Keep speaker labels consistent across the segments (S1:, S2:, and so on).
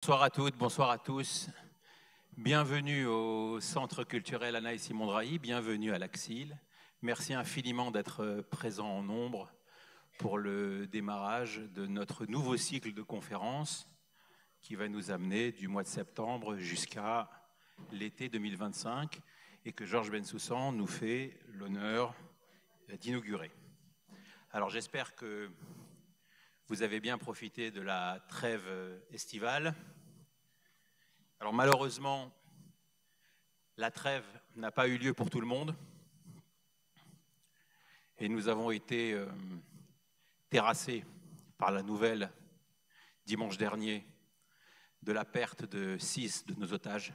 S1: Bonsoir à toutes, bonsoir à tous. Bienvenue au Centre culturel Anna-Simon Drahi, bienvenue à l'Axil. Merci infiniment d'être présent en nombre pour le démarrage de notre nouveau cycle de conférences qui va nous amener du mois de septembre jusqu'à l'été 2025 et que Georges Bensoussan nous fait l'honneur d'inaugurer. Alors j'espère que vous avez bien profité de la trêve estivale. Alors malheureusement, la trêve n'a pas eu lieu pour tout le monde et nous avons été terrassés par la nouvelle dimanche dernier de la perte de 6 de nos otages.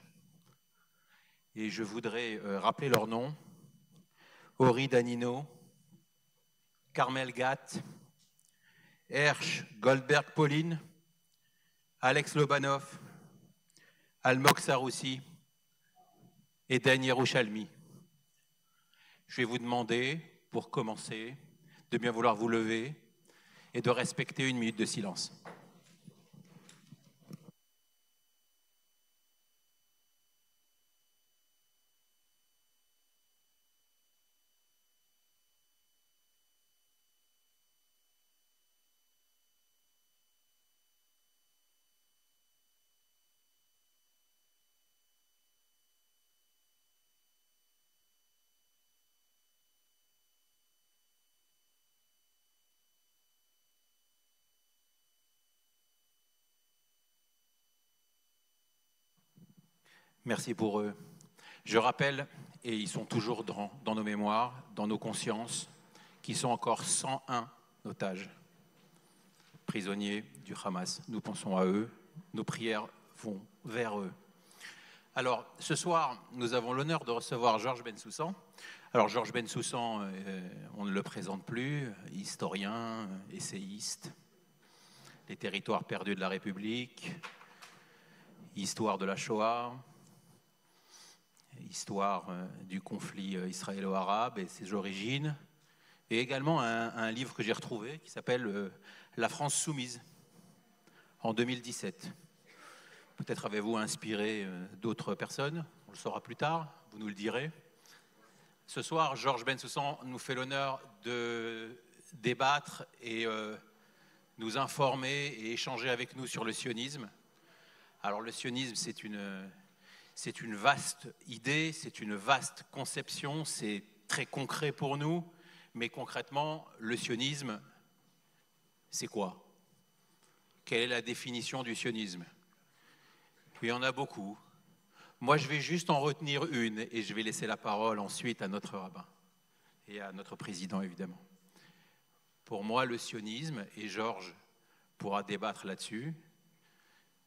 S1: Et je voudrais rappeler leurs noms: Ori Danino, Carmel Gatt, Hersch Goldberg-Pauline, Alex Lobanov, Almog Saroussi et Dan Yerushalmi. Je vais vous demander, pour commencer, de bien vouloir vous lever et de respecter 1 minute de silence. Merci pour eux. Je rappelle, et ils sont toujours dans nos mémoires, dans nos consciences, qu'ils sont encore 101 otages, prisonniers du Hamas. Nous pensons à eux, nos prières vont vers eux. Alors, ce soir, nous avons l'honneur de recevoir Georges Bensoussan. Alors, Georges Bensoussan, on ne le présente plus, historien, essayiste, les territoires perdus de la République, histoire de la Shoah, histoire du conflit israélo-arabe et ses origines, et également un livre que j'ai retrouvé qui s'appelle « La France soumise » en 2017. Peut-être avez-vous inspiré d'autres personnes, on le saura plus tard, vous nous le direz. Ce soir, Georges Bensoussan nous fait l'honneur de débattre et nous informer et échanger avec nous sur le sionisme. Alors le sionisme, c'est une vaste idée, c'est une vaste conception, c'est très concret pour nous, mais concrètement, le sionisme, c'est quoi? Quelle est la définition du sionisme? Il y en a beaucoup. Moi, je vais juste en retenir une et je vais laisser la parole ensuite à notre rabbin et à notre président, évidemment. Pour moi, le sionisme, et Georges pourra débattre là-dessus,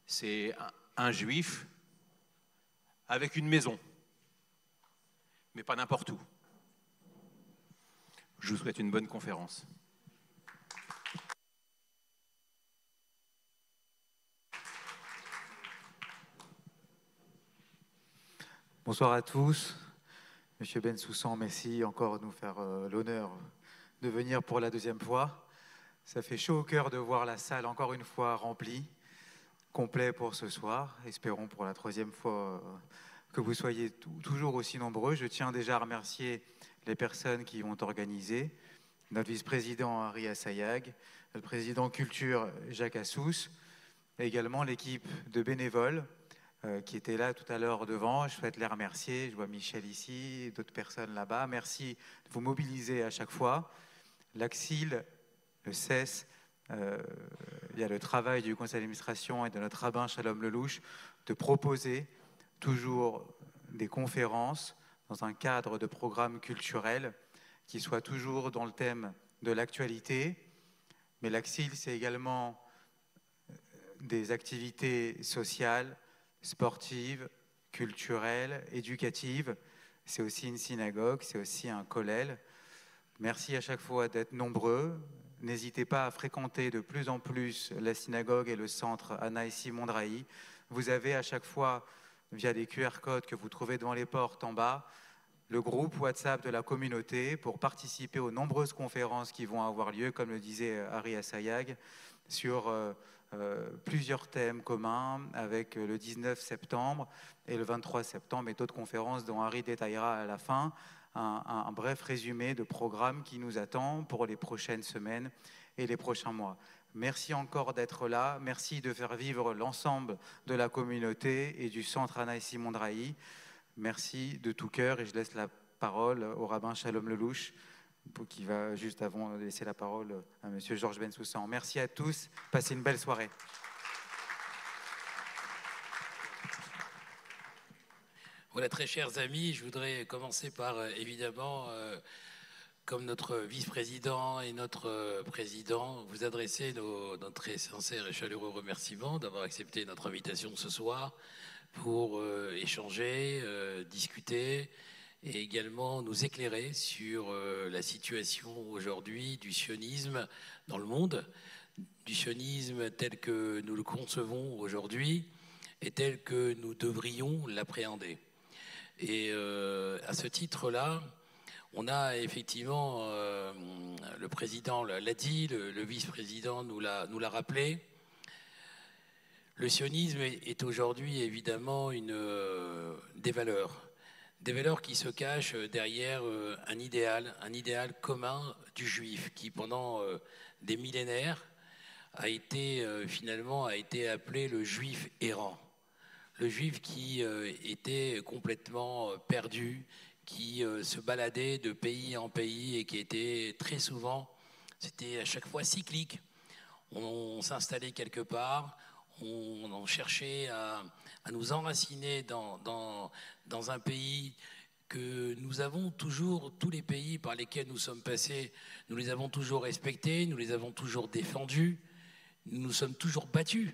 S1: c'est un juif avec une maison, mais pas n'importe où. Je vous souhaite une bonne conférence.
S2: Bonsoir à tous. Monsieur Bensoussan, merci encore de nous faire l'honneur de venir pour la 2e fois. Ça fait chaud au cœur de voir la salle encore une fois remplie, complet pour ce soir. Espérons pour la 3e fois que vous soyez toujours aussi nombreux. Je tiens déjà à remercier les personnes qui ont organisé, notre vice-président Henri Assayag, notre président culture Jacques Assous, et également l'équipe de bénévoles qui étaient là tout à l'heure devant. Je souhaite les remercier. Je vois Michel ici, d'autres personnes là-bas. Merci de vous mobiliser à chaque fois. L'Axil, le CES, il y a le travail du conseil d'administration et de notre rabbin Shalom Lelouch de proposer toujours des conférences dans un cadre de programme culturel qui soit toujours dans le thème de l'actualité. Mais l'Axil, c'est également des activités sociales, sportives, culturelles, éducatives. C'est aussi une synagogue, c'est aussi un kollel. Merci à chaque fois d'être nombreux. N'hésitez pas à fréquenter de plus en plus la synagogue et le centre Anna-Simon Drahi. Vous avez à chaque fois, via des QR codes que vous trouvez devant les portes en bas, le groupe WhatsApp de la communauté pour participer aux nombreuses conférences qui vont avoir lieu, comme le disait Ari Assayag, sur plusieurs thèmes communs avec le 19 septembre et le 23 septembre et d'autres conférences dont Harry détaillera à la fin un bref résumé de programme qui nous attend pour les prochaines semaines et les prochains mois. Merci encore d'être là. Merci de faire vivre l'ensemble de la communauté et du centre Anna-Simon Drahi. Merci de tout cœur et je laisse la parole au rabbin Shalom Lelouch qui va juste avant laisser la parole à M. Georges Bensoussan. Merci à tous. Passez une belle soirée.
S3: Voilà, très chers amis, je voudrais commencer par, évidemment, comme notre vice-président et notre président, vous adresser notre très sincère et chaleureux remerciement d'avoir accepté notre invitation ce soir pour échanger, discuter et également nous éclairer sur la situation aujourd'hui du sionisme dans le monde, du sionisme tel que nous le concevons aujourd'hui et tel que nous devrions l'appréhender. Et à ce titre-là, on a effectivement, le président l'a dit, le vice-président nous l'a rappelé, le sionisme est aujourd'hui évidemment des valeurs qui se cachent derrière un idéal commun du juif qui pendant des millénaires a été appelé le juif errant. Le juif qui était complètement perdu, qui se baladait de pays en pays et qui était très souvent, c'était à chaque fois cyclique. On s'installait quelque part, on cherchait à nous enraciner dans un pays que nous avons toujours, tous les pays par lesquels nous sommes passés, nous les avons toujours respectés, nous les avons toujours défendus, nous nous sommes toujours battus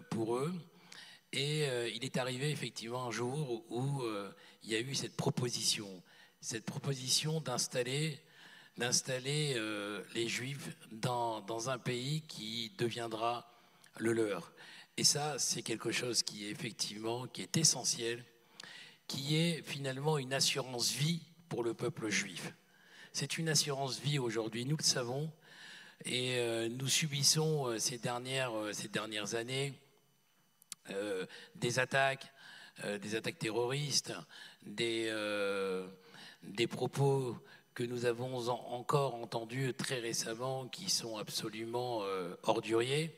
S3: pour eux. Et il est arrivé effectivement un jour où il y a eu cette proposition d'installer les Juifs dans un pays qui deviendra le leur. Et ça, c'est quelque chose qui est essentiel, qui est finalement une assurance vie pour le peuple juif. C'est une assurance vie aujourd'hui, nous le savons, et nous subissons ces dernières années des attaques terroristes, des propos que nous avons encore entendus très récemment qui sont absolument orduriers.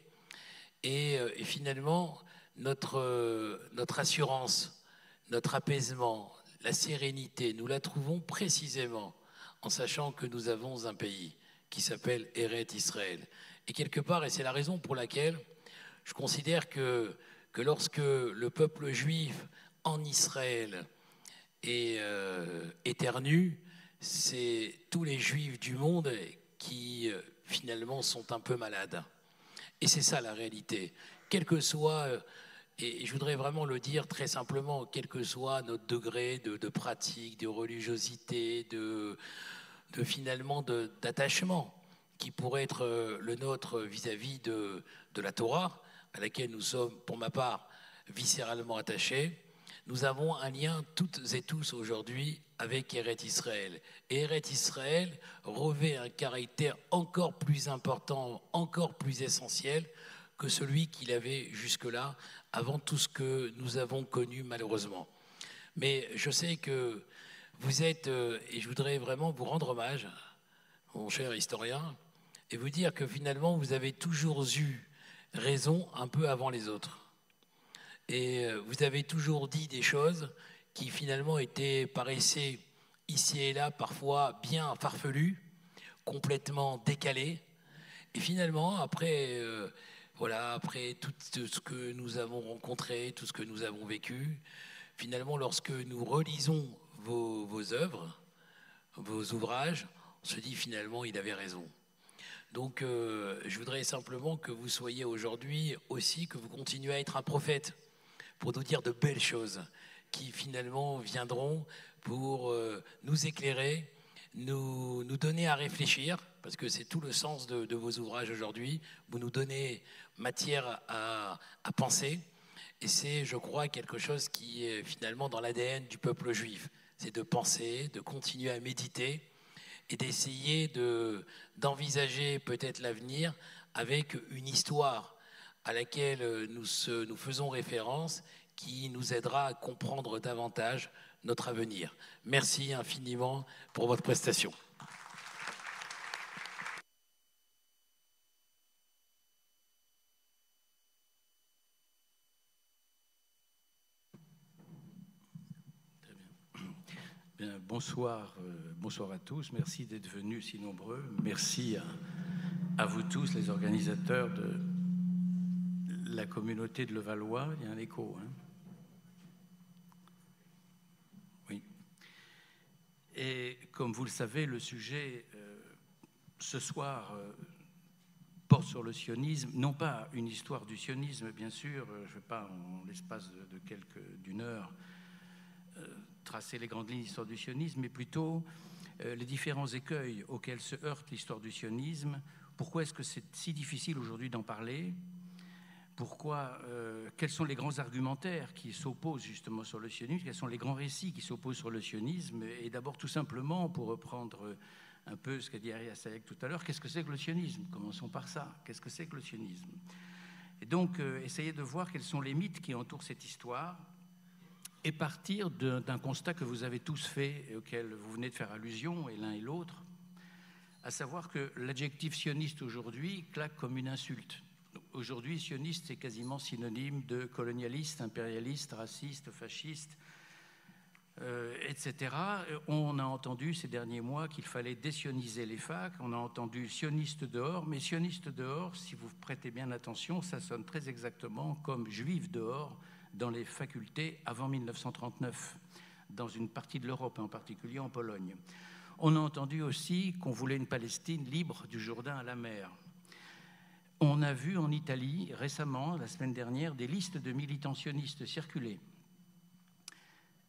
S3: Et finalement, notre assurance, notre apaisement, la sérénité, nous la trouvons précisément en sachant que nous avons un pays qui s'appelle Eret Israël. Et quelque part, et c'est la raison pour laquelle je considère que lorsque le peuple juif en Israël éternue, c'est tous les juifs du monde qui finalement sont un peu malades. Et c'est ça la réalité. Quel que soit, et je voudrais vraiment le dire très simplement, quel que soit notre degré de pratique, de religiosité, finalement d'attachement qui pourrait être le nôtre vis-à-vis de la Torah, à laquelle nous sommes, pour ma part, viscéralement attachés, nous avons un lien toutes et tous aujourd'hui avec Eret Israël. Et Eret Israël revêt un caractère encore plus important, encore plus essentiel que celui qu'il avait jusque-là, avant tout ce que nous avons connu malheureusement. Mais je sais que vous êtes, et je voudrais vraiment vous rendre hommage, mon cher historien, et vous dire que finalement vous avez toujours eu raison un peu avant les autres. Et vous avez toujours dit des choses qui finalement paraissaient ici et là parfois bien farfelues, complètement décalées. Et finalement, après tout ce que nous avons rencontré, tout ce que nous avons vécu, finalement, lorsque nous relisons vos œuvres, vos ouvrages, on se dit finalement, il avait raison. Donc, je voudrais simplement que vous soyez aujourd'hui aussi, que vous continuez à être un prophète pour nous dire de belles choses qui finalement viendront pour nous éclairer, nous donner à réfléchir, parce que c'est tout le sens de vos ouvrages aujourd'hui. Vous nous donnez matière à penser, et c'est, je crois, quelque chose qui est finalement dans l'ADN du peuple juif. C'est de penser, de continuer à méditer, et d'essayer d'envisager peut-être l'avenir avec une histoire à laquelle nous faisons référence qui nous aidera à comprendre davantage notre avenir. Merci infiniment pour votre prestation.
S4: Bien, bonsoir à tous. Merci d'être venus si nombreux. Merci à vous tous, les organisateurs de la communauté de Levallois. Il y a un écho, hein? Oui. Et comme vous le savez, le sujet ce soir porte sur le sionisme, non pas une histoire du sionisme, bien sûr. Je ne vais pas, en l'espace d'une heure, tracer les grandes lignes de l'histoire du sionisme, mais plutôt les différents écueils auxquels se heurte l'histoire du sionisme. Pourquoi est-ce que c'est si difficile aujourd'hui d'en parler? Quels sont les grands argumentaires qui s'opposent justement sur le sionisme? Quels sont les grands récits qui s'opposent sur le sionisme? Et d'abord, tout simplement, pour reprendre un peu ce qu'a dit Ari Assayek tout à l'heure, qu'est-ce que c'est que le sionisme? Commençons par ça. Qu'est-ce que c'est que le sionisme? Et donc, essayez de voir quels sont les mythes qui entourent cette histoire et partir d'un constat que vous avez tous fait et auquel vous venez de faire allusion, et l'un et l'autre, à savoir que l'adjectif sioniste aujourd'hui claque comme une insulte. Aujourd'hui, sioniste, c'est quasiment synonyme de colonialiste, impérialiste, raciste, fasciste, etc. On a entendu ces derniers mois qu'il fallait désioniser les facs, on a entendu sioniste dehors, mais sioniste dehors, si vous prêtez bien attention, ça sonne très exactement comme juif dehors dans les facultés avant 1939, dans une partie de l'Europe, en particulier en Pologne. On a entendu aussi qu'on voulait une Palestine libre du Jourdain à la mer. On a vu en Italie, récemment, la semaine dernière, des listes de militants sionistes circuler.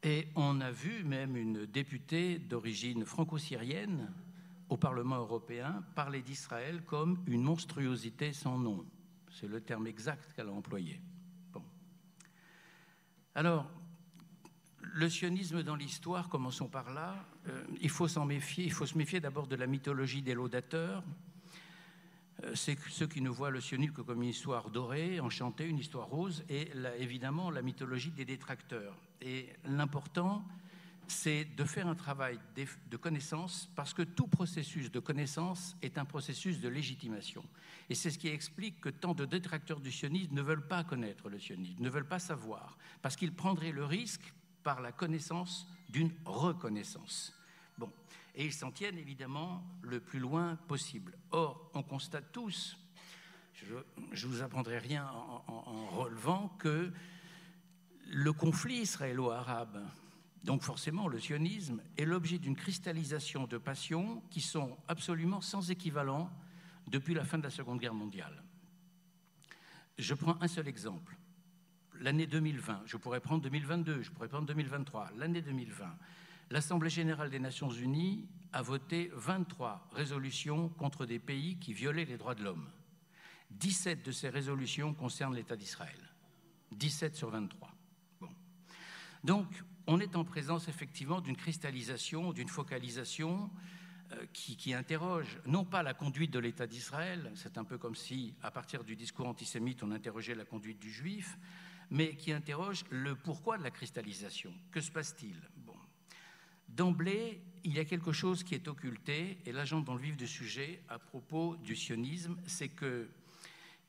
S4: Et on a vu même une députée d'origine franco-syrienne au Parlement européen parler d'Israël comme une monstruosité sans nom. C'est le terme exact qu'elle a employé. Bon. Alors, le sionisme dans l'histoire, commençons par là, il faut s'en méfier. Il faut se méfier d'abord de la mythologie des laudateurs. C'est ceux qui ne voient le sionisme que comme une histoire dorée, enchantée, une histoire rose, et évidemment la mythologie des détracteurs. Et l'important, c'est de faire un travail de connaissance, parce que tout processus de connaissance est un processus de légitimation. Et c'est ce qui explique que tant de détracteurs du sionisme ne veulent pas connaître le sionisme, ne veulent pas savoir, parce qu'ils prendraient le risque par la connaissance d'une reconnaissance. Bon. Et ils s'en tiennent évidemment le plus loin possible. Or, on constate tous, je ne vous apprendrai rien en relevant, que le conflit israélo-arabe, donc forcément le sionisme, est l'objet d'une cristallisation de passions qui sont absolument sans équivalent depuis la fin de la Seconde Guerre mondiale. Je prends un seul exemple. L'année 2020, je pourrais prendre 2022, je pourrais prendre 2023. L'année 2020, l'Assemblée générale des Nations unies a voté 23 résolutions contre des pays qui violaient les droits de l'homme. 17 de ces résolutions concernent l'État d'Israël. 17 sur 23. Bon. Donc, on est en présence effectivement d'une cristallisation, d'une focalisation qui interroge non pas la conduite de l'État d'Israël, c'est un peu comme si, à partir du discours antisémite, on interrogeait la conduite du juif, mais qui interroge le pourquoi de la cristallisation. Que se passe-t-il? Bon. D'emblée, il y a quelque chose qui est occulté, et là j'entre dans le vif du sujet à propos du sionisme, c'est qu'il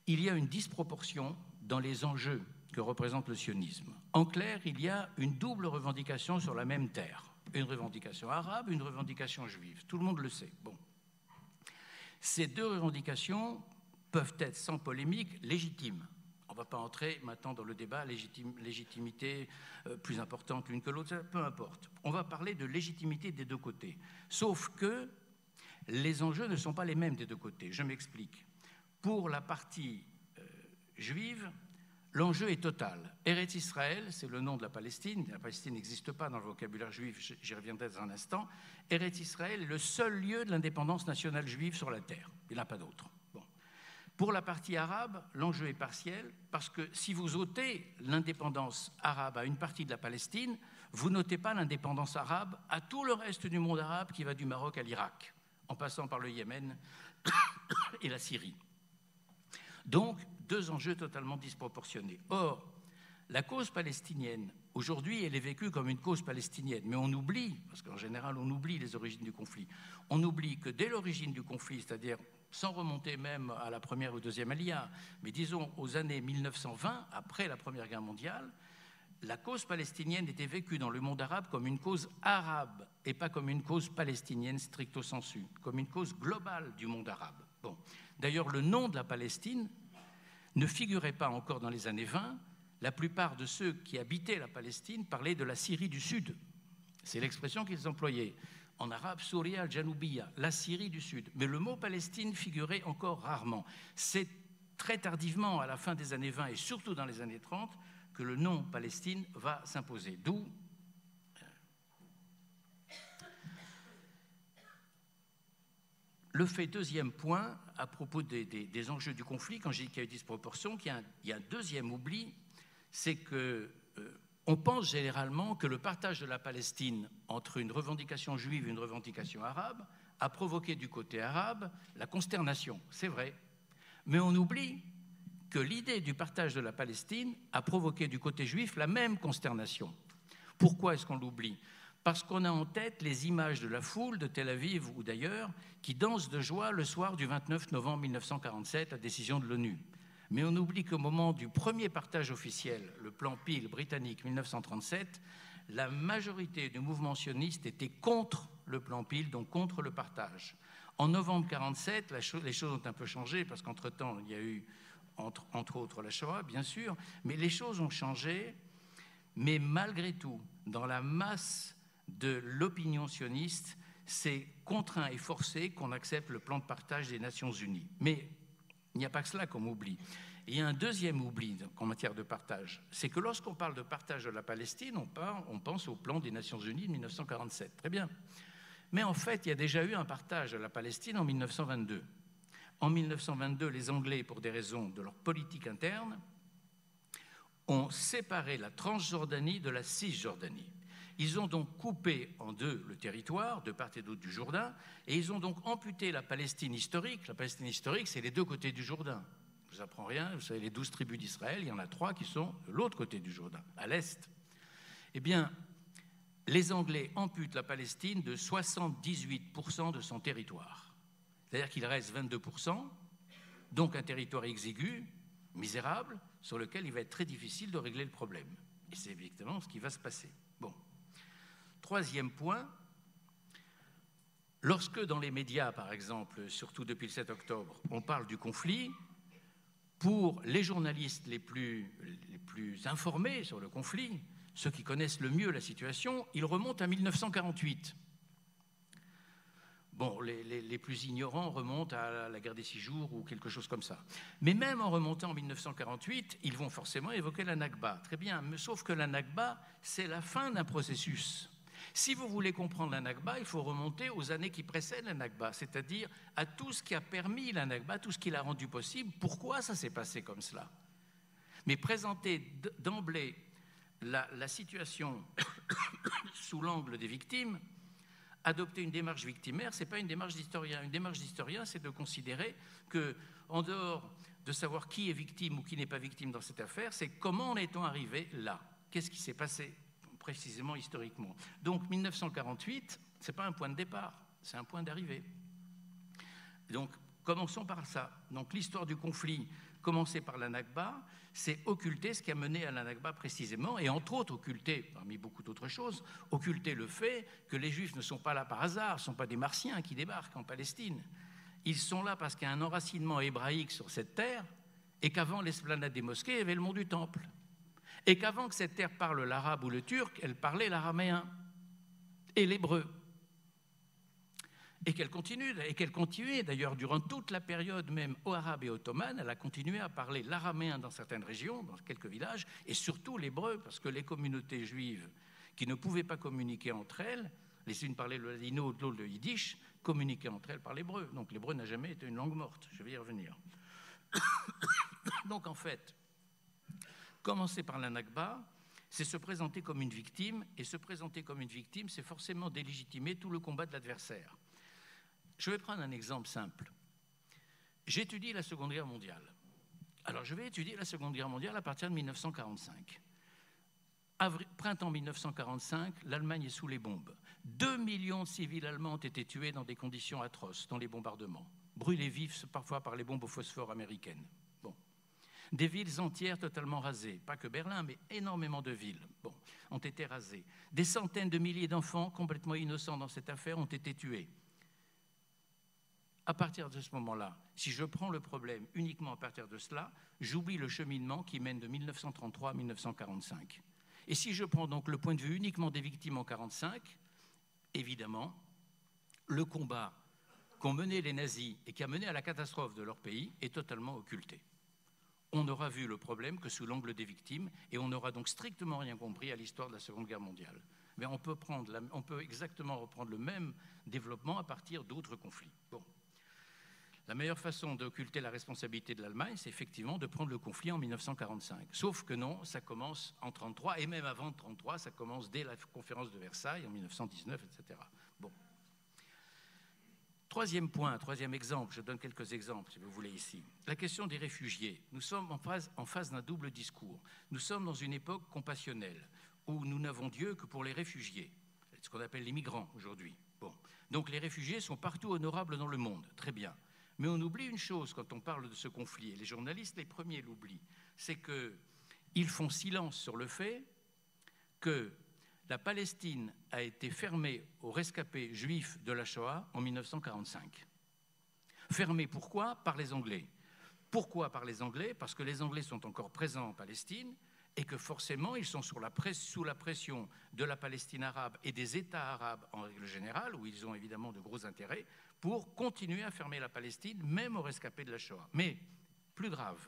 S4: y a une disproportion dans les enjeux que représente le sionisme. En clair, il y a une double revendication sur la même terre. Une revendication arabe, une revendication juive. Tout le monde le sait. Bon. Ces deux revendications peuvent être, sans polémique, légitimes. On ne va pas entrer maintenant dans le débat légitimité plus importante l'une que l'autre, peu importe. On va parler de légitimité des deux côtés. Sauf que les enjeux ne sont pas les mêmes des deux côtés. Je m'explique. Pour la partie juive, l'enjeu est total. Eretz Israël, c'est le nom de la Palestine. La Palestine n'existe pas dans le vocabulaire juif, j'y reviendrai dans un instant. Eretz Israël est le seul lieu de l'indépendance nationale juive sur la terre. Il n'y en a pas d'autre. Bon. Pour la partie arabe, l'enjeu est partiel, parce que si vous ôtez l'indépendance arabe à une partie de la Palestine, vous n'ôtez pas l'indépendance arabe à tout le reste du monde arabe qui va du Maroc à l'Irak, en passant par le Yémen et la Syrie. Donc, deux enjeux totalement disproportionnés. Or, la cause palestinienne, aujourd'hui, elle est vécue comme une cause palestinienne, mais on oublie, parce qu'en général, on oublie les origines du conflit, on oublie que dès l'origine du conflit, c'est-à-dire sans remonter même à la première ou deuxième Aliyah, mais disons aux années 1920, après la Première Guerre mondiale, la cause palestinienne était vécue dans le monde arabe comme une cause arabe et pas comme une cause palestinienne stricto sensu, comme une cause globale du monde arabe. Bon. D'ailleurs, le nom de la Palestine ne figurait pas encore dans les années 20. La plupart de ceux qui habitaient la Palestine parlaient de la Syrie du Sud. C'est l'expression qu'ils employaient. En arabe, Souria al-Janoubiya, la Syrie du Sud. Mais le mot Palestine figurait encore rarement. C'est très tardivement, à la fin des années 20 et surtout dans les années 30, que le nom Palestine va s'imposer. D'où le fait, deuxième point, à propos des enjeux du conflit, quand j'ai dit qu'il y a eu disproportion, qu'il y a un deuxième oubli, c'est qu'on pense généralement que le partage de la Palestine entre une revendication juive et une revendication arabe a provoqué du côté arabe la consternation. C'est vrai. Mais on oublie que l'idée du partage de la Palestine a provoqué du côté juif la même consternation. Pourquoi est-ce qu'on l'oublie ? Parce qu'on a en tête les images de la foule de Tel Aviv ou d'ailleurs qui dansent de joie le soir du 29 novembre 1947, la décision de l'ONU. Mais on oublie qu'au moment du premier partage officiel, le plan Peel britannique 1937, la majorité du mouvement sioniste était contre le plan Peel, donc contre le partage. En novembre 1947, les choses ont un peu changé parce qu'entre-temps, il y a eu entre autres la Shoah, bien sûr, mais les choses ont changé. Mais malgré tout, dans la masse de l'opinion sioniste, c'est contraint et forcé qu'on accepte le plan de partage des Nations Unies. Mais il n'y a pas que cela qu'on oublie. Il y a un deuxième oubli en matière de partage, c'est que lorsqu'on parle de partage de la Palestine, on pense au plan des Nations Unies de 1947. Très bien. Mais en fait, il y a déjà eu un partage de la Palestine en 1922. En 1922, les Anglais, pour des raisons de leur politique interne, ont séparé la Transjordanie de la Cisjordanie. Ils ont donc coupé en deux le territoire, de part et d'autre du Jourdain, et ils ont donc amputé la Palestine historique. La Palestine historique, c'est les deux côtés du Jourdain. Je ne vous apprends rien, vous savez, les 12 tribus d'Israël, il y en a 3 qui sont de l'autre côté du Jourdain, à l'est. Eh bien, les Anglais amputent la Palestine de 78% de son territoire. C'est-à-dire qu'il reste 22%, donc un territoire exigu, misérable, sur lequel il va être très difficile de régler le problème. Et c'est évidemment ce qui va se passer. Bon. Troisième point, lorsque dans les médias, par exemple, surtout depuis le 7 octobre, on parle du conflit, pour les journalistes les plus informés sur le conflit, ceux qui connaissent le mieux la situation, ils remontent à 1948. Bon, les plus ignorants remontent à la guerre des 6 jours ou quelque chose comme ça. Mais même en remontant en 1948, ils vont forcément évoquer la Nakba. Très bien, mais sauf que la Nakba, c'est la fin d'un processus. Si vous voulez comprendre la Nakba, il faut remonter aux années qui précèdent la Nakba, c'est-à-dire à tout ce qui a permis la Nakba, tout ce qui l'a rendu possible. Pourquoi ça s'est passé comme cela ? Mais présenter d'emblée la situation sous l'angle des victimes, adopter une démarche victimaire, ce n'est pas une démarche d'historien. Une démarche d'historien, c'est de considérer qu'en dehors de savoir qui est victime ou qui n'est pas victime dans cette affaire, c'est comment en est-on arrivé là ? Qu'est-ce qui s'est passé précisément historiquement ? Donc 1948, ce n'est pas un point de départ, c'est un point d'arrivée. Donc commençons par ça. Donc l'histoire du conflit, commencer par la Nakba, c'est occulter ce qui a mené à la Nakba précisément, et entre autres occulter, parmi beaucoup d'autres choses, occulter le fait que les Juifs ne sont pas là par hasard, ne sont pas des Martiens qui débarquent en Palestine. Ils sont là parce qu'il y a un enracinement hébraïque sur cette terre, et qu'avant l'esplanade des mosquées, il y avait le mont du Temple. Et qu'avant que cette terre parle l'arabe ou le turc, elle parlait l'araméen et l'hébreu. Et qu'elle continuait d'ailleurs durant toute la période même arabe et ottomane, elle a continué à parler l'araméen dans certaines régions, dans quelques villages, et surtout l'hébreu, parce que les communautés juives qui ne pouvaient pas communiquer entre elles, les unes parlaient le ladino, l'autre le yiddish, communiquaient entre elles par l'hébreu. Donc l'hébreu n'a jamais été une langue morte, je vais y revenir. Donc en fait, commencer par la Nakba, c'est se présenter comme une victime, et se présenter comme une victime, c'est forcément délégitimer tout le combat de l'adversaire. Je vais prendre un exemple simple. J'étudie la Seconde Guerre mondiale. Alors, je vais étudier la Seconde Guerre mondiale à partir de 1945. Printemps 1945, l'Allemagne est sous les bombes. 2 millions de civils allemands ont été tués dans des conditions atroces, dans les bombardements, brûlés vifs parfois par les bombes au phosphore américaines. Bon. Des villes entières totalement rasées, pas que Berlin, mais énormément de villes ont été rasées. Des centaines de milliers d'enfants complètement innocents dans cette affaire ont été tués. À partir de ce moment-là, si je prends le problème uniquement à partir de cela, j'oublie le cheminement qui mène de 1933 à 1945. Et si je prends donc le point de vue uniquement des victimes en 1945, évidemment, le combat qu'ont mené les nazis et qui a mené à la catastrophe de leur pays est totalement occulté. On n'aura vu le problème que sous l'angle des victimes et on n'aura donc strictement rien compris à l'histoire de la Seconde Guerre mondiale. Mais on peut exactement reprendre le même développement à partir d'autres conflits. Bon. La meilleure façon d'occulter la responsabilité de l'Allemagne, c'est effectivement de prendre le conflit en 1945. Sauf que non, ça commence en 1933, et même avant 1933, ça commence dès la conférence de Versailles, en 1919, etc. Bon. Troisième point, troisième exemple, je donne quelques exemples, si vous voulez, ici. La question des réfugiés. Nous sommes en face d'un double discours. Nous sommes dans une époque compassionnelle, où nous n'avons Dieu que pour les réfugiés, ce qu'on appelle les migrants aujourd'hui. Bon. Donc les réfugiés sont partout honorables dans le monde, très bien. Mais on oublie une chose quand on parle de ce conflit, et les journalistes les premiers l'oublient, c'est qu'ils font silence sur le fait que la Palestine a été fermée aux rescapés juifs de la Shoah en 1945. Fermée pourquoi? Par les Anglais. Pourquoi par les Anglais? Parce que les Anglais sont encore présents en Palestine et que forcément ils sont sous la pression de la Palestine arabe et des États arabes en règle générale, où ils ont évidemment de gros intérêts, pour continuer à fermer la Palestine, même aux rescapés de la Shoah. Mais, plus grave,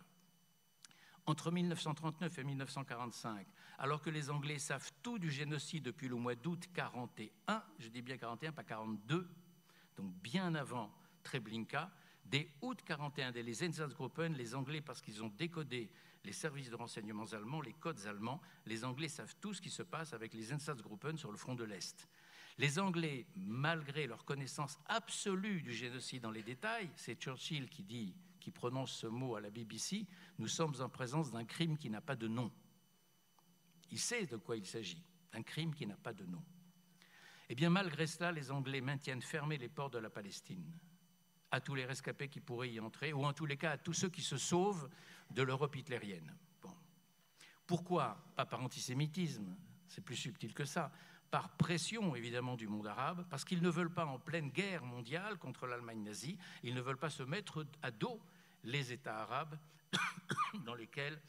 S4: entre 1939 et 1945, alors que les Anglais savent tout du génocide depuis le mois d'août 41, je dis bien 41, pas 42, donc bien avant Treblinka, dès août 41, dès les Einsatzgruppen, les Anglais, parce qu'ils ont décodé les services de renseignements allemands, les codes allemands, les Anglais savent tout ce qui se passe avec les Einsatzgruppen sur le front de l'Est. Les Anglais, malgré leur connaissance absolue du génocide dans les détails, c'est Churchill qui prononce ce mot à la BBC, nous sommes en présence d'un crime qui n'a pas de nom. Il sait de quoi il s'agit, d'un crime qui n'a pas de nom. Eh bien, malgré cela, les Anglais maintiennent fermés les ports de la Palestine à tous les rescapés qui pourraient y entrer, ou en tous les cas à tous ceux qui se sauvent de l'Europe hitlérienne. Bon. Pourquoi? Pas par antisémitisme, c'est plus subtil que ça. Par pression, évidemment, du monde arabe, parce qu'ils ne veulent pas, en pleine guerre mondiale contre l'Allemagne nazie, ils ne veulent pas se mettre à dos les États arabes dans lesquels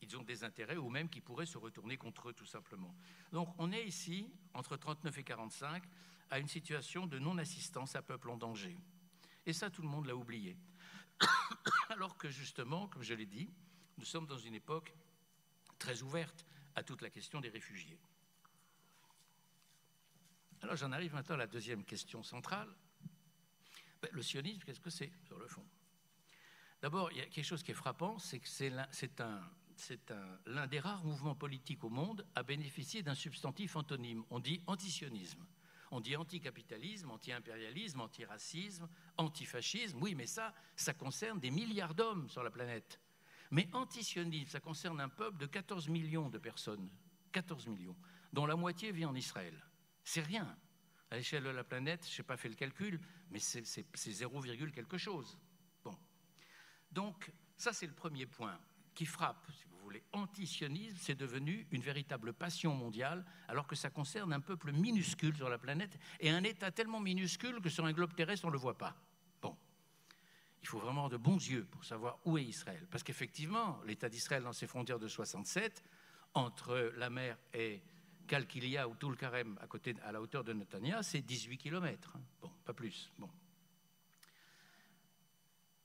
S4: ils ont des intérêts ou même qui pourraient se retourner contre eux, tout simplement. Donc, on est ici, entre 1939 et 1945, à une situation de non-assistance à peuple en danger. Et ça, tout le monde l'a oublié. Alors que, justement, comme je l'ai dit, nous sommes dans une époque très ouverte à toute la question des réfugiés. Alors j'en arrive maintenant à la deuxième question centrale. Le sionisme, qu'est-ce que c'est sur le fond? D'abord, il y a quelque chose qui est frappant, c'est que c'est l'un des rares mouvements politiques au monde à bénéficier d'un substantif antonyme. On dit antisionisme, on dit anticapitalisme, anti-impérialisme, antiracisme, antifascisme. Oui, mais ça concerne des milliards d'hommes sur la planète. Mais antisionisme, ça concerne un peuple de 14 millions de personnes, 14 millions, dont la moitié vit en Israël. C'est rien. À l'échelle de la planète, je n'ai pas fait le calcul, mais c'est 0, quelque chose. Bon. Donc, ça, c'est le premier point qui frappe, si vous voulez. Antisionisme, c'est devenu une véritable passion mondiale, alors que ça concerne un peuple minuscule sur la planète et un État tellement minuscule que sur un globe terrestre, on ne le voit pas. Bon. Il faut vraiment avoir de bons yeux pour savoir où est Israël. Parce qu'effectivement, l'État d'Israël, dans ses frontières de 67, entre la mer et Kalkilia ou Toul-Karem, à la hauteur de Netanya, c'est 18 km. Bon, pas plus. Bon.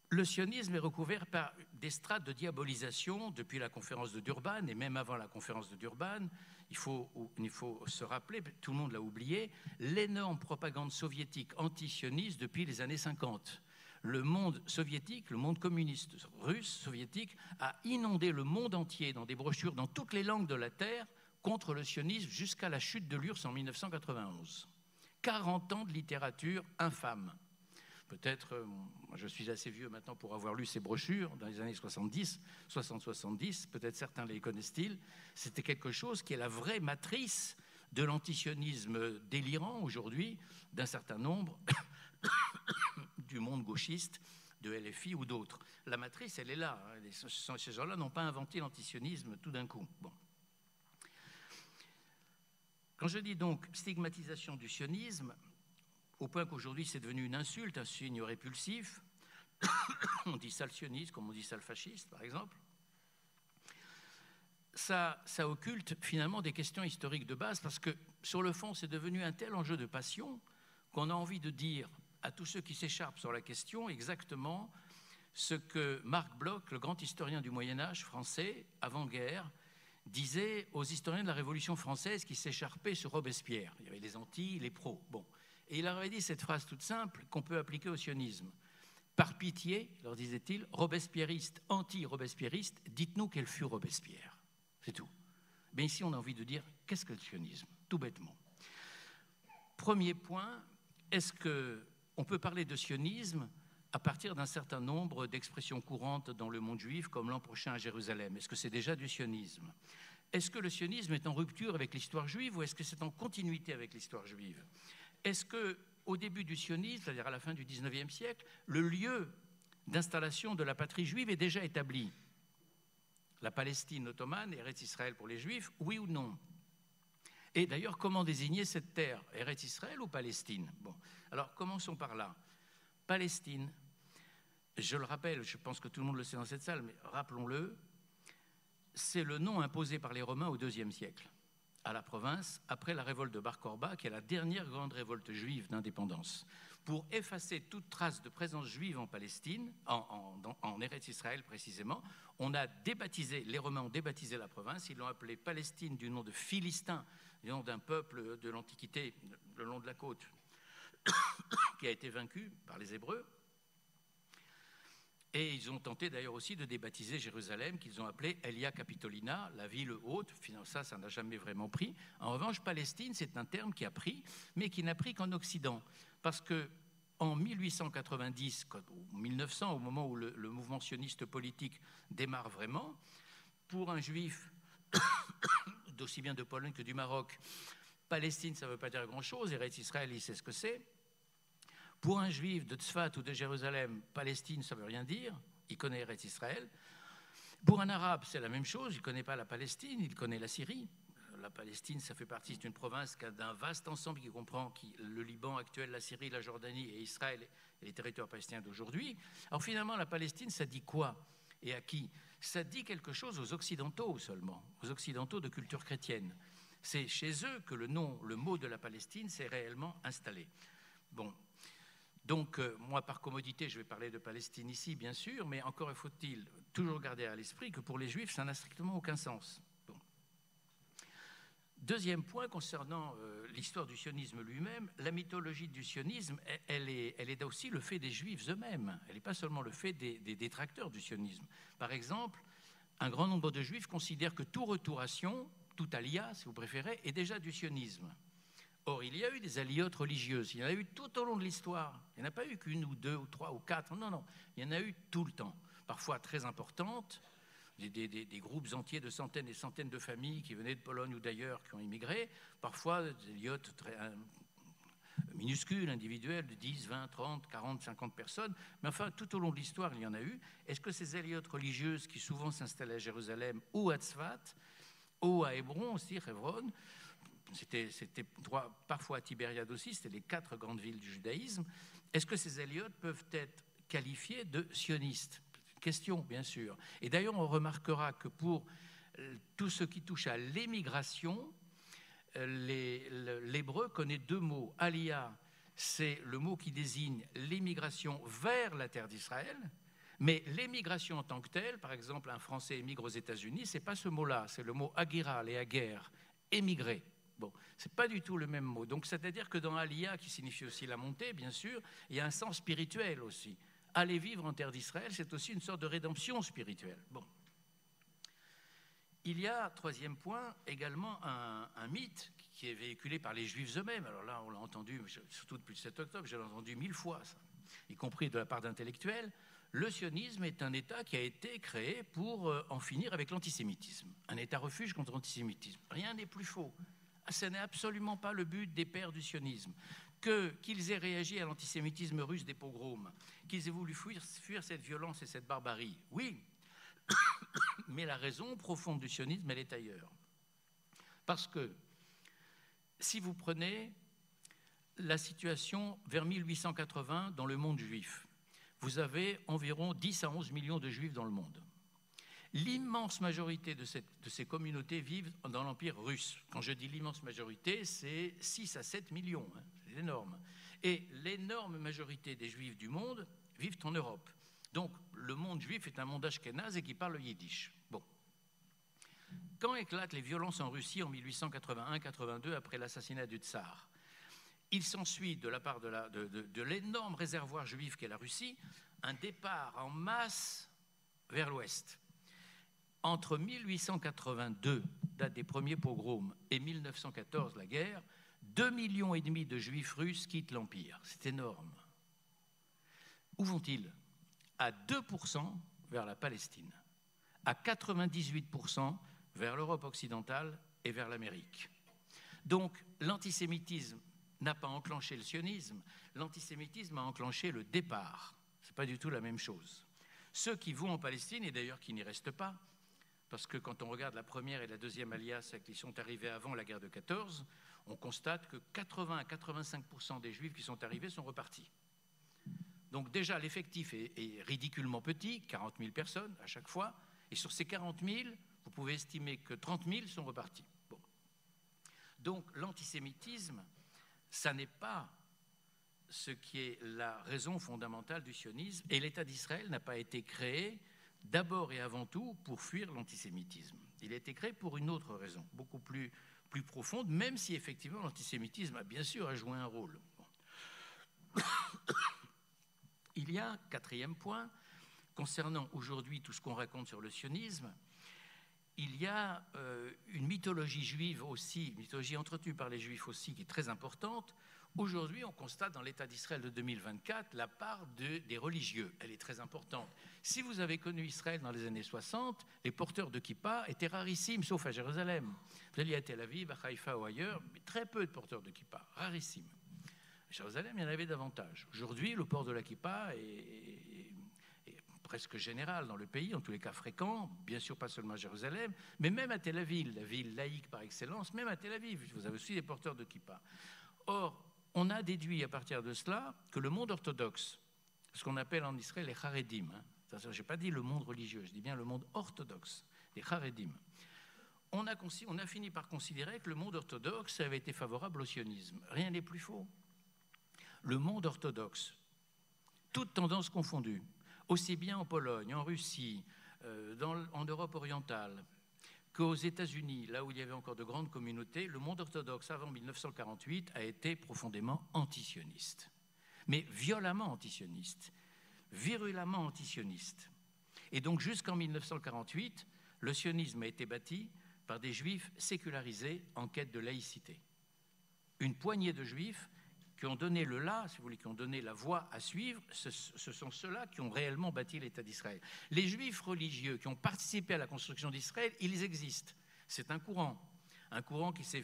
S4: Le sionisme est recouvert par des strates de diabolisation depuis la conférence de Durban et même avant la conférence de Durban. Il faut se rappeler, tout le monde l'a oublié, l'énorme propagande soviétique anti-sioniste depuis les années 50. Le monde soviétique, le monde communiste russe, soviétique, a inondé le monde entier dans des brochures dans toutes les langues de la Terre contre le sionisme jusqu'à la chute de l'URSS en 1991. 40 ans de littérature infâme. Peut-être, moi je suis assez vieux maintenant pour avoir lu ces brochures dans les années 70, 60-70, peut-être certains les connaissent-ils. C'était quelque chose qui est la vraie matrice de l'antisionisme délirant aujourd'hui d'un certain nombre du monde gauchiste, de LFI ou d'autres. La matrice, elle est là. Ces gens-là n'ont pas inventé l'antisionisme tout d'un coup. Bon. Quand je dis donc stigmatisation du sionisme, au point qu'aujourd'hui c'est devenu une insulte, un signe répulsif, on dit sale sioniste comme on dit sale fasciste par exemple, ça occulte finalement des questions historiques de base parce que sur le fond c'est devenu un tel enjeu de passion qu'on a envie de dire à tous ceux qui s'écharpent sur la question exactement ce que Marc Bloch, le grand historien du Moyen-Âge français, avant-guerre, disait aux historiens de la Révolution française qui s'écharpaient sur Robespierre. Il y avait les anti, les pros. Bon. Et il leur avait dit cette phrase toute simple qu'on peut appliquer au sionisme. Par pitié, leur disait-il, robespierriste, anti-robespierriste, dites-nous quel fut Robespierre. C'est tout. Mais ici, on a envie de dire, qu'est-ce que le sionisme? Tout bêtement. Premier point, est-ce qu'on peut parler de sionisme à partir d'un certain nombre d'expressions courantes dans le monde juif, comme l'an prochain à Jérusalem? Est-ce que c'est déjà du sionisme? Est-ce que le sionisme est en rupture avec l'histoire juive ou est-ce que c'est en continuité avec l'histoire juive? Est-ce qu'au début du sionisme, c'est-à-dire à la fin du XIXe siècle, le lieu d'installation de la patrie juive est déjà établi? La Palestine ottomane, Eretz Israël pour les Juifs, oui ou non? Et d'ailleurs, comment désigner cette terre? Eretz Israël ou Palestine? Bon, alors commençons par là. Palestine, je le rappelle, je pense que tout le monde le sait dans cette salle, mais rappelons-le, c'est le nom imposé par les Romains au IIe siècle à la province, après la révolte de Bar Korba, qui est la dernière grande révolte juive d'indépendance. Pour effacer toute trace de présence juive en Palestine, en Eretz Israël précisément, on a débaptisé, les Romains ont débaptisé la province, ils l'ont appelée Palestine du nom de Philistins, du nom d'un peuple de l'Antiquité, le long de la côte, qui a été vaincu par les Hébreux. Et ils ont tenté d'ailleurs aussi de débaptiser Jérusalem, qu'ils ont appelé Elia Capitolina, la ville haute. Finalement, ça n'a jamais vraiment pris. En revanche, Palestine, c'est un terme qui a pris, mais qui n'a pris qu'en Occident. Parce qu'en 1890, ou 1900, au moment où le mouvement sioniste politique démarre vraiment, pour un juif d'aussi bien de Pologne que du Maroc, Palestine, ça ne veut pas dire grand-chose. Eretz Israël, il sait ce que c'est. Pour un juif de Tzfat ou de Jérusalem, Palestine, ça ne veut rien dire. Il connaît Eretz Israël. Pour un arabe, c'est la même chose. Il ne connaît pas la Palestine, il connaît la Syrie. La Palestine, ça fait partie d'une province d'un vaste ensemble qui comprend le Liban actuel, la Syrie, la Jordanie et Israël et les territoires palestiniens d'aujourd'hui. Alors finalement, la Palestine, ça dit quoi et à qui? Ça dit quelque chose aux Occidentaux seulement, aux Occidentaux de culture chrétienne. C'est chez eux que le mot de la Palestine s'est réellement installé. Bon. Donc, moi, par commodité, je vais parler de Palestine ici, bien sûr, mais encore faut-il toujours garder à l'esprit que pour les Juifs, ça n'a strictement aucun sens. Bon. Deuxième point concernant l'histoire du sionisme lui-même, la mythologie du sionisme, elle est aussi le fait des Juifs eux-mêmes. Elle n'est pas seulement le fait des détracteurs du sionisme. Par exemple, un grand nombre de Juifs considèrent que tout retour à Sion, tout alia, si vous préférez, est déjà du sionisme. Or, il y a eu des aliotes religieuses, il y en a eu tout au long de l'histoire. Il n'y en a pas eu qu'une ou deux ou trois ou quatre, non, il y en a eu tout le temps. Parfois très importantes, des groupes entiers de centaines et centaines de familles qui venaient de Pologne ou d'ailleurs, qui ont immigré. Parfois des aliotes très minuscules, individuels, de 10, 20, 30, 40, 50 personnes. Mais enfin, tout au long de l'histoire, il y en a eu. Est-ce que ces aliotes religieuses qui souvent s'installaient à Jérusalem ou à Tzfat, ou à Hébron aussi, Hebron, c'était parfois à Tibériade aussi, c'était les 4 grandes villes du judaïsme. Est-ce que ces aliotes peuvent être qualifiés de sionistes? Question, bien sûr. Et d'ailleurs, on remarquera que pour tout ce qui touche à l'émigration, l'hébreu connaît 2 mots. Aliyah, c'est le mot qui désigne l'émigration vers la terre d'Israël, mais l'émigration en tant que telle, par exemple, un Français émigre aux États-Unis, c'est pas ce mot-là, c'est le mot agira, les aguerres, émigrer. Bon, c'est pas du tout le même mot. Donc, c'est-à-dire que dans Aliyah, qui signifie aussi la montée, bien sûr, il y a un sens spirituel aussi. Aller vivre en terre d'Israël, c'est aussi une sorte de rédemption spirituelle. Bon. Il y a, 3e point, également un mythe qui est véhiculé par les Juifs eux-mêmes. Alors là, on l'a entendu, surtout depuis le 7 octobre, je l'ai entendu 1000 fois, ça. y compris de la part d'intellectuels, le sionisme est un État qui a été créé pour en finir avec l'antisémitisme. Un État refuge contre l'antisémitisme. Rien n'est plus faux. Ce n'est absolument pas le but des pères du sionisme. Qu'ils aient réagi à l'antisémitisme russe des pogroms, qu'ils aient voulu fuir cette violence et cette barbarie, oui. Mais la raison profonde du sionisme, elle est ailleurs. Parce que si vous prenez la situation vers 1880 dans le monde juif, vous avez environ 10 à 11 millions de juifs dans le monde. L'immense majorité de ces communautés vivent dans l'Empire russe. Quand je dis l'immense majorité, c'est 6 à 7 millions, hein, c'est énorme. Et l'énorme majorité des juifs du monde vivent en Europe. Donc le monde juif est un monde ashkénaze et qui parle le yiddish. Bon. Quand éclatent les violences en Russie en 1881-82 après l'assassinat du tsar, il s'ensuit de la part de l'énorme réservoir juif qu'est la Russie, un départ en masse vers l'ouest. Entre 1882, date des premiers pogroms, et 1914, la guerre, 2,5 millions de juifs russes quittent l'Empire. C'est énorme. Où vont-ils? À 2% vers la Palestine, à 98% vers l'Europe occidentale et vers l'Amérique. Donc l'antisémitisme n'a pas enclenché le sionisme, l'antisémitisme a enclenché le départ. Ce n'est pas du tout la même chose. Ceux qui vont en Palestine, et d'ailleurs qui n'y restent pas, parce que quand on regarde la première et la deuxième alias qui sont arrivés avant la guerre de 14, on constate que 80 à 85% des juifs qui sont arrivés sont repartis. Donc déjà, l'effectif est ridiculement petit, 40 000 personnes à chaque fois, et sur ces 40 000, vous pouvez estimer que 30 000 sont repartis. Bon. Donc l'antisémitisme, ça n'est pas ce qui est la raison fondamentale du sionisme, et l'État d'Israël n'a pas été créé d'abord et avant tout pour fuir l'antisémitisme. Il a été créé pour une autre raison, beaucoup plus profonde, même si effectivement l'antisémitisme a bien sûr joué un rôle. Bon. Il y a, quatrième point, concernant aujourd'hui tout ce qu'on raconte sur le sionisme, il y a une mythologie juive aussi, une mythologie entretenue par les juifs aussi, qui est très importante. Aujourd'hui, on constate dans l'État d'Israël de 2024 la part des religieux. Elle est très importante. Si vous avez connu Israël dans les années 60, les porteurs de kippa étaient rarissimes, sauf à Jérusalem. Vous alliez à Tel Aviv, à Haïfa ou ailleurs, mais très peu de porteurs de kippa, rarissimes. À Jérusalem, il y en avait davantage. Aujourd'hui, le port de la kippa est presque général dans le pays, en tous les cas fréquent, bien sûr pas seulement à Jérusalem, mais même à Tel Aviv, la ville laïque par excellence, même à Tel Aviv, vous avez aussi des porteurs de kippa. Or, on a déduit à partir de cela que le monde orthodoxe, ce qu'on appelle en Israël les Haredim, hein, je n'ai pas dit le monde religieux, je dis bien le monde orthodoxe, les Haredim, on a fini par considérer que le monde orthodoxe avait été favorable au sionisme. Rien n'est plus faux. Le monde orthodoxe, toutes tendances confondues, aussi bien en Pologne, en Russie, en Europe orientale, qu'aux États-Unis, là où il y avait encore de grandes communautés, le monde orthodoxe avant 1948 a été profondément antisioniste, mais violemment antisioniste, virulemment antisioniste. Et donc jusqu'en 1948, le sionisme a été bâti par des juifs sécularisés en quête de laïcité. Une poignée de juifs qui ont donné le là, si vous voulez, qui ont donné la voie à suivre, ce sont ceux-là qui ont réellement bâti l'État d'Israël. Les juifs religieux qui ont participé à la construction d'Israël, ils existent. C'est un courant qui s'est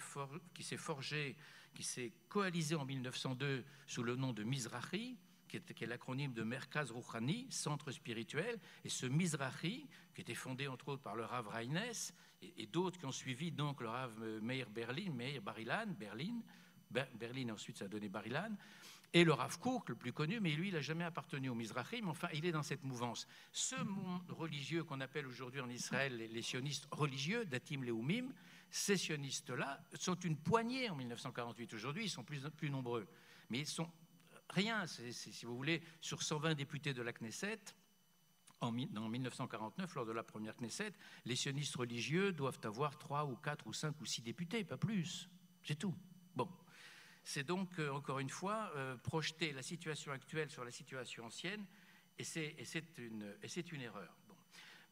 S4: forgé, qui s'est coalisé en 1902 sous le nom de Mizrahi, qui est l'acronyme de Merkaz Rouhani, centre spirituel, et ce Mizrahi, qui était fondé entre autres par le Rav Reines et d'autres qui ont suivi, donc le Rav Meir Bar-Ilan, Berlin, ensuite ça a donné Bar-Ilan, et le Rav Kook, le plus connu, mais lui, il n'a jamais appartenu au Mizrahi, mais enfin, il est dans cette mouvance. Ce monde religieux qu'on appelle aujourd'hui en Israël les sionistes religieux, Datim Leumim, ces sionistes-là sont une poignée en 1948. Aujourd'hui, ils sont plus nombreux, mais ils sont rien, si vous voulez, sur 120 députés de la Knesset. En 1949, lors de la première Knesset, les sionistes religieux doivent avoir 3 ou 4 ou 5 ou 6 députés, pas plus. C'est tout. Bon. C'est donc, encore une fois, projeter la situation actuelle sur la situation ancienne, et c'est une erreur. Bon.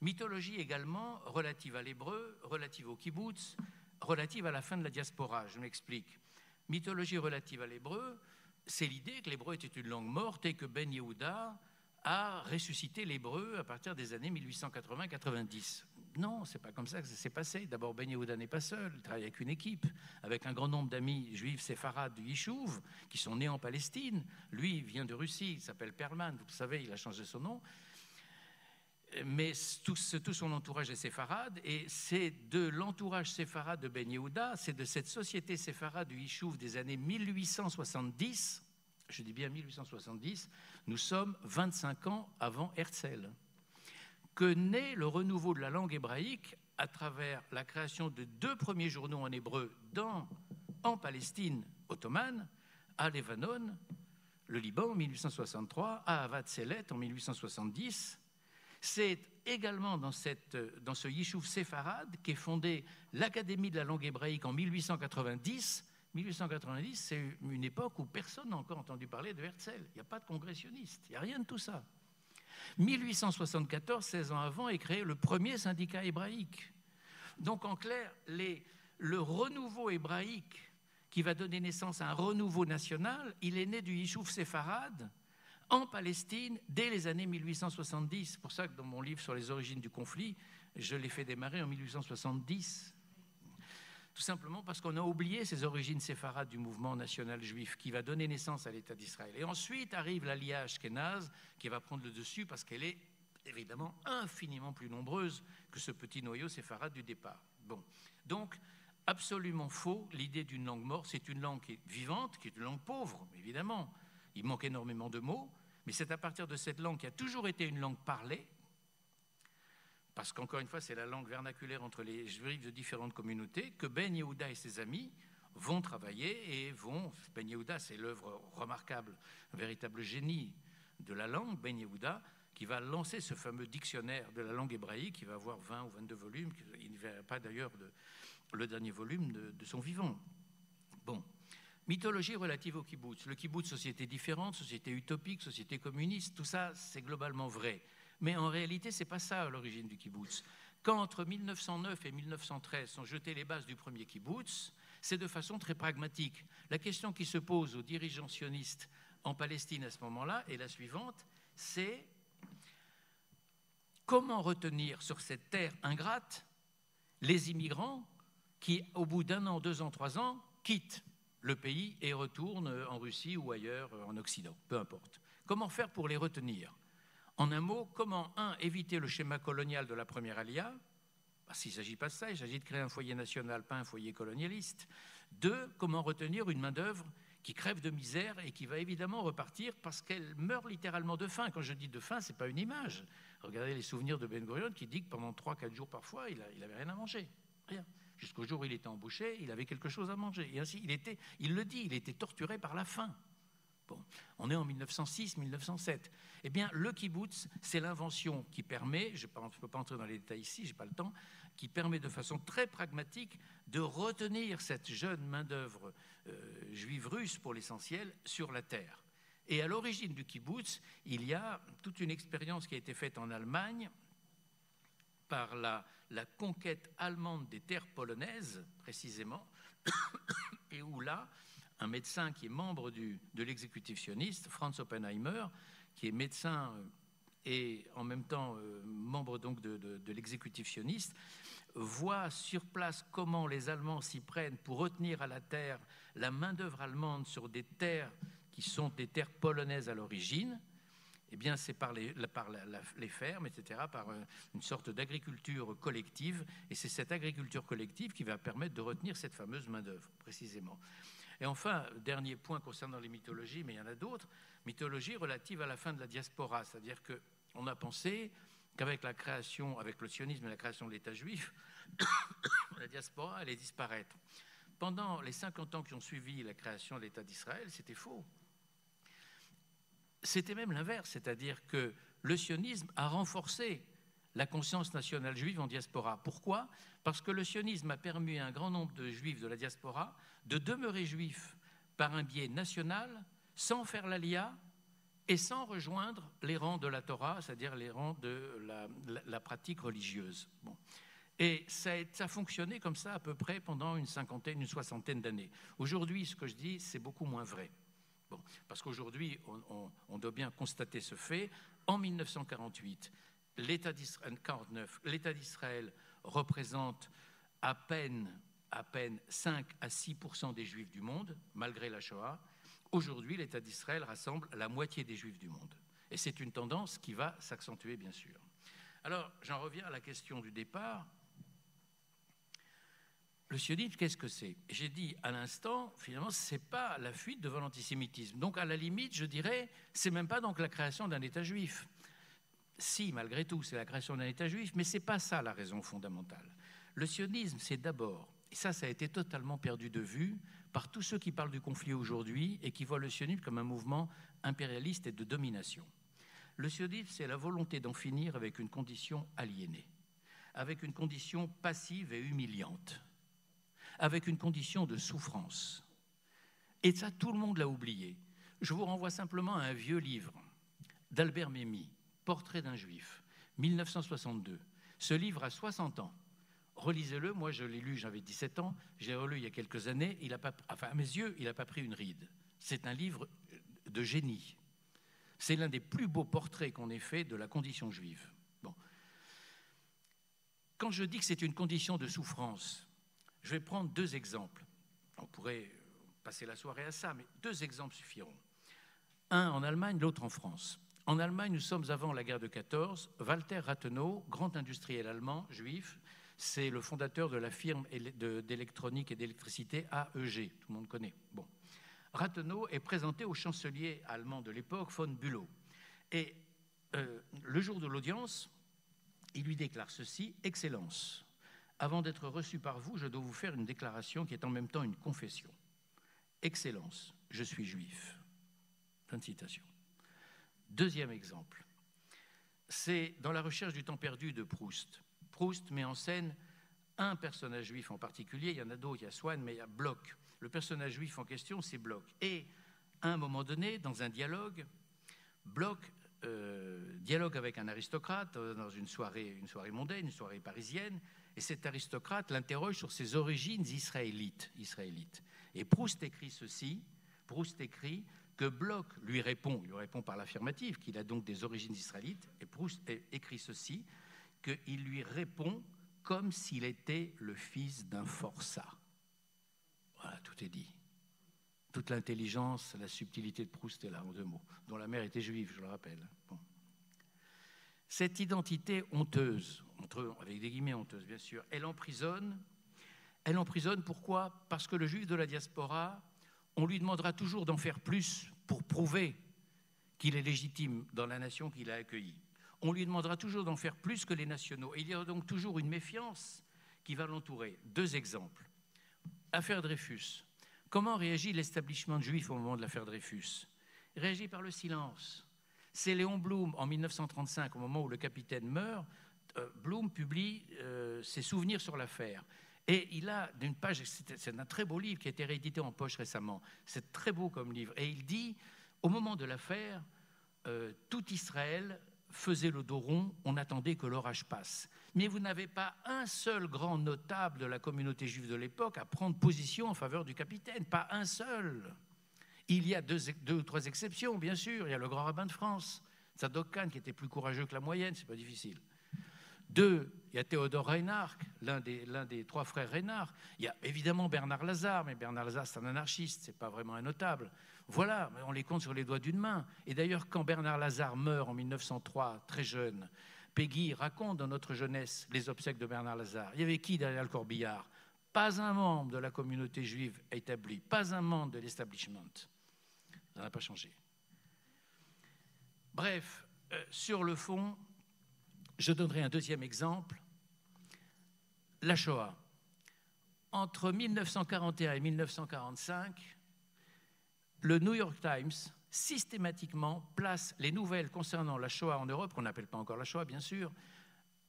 S4: Mythologie également relative à l'hébreu, relative au kibbutz, relative à la fin de la diaspora. Je m'explique. Mythologie relative à l'hébreu, c'est l'idée que l'hébreu était une langue morte et que Ben Yehuda a ressuscité l'hébreu à partir des années 1880-90. Non, c'est pas comme ça que ça s'est passé. D'abord, Ben Yehuda n'est pas seul, il travaille avec une équipe, avec un grand nombre d'amis juifs séfarades du Yishuv, qui sont nés en Palestine. Lui, il vient de Russie, il s'appelle Perlman, vous savez, il a changé son nom. Mais tout son entourage est séfarade, et c'est de l'entourage séfarade de Ben Yehuda, c'est de cette société séfarade du Yishuv des années 1870, je dis bien 1870, nous sommes 25 ans avant Herzl, que naît le renouveau de la langue hébraïque à travers la création de 2 premiers journaux en hébreu en Palestine ottomane, à Lebanon, le Liban en 1863, à Havat Selet en 1870. C'est également dans ce Yishuv séfarade qu'est fondée l'Académie de la langue hébraïque en 1890. 1890, c'est une époque où personne n'a encore entendu parler de Herzl. Il n'y a pas de congressionniste, il n'y a rien de tout ça. 1874, 16 ans avant, est créé le premier syndicat hébraïque. Donc en clair, le renouveau hébraïque qui va donner naissance à un renouveau national, il est né du Yishuv séfarade en Palestine dès les années 1870. C'est pour ça que dans mon livre sur les origines du conflit, je l'ai fait démarrer en 1870. Tout simplement parce qu'on a oublié ces origines séfarades du mouvement national juif qui va donner naissance à l'État d'Israël. Et ensuite arrive l'Aliyah ashkénaze qui va prendre le dessus parce qu'elle est évidemment infiniment plus nombreuse que ce petit noyau séfarade du départ. Bon. Donc, absolument faux, l'idée d'une langue morte, c'est une langue qui est vivante, qui est une langue pauvre, évidemment. Il manque énormément de mots, mais c'est à partir de cette langue qui a toujours été une langue parlée, parce qu'encore une fois, c'est la langue vernaculaire entre les juifs de différentes communautés, que Ben Yehuda et ses amis vont travailler et vont... Ben Yehuda, c'est l'œuvre remarquable, un véritable génie de la langue, Ben Yehuda, qui va lancer ce fameux dictionnaire de la langue hébraïque, qui va avoir 20 ou 22 volumes, il ne verra pas d'ailleurs le dernier volume de son vivant. Bon. Mythologie relative au kibbutz. Le kibbutz, société différente, société utopique, société communiste, tout ça, c'est globalement vrai. Mais en réalité, ce n'est pas ça à l'origine du kibbutz. Quand entre 1909 et 1913 sont jetées les bases du premier kibbutz, c'est de façon très pragmatique. La question qui se pose aux dirigeants sionistes en Palestine à ce moment-là est la suivante, c'est comment retenir sur cette terre ingrate les immigrants qui, au bout d'1 an, 2 ans, 3 ans, quittent le pays et retournent en Russie ou ailleurs en Occident, peu importe. Comment faire pour les retenir ? En un mot, comment, éviter le schéma colonial de la première Aliyah, parce qu'il ne s'agit pas de ça, il s'agit de créer un foyer national, pas un foyer colonialiste. 2, comment retenir une main-d'œuvre qui crève de misère et qui va évidemment repartir parce qu'elle meurt littéralement de faim. Quand je dis de faim, ce n'est pas une image. Regardez les souvenirs de Ben Gurion qui dit que pendant 3-4 jours parfois, il n'avait rien à manger. Rien. Jusqu'au jour où il était embauché, il avait quelque chose à manger. Et ainsi, il le dit, il était torturé par la faim. Bon, on est en 1906-1907. Eh bien, le kibbutz, c'est l'invention qui permet, je ne peux pas entrer dans les détails ici, je n'ai pas le temps, qui permet de façon très pragmatique de retenir cette jeune main-d'œuvre juive russe, pour l'essentiel, sur la terre. Et à l'origine du kibbutz, il y a toute une expérience qui a été faite en Allemagne par la conquête allemande des terres polonaises, précisément, et où là, un médecin qui est membre de l'exécutif sioniste, Franz Oppenheimer, qui est médecin et en même temps membre donc de l'exécutif sioniste, voit sur place comment les Allemands s'y prennent pour retenir à la terre la main-d'œuvre allemande sur des terres qui sont des terres polonaises à l'origine. Eh bien, c'est par les fermes, etc., par une sorte d'agriculture collective. Et c'est cette agriculture collective qui va permettre de retenir cette fameuse main-d'œuvre, précisément. Et enfin, dernier point concernant les mythologies, mais il y en a d'autres, mythologie relative à la fin de la diaspora. C'est-à-dire qu'on a pensé qu'avec la création, avec le sionisme et la création de l'État juif, la diaspora allait disparaître. Pendant les 50 ans qui ont suivi la création de l'État d'Israël, c'était faux. C'était même l'inverse, c'est-à-dire que le sionisme a renforcé la conscience nationale juive en diaspora. Pourquoi ? Parce que le sionisme a permis à un grand nombre de juifs de la diaspora de demeurer juifs par un biais national, sans faire l'Aliyah et sans rejoindre les rangs de la Torah, c'est-à-dire les rangs de la pratique religieuse. Bon. Et ça a fonctionné comme ça à peu près pendant une 50aine, une 60aine d'années. Aujourd'hui, ce que je dis, c'est beaucoup moins vrai. Bon, parce qu'aujourd'hui, on doit bien constater ce fait. En 1948, l'État d'Israël représente à peine 5 à 6% des Juifs du monde, malgré la Shoah. Aujourd'hui, l'État d'Israël rassemble la moitié des Juifs du monde. Et c'est une tendance qui va s'accentuer, bien sûr. Alors, j'en reviens à la question du départ. Le sionisme, qu'est-ce que c'est? J'ai dit à l'instant, finalement, ce n'est pas la fuite devant l'antisémitisme. Donc, à la limite, je dirais, ce n'est même pas donc la création d'un État juif. Si, malgré tout, c'est la création d'un État juif, mais ce n'est pas ça la raison fondamentale. Le sionisme, c'est d'abord, et ça a été totalement perdu de vue par tous ceux qui parlent du conflit aujourd'hui et qui voient le sionisme comme un mouvement impérialiste et de domination. Le sionisme, c'est la volonté d'en finir avec une condition aliénée, avec une condition passive et humiliante, avec une condition de souffrance. Et ça, tout le monde l'a oublié. Je vous renvoie simplement à un vieux livre d'Albert Memmi, Portrait d'un juif, 1962. Ce livre a 60 ans. Relisez-le, moi je l'ai lu, j'avais 17 ans, je l'ai relu il y a quelques années, à mes yeux, il n'a pas pris une ride. C'est un livre de génie. C'est l'un des plus beaux portraits qu'on ait fait de la condition juive. Bon. Quand je dis que c'est une condition de souffrance, je vais prendre 2 exemples. On pourrait passer la soirée à ça, mais 2 exemples suffiront. Un en Allemagne, l'autre en France. En Allemagne, nous sommes avant la guerre de 14. Walter Rathenau, grand industriel allemand, juif, c'est le fondateur de la firme d'électronique et d'électricité AEG, tout le monde connaît. Bon. Rathenau est présenté au chancelier allemand de l'époque, von Bülow. Et le jour de l'audience, il lui déclare ceci: « Excellence, avant d'être reçu par vous, je dois vous faire une déclaration qui est en même temps une confession. Excellence, je suis juif. » Fin de citation. Deuxième exemple, c'est dans La recherche du temps perdu de Proust. Proust met en scène un personnage juif en particulier, il y en a d'autres, il y a Swann, mais il y a Bloch. Le personnage juif en question, c'est Bloch. Et à un moment donné, dans un dialogue, Bloch dialogue avec un aristocrate dans une soirée mondaine, une soirée parisienne, et cet aristocrate l'interroge sur ses origines israélites. Et Proust écrit ceci, Proust écrit que Bloch lui répond, il lui répond par l'affirmative, qu'il a donc des origines israélites, et Proust écrit ceci, qu'il lui répond comme s'il était le fils d'un forçat. Voilà, tout est dit. Toute l'intelligence, la subtilité de Proust est là, en 2 mots, dont la mère était juive, je le rappelle. Bon. Cette identité honteuse, avec des guillemets honteuses bien sûr, elle emprisonne. Pourquoi? Parce que le juif de la diaspora, on lui demandera toujours d'en faire plus pour prouver qu'il est légitime dans la nation qu'il a accueillie. On lui demandera toujours d'en faire plus que les nationaux. Et il y aura donc toujours une méfiance qui va l'entourer. 2 exemples. Affaire Dreyfus. Comment réagit l'establishment juif au moment de l'affaire Dreyfus? Il réagit par le silence. C'est Léon Blum, en 1935, au moment où le capitaine meurt, Blum publie ses souvenirs sur l'affaire. Et il a d'une page, c'est un très beau livre qui a été réédité en poche récemment. C'est très beau comme livre. Et il dit, au moment de l'affaire, tout Israël faisait le dos rond, on attendait que l'orage passe. Mais vous n'avez pas un seul grand notable de la communauté juive de l'époque à prendre position en faveur du capitaine, pas un seul. Il y a 2 ou 3 exceptions, bien sûr. Il y a le grand rabbin de France, Tzadok Khan, qui était plus courageux que la moyenne, c'est pas difficile. 2, il y a Théodore Reinhardt, l'un des 3 frères Reinhardt. Il y a évidemment Bernard Lazare, mais Bernard Lazare, c'est un anarchiste, c'est pas vraiment un notable. Voilà, on les compte sur les doigts d'une main. Et d'ailleurs, quand Bernard Lazare meurt en 1903, très jeune, Peggy raconte dans Notre jeunesse les obsèques de Bernard Lazare. Il y avait qui derrière le corbillard? Pas un membre de la communauté juive établie, pas un membre de l'establishment. Ça n'a pas changé. Bref, sur le fond, je donnerai un 2e exemple. La Shoah. Entre 1941 et 1945, le New York Times, systématiquement, place les nouvelles concernant la Shoah en Europe, qu'on n'appelle pas encore la Shoah, bien sûr,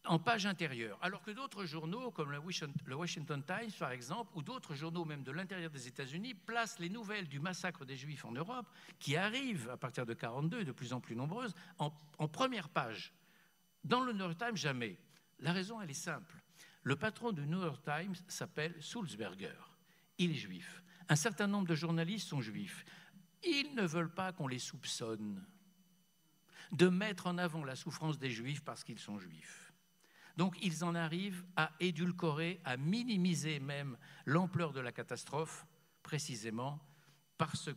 S4: en page intérieure. Alors que d'autres journaux, comme le Washington Times, par exemple, ou d'autres journaux même de l'intérieur des États-Unis, placent les nouvelles du massacre des Juifs en Europe, qui arrivent à partir de 1942, de plus en plus nombreuses, en première page. Dans le New York Times, jamais. La raison, elle est simple. Le patron du New York Times s'appelle Sulzberger. Il est juif. Un certain nombre de journalistes sont juifs. ils ne veulent pas qu'on les soupçonne de mettre en avant la souffrance des Juifs parce qu'ils sont Juifs. Donc ils en arrivent à édulcorer, à minimiser même l'ampleur de la catastrophe, précisément parce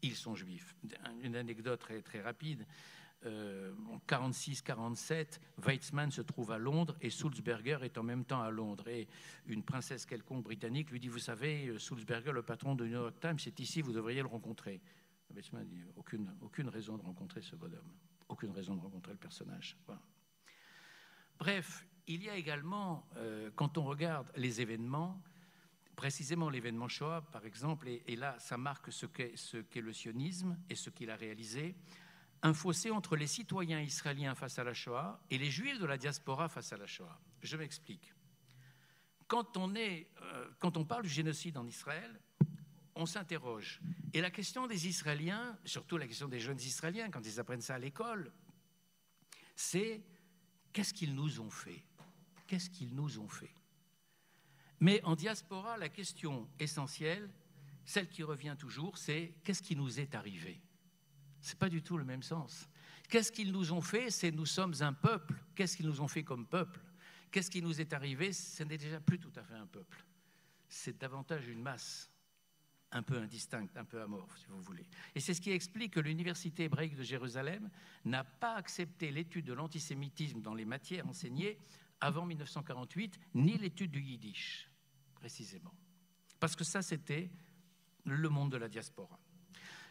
S4: qu'ils sont Juifs. Une anecdote très, très rapide. En 46-47, Weizmann se trouve à Londres et Sulzberger est en même temps à Londres. Et une princesse quelconque britannique lui dit « Vous savez, Sulzberger, le patron de New York Times, c'est ici, vous devriez le rencontrer. » Weizmann dit « Aucune raison de rencontrer ce bonhomme. Aucune raison de rencontrer le personnage. » Voilà. Bref, il y a également, quand on regarde les événements, précisément l'événement Shoah, par exemple, et là, ça marque ce qu'est le sionisme et ce qu'il a réalisé, un fossé entre les citoyens israéliens face à la Shoah et les Juifs de la diaspora face à la Shoah. Je m'explique. Quand on parle du génocide en Israël, on s'interroge. Et la question des Israéliens, surtout la question des jeunes Israéliens, quand ils apprennent ça à l'école, c'est qu'est-ce qu'ils nous ont fait ? Qu'est-ce qu'ils nous ont fait ? Mais en diaspora, la question essentielle, celle qui revient toujours, c'est qu'est-ce qui nous est arrivé ? Ce n'est pas du tout le même sens. Qu'est-ce qu'ils nous ont fait ? C'est nous sommes un peuple. Qu'est-ce qu'ils nous ont fait comme peuple ? Qu'est-ce qui nous est arrivé ? Ce n'est déjà plus tout à fait un peuple. C'est davantage une masse, un peu indistincte, un peu amorphe, si vous voulez. Et c'est ce qui explique que l'Université hébraïque de Jérusalem n'a pas accepté l'étude de l'antisémitisme dans les matières enseignées avant 1948, ni l'étude du yiddish, précisément. Parce que ça, c'était le monde de la diaspora.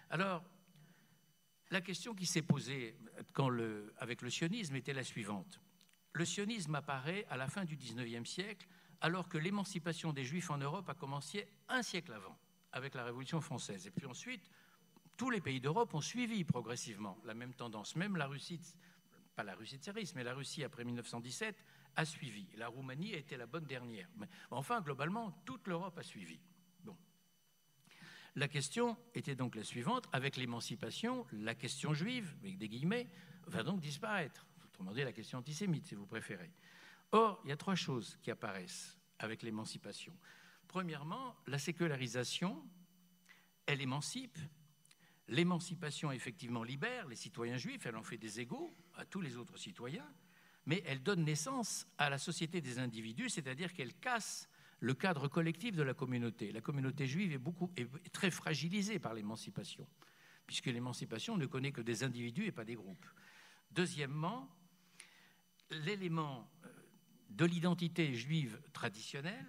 S4: Alors, la question qui s'est posée avec le sionisme était la suivante. Le sionisme apparaît à la fin du XIXe siècle, alors que l'émancipation des Juifs en Europe a commencé un siècle avant, avec la Révolution française. Et puis ensuite, tous les pays d'Europe ont suivi progressivement la même tendance. Même la Russie, pas la Russie tsariste, mais la Russie après 1917 a suivi. La Roumanie a été la bonne dernière. Mais enfin, globalement, toute l'Europe a suivi. Bon. La question était donc la suivante. Avec l'émancipation, la question juive, avec des guillemets, va donc disparaître. Autrement dit, la question antisémite, si vous préférez. Or, il y a trois choses qui apparaissent avec l'émancipation. Premièrement, la sécularisation, elle émancipe. L'émancipation, effectivement, libère les citoyens juifs, elle en fait des égaux à tous les autres citoyens, mais elle donne naissance à la société des individus, c'est-à-dire qu'elle casse le cadre collectif de la communauté. La communauté juive est très fragilisée par l'émancipation, puisque l'émancipation ne connaît que des individus et pas des groupes. Deuxièmement, l'élément de l'identité juive traditionnelle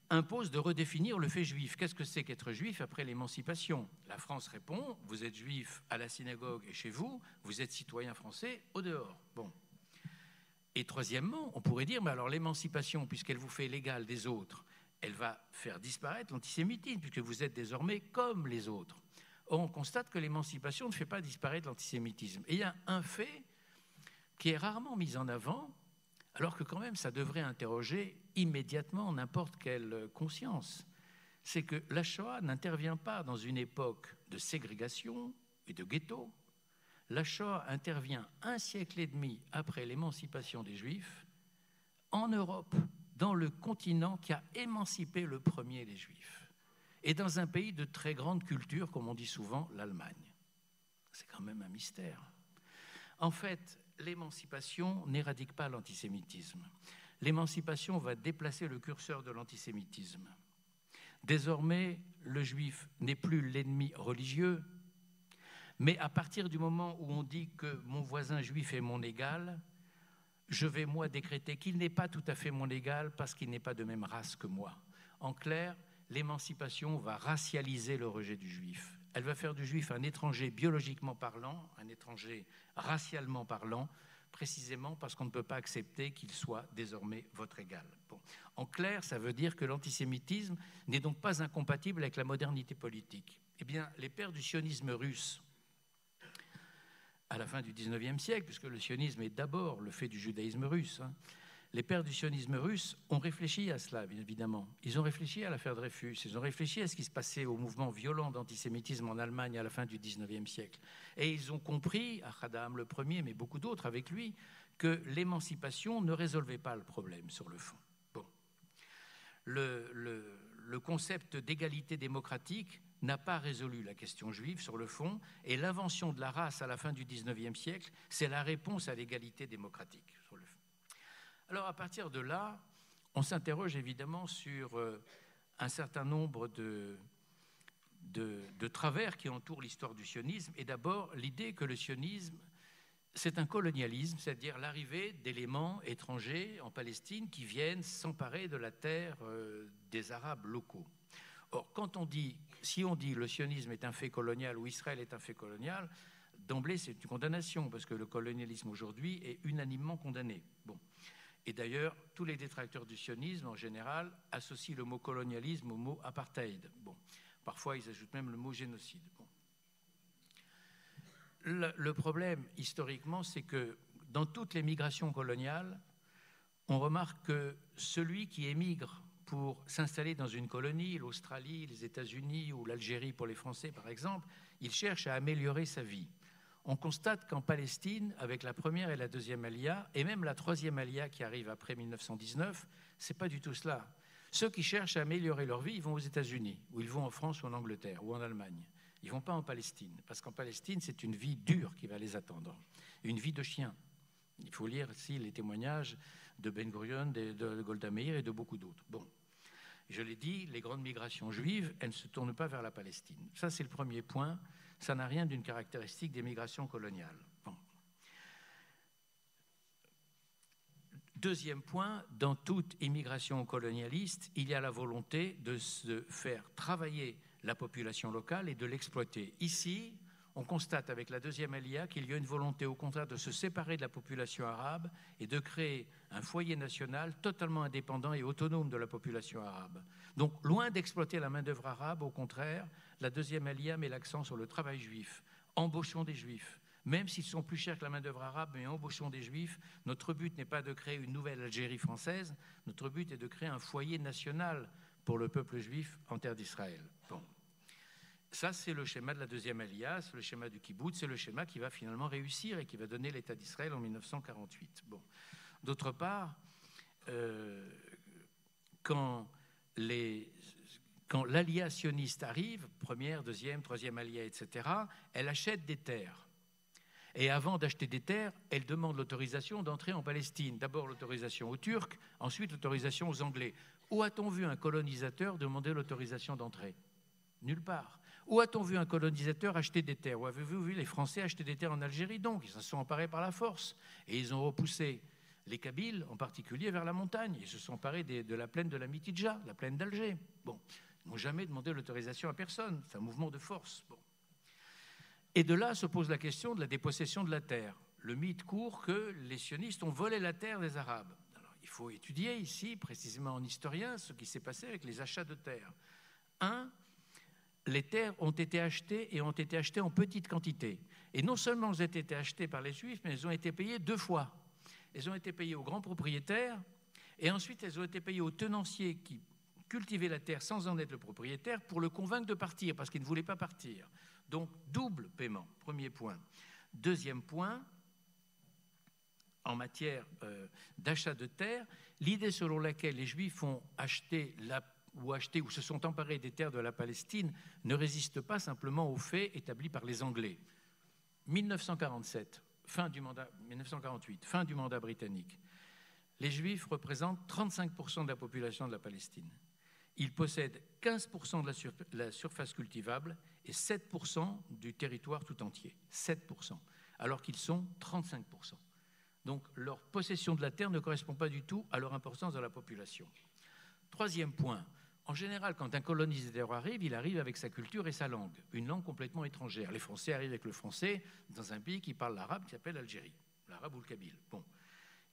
S4: impose de redéfinir le fait juif. Qu'est-ce que c'est qu'être juif après l'émancipation ? La France répond, vous êtes juif à la synagogue et chez vous, vous êtes citoyen français au dehors. Bon. Et troisièmement, on pourrait dire, mais alors l'émancipation, puisqu'elle vous fait l'égal des autres, elle va faire disparaître l'antisémitisme, puisque vous êtes désormais comme les autres. Or, on constate que l'émancipation ne fait pas disparaître l'antisémitisme. Et il y a un fait qui est rarement mis en avant, alors que quand même ça devrait interroger immédiatement n'importe quelle conscience. C'est que la Shoah n'intervient pas dans une époque de ségrégation et de ghetto. La Shoah intervient un siècle et demi après l'émancipation des Juifs en Europe, dans le continent qui a émancipé le premier les Juifs, et dans un pays de très grande culture, comme on dit souvent, l'Allemagne. C'est quand même un mystère. En fait, l'émancipation n'éradique pas l'antisémitisme. L'émancipation va déplacer le curseur de l'antisémitisme. Désormais, le juif n'est plus l'ennemi religieux, mais à partir du moment où on dit que mon voisin juif est mon égal, je vais moi décréter qu'il n'est pas tout à fait mon égal parce qu'il n'est pas de même race que moi. En clair, l'émancipation va racialiser le rejet du juif. Elle va faire du juif un étranger biologiquement parlant, un étranger racialement parlant, précisément parce qu'on ne peut pas accepter qu'il soit désormais votre égal. Bon. En clair, ça veut dire que l'antisémitisme n'est donc pas incompatible avec la modernité politique. Eh bien, les pères du sionisme russe, à la fin du XIXe siècle, puisque le sionisme est d'abord le fait du judaïsme russe, les pères du sionisme russe ont réfléchi à cela, évidemment. Ils ont réfléchi à l'affaire Dreyfus, ils ont réfléchi à ce qui se passait au mouvement violent d'antisémitisme en Allemagne à la fin du XIXe siècle. Et ils ont compris, Ahad le premier, mais beaucoup d'autres avec lui, que l'émancipation ne résolvait pas le problème sur le fond. Bon. Le le concept d'égalité démocratique n'a pas résolu la question juive sur le fond, et l'invention de la race à la fin du XIXe siècle, c'est la réponse à l'égalité démocratique sur le fond. Alors à partir de là, on s'interroge évidemment sur un certain nombre de travers qui entourent l'histoire du sionisme, et d'abord l'idée que le sionisme, c'est un colonialisme, c'est-à-dire l'arrivée d'éléments étrangers en Palestine qui viennent s'emparer de la terre des Arabes locaux. Or, si on dit le sionisme est un fait colonial ou Israël est un fait colonial, d'emblée c'est une condamnation, parce que le colonialisme aujourd'hui est unanimement condamné. Bon. Et d'ailleurs, tous les détracteurs du sionisme, en général, associent le mot colonialisme au mot apartheid. Bon. Parfois, ils ajoutent même le mot génocide. Bon. Le problème, historiquement, c'est que dans toutes les migrations coloniales, on remarque que celui qui émigre pour s'installer dans une colonie, l'Australie, les États-Unis ou l'Algérie pour les Français, par exemple, il cherche à améliorer sa vie. On constate qu'en Palestine, avec la première et la deuxième Aliyah, et même la troisième Aliyah qui arrive après 1919, c'est pas du tout cela. Ceux qui cherchent à améliorer leur vie, ils vont aux États-Unis, ou ils vont en France ou en Angleterre, ou en Allemagne. Ils ne vont pas en Palestine, parce qu'en Palestine, c'est une vie dure qui va les attendre, une vie de chien. Il faut lire ici les témoignages de Ben Gurion, de Golda Meir et de beaucoup d'autres. Bon, je l'ai dit, les grandes migrations juives, elles ne se tournent pas vers la Palestine. Ça, c'est le premier point. Ça n'a rien d'une caractéristique des migrations coloniales. Bon. Deuxième point, dans toute immigration colonialiste, il y a la volonté de se faire travailler la population locale et de l'exploiter. Ici, on constate avec la deuxième Aliyah qu'il y a une volonté au contraire de se séparer de la population arabe et de créer un foyer national totalement indépendant et autonome de la population arabe. Donc, loin d'exploiter la main-d'œuvre arabe, au contraire, la deuxième Aliyah met l'accent sur le travail juif. Embauchons des juifs. Même s'ils sont plus chers que la main-d'œuvre arabe, mais embauchons des juifs. Notre but n'est pas de créer une nouvelle Algérie française, notre but est de créer un foyer national pour le peuple juif en terre d'Israël. Bon. Ça, c'est le schéma de la deuxième Aliyah, c'est le schéma du kibbutz, c'est le schéma qui va finalement réussir et qui va donner l'État d'Israël en 1948. Bon. D'autre part, quand l'Aliyah sioniste arrive, première, deuxième, troisième Aliyah, etc., elle achète des terres. Et avant d'acheter des terres, elle demande l'autorisation d'entrer en Palestine. D'abord l'autorisation aux Turcs, ensuite l'autorisation aux Anglais. Où a-t-on vu un colonisateur demander l'autorisation d'entrer? Nulle part. Où a-t-on vu un colonisateur acheter des terres? Où avez-vous vu les Français acheter des terres en Algérie? Donc, ils se sont emparés par la force. Et ils ont repoussé les Kabyles, en particulier, vers la montagne. Ils se sont emparés de la plaine de la Mitidja, la plaine d'Alger. Bon, ils n'ont jamais demandé l'autorisation à personne. C'est un mouvement de force. Bon. Et de là se pose la question de la dépossession de la terre. Le mythe court que les sionistes ont volé la terre des Arabes. Alors, il faut étudier ici, précisément en historien, ce qui s'est passé avec les achats de terres. Les terres ont été achetées et ont été achetées en petite quantité. Et non seulement elles ont été achetées par les Juifs, mais elles ont été payées deux fois. Elles ont été payées aux grands propriétaires et ensuite elles ont été payées aux tenanciers qui cultivaient la terre sans en être le propriétaire pour le convaincre de partir parce qu'il ne voulait pas partir. Donc double paiement, premier point. Deuxième point, en matière d'achat de terre, l'idée selon laquelle les Juifs ont acheté ou se sont emparés des terres de la Palestine ne résiste pas simplement aux faits établis par les Anglais. 1948, fin du mandat britannique. Les Juifs représentent 35% de la population de la Palestine. Ils possèdent 15% de la surface cultivable et 7% du territoire tout entier. 7%, alors qu'ils sont 35%. Donc leur possession de la terre ne correspond pas du tout à leur importance dans la population. Troisième point. En général, quand un colonisateur arrive, il arrive avec sa culture et sa langue, une langue complètement étrangère. Les Français arrivent avec le français dans un pays qui parle l'arabe, qui s'appelle l'Algérie, l'arabe ou le kabyle. Bon.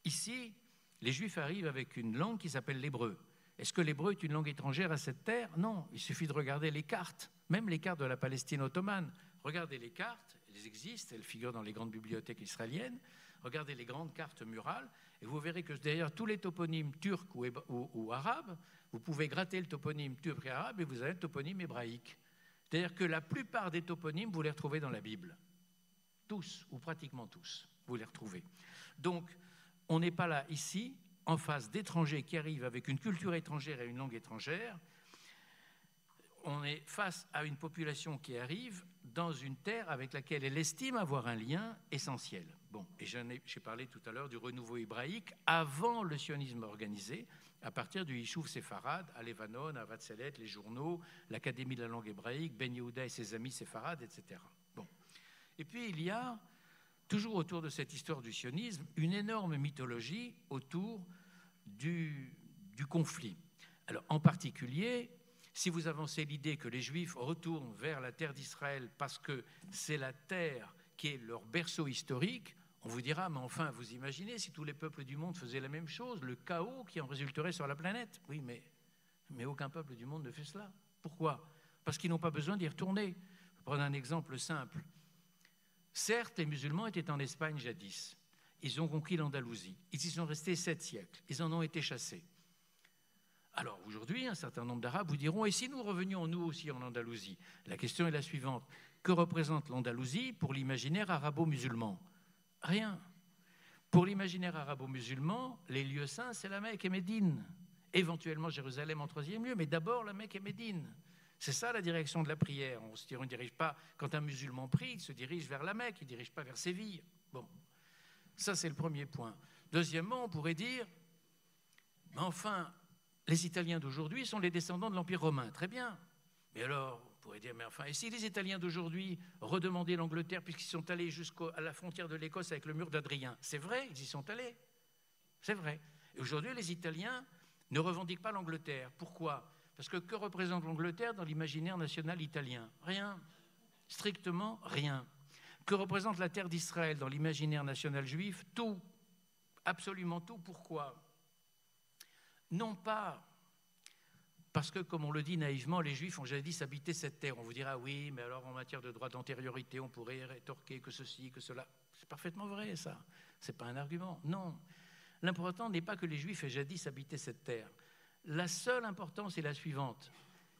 S4: Ici, les Juifs arrivent avec une langue qui s'appelle l'hébreu. Est-ce que l'hébreu est une langue étrangère à cette terre? Non, il suffit de regarder les cartes, même les cartes de la Palestine ottomane. Regardez les cartes, elles existent, elles figurent dans les grandes bibliothèques israéliennes. Regardez les grandes cartes murales et vous verrez que derrière tous les toponymes turcs ou arabes, vous pouvez gratter le toponyme turc et arabe et vous avez le toponyme hébraïque. C'est-à-dire que la plupart des toponymes, vous les retrouvez dans la Bible. Tous, ou pratiquement tous, vous les retrouvez. Donc, on n'est pas là, ici, en face d'étrangers qui arrivent avec une culture étrangère et une langue étrangère. on est face à une population qui arrive dans une terre avec laquelle elle estime avoir un lien essentiel. Bon, et j'ai parlé tout à l'heure du renouveau hébraïque avant le sionisme organisé, à partir du Yishuv séfarade, à Levanon, à Vatzelet, les journaux, l'Académie de la langue hébraïque, Ben Yehuda et ses amis séfarades, etc. Bon. Et puis il y a, toujours autour de cette histoire du sionisme, une énorme mythologie autour du conflit. Alors, en particulier, si vous avancez l'idée que les Juifs retournent vers la terre d'Israël parce que c'est la terre qui est leur berceau historique, on vous dira, mais enfin, vous imaginez si tous les peuples du monde faisaient la même chose, le chaos qui en résulterait sur la planète. Oui, mais aucun peuple du monde ne fait cela. Pourquoi? Parce qu'ils n'ont pas besoin d'y retourner. Je vais prendre un exemple simple. Certes, les musulmans étaient en Espagne jadis. Ils ont conquis l'Andalousie. Ils y sont restés 7 siècles. Ils en ont été chassés. Alors aujourd'hui, un certain nombre d'Arabes vous diront, et si nous revenions nous aussi en Andalousie? La question est la suivante. Que représente l'Andalousie pour l'imaginaire arabo-musulman? Rien. Pour l'imaginaire arabo-musulman, les lieux saints, c'est la Mecque et Médine. Éventuellement Jérusalem en 3e lieu, mais d'abord la Mecque et Médine. C'est ça la direction de la prière. On ne dirige pas, quand un musulman prie, il se dirige vers la Mecque, il ne dirige pas vers Séville. Bon, ça c'est le premier point. Deuxièmement, on pourrait dire, mais enfin, les Italiens d'aujourd'hui sont les descendants de l'Empire romain. Très bien. Mais alors, on pourrait dire, mais enfin, et si les Italiens d'aujourd'hui redemandaient l'Angleterre puisqu'ils sont allés jusqu'à la frontière de l'Écosse avec le mur d'Adrien? C'est vrai, ils y sont allés. C'est vrai. Et aujourd'hui, les Italiens ne revendiquent pas l'Angleterre. Pourquoi? Parce que représente l'Angleterre dans l'imaginaire national italien? Rien. Strictement rien. Que représente la terre d'Israël dans l'imaginaire national juif? Tout. Absolument tout. Pourquoi? Non pas parce que, comme on le dit naïvement, les Juifs ont jadis habité cette terre. On vous dira, oui, mais alors en matière de droit d'antériorité, on pourrait rétorquer que ceci, que cela. C'est parfaitement vrai, ça. Ce n'est pas un argument. Non. L'important n'est pas que les Juifs aient jadis habité cette terre. La seule importance est la suivante,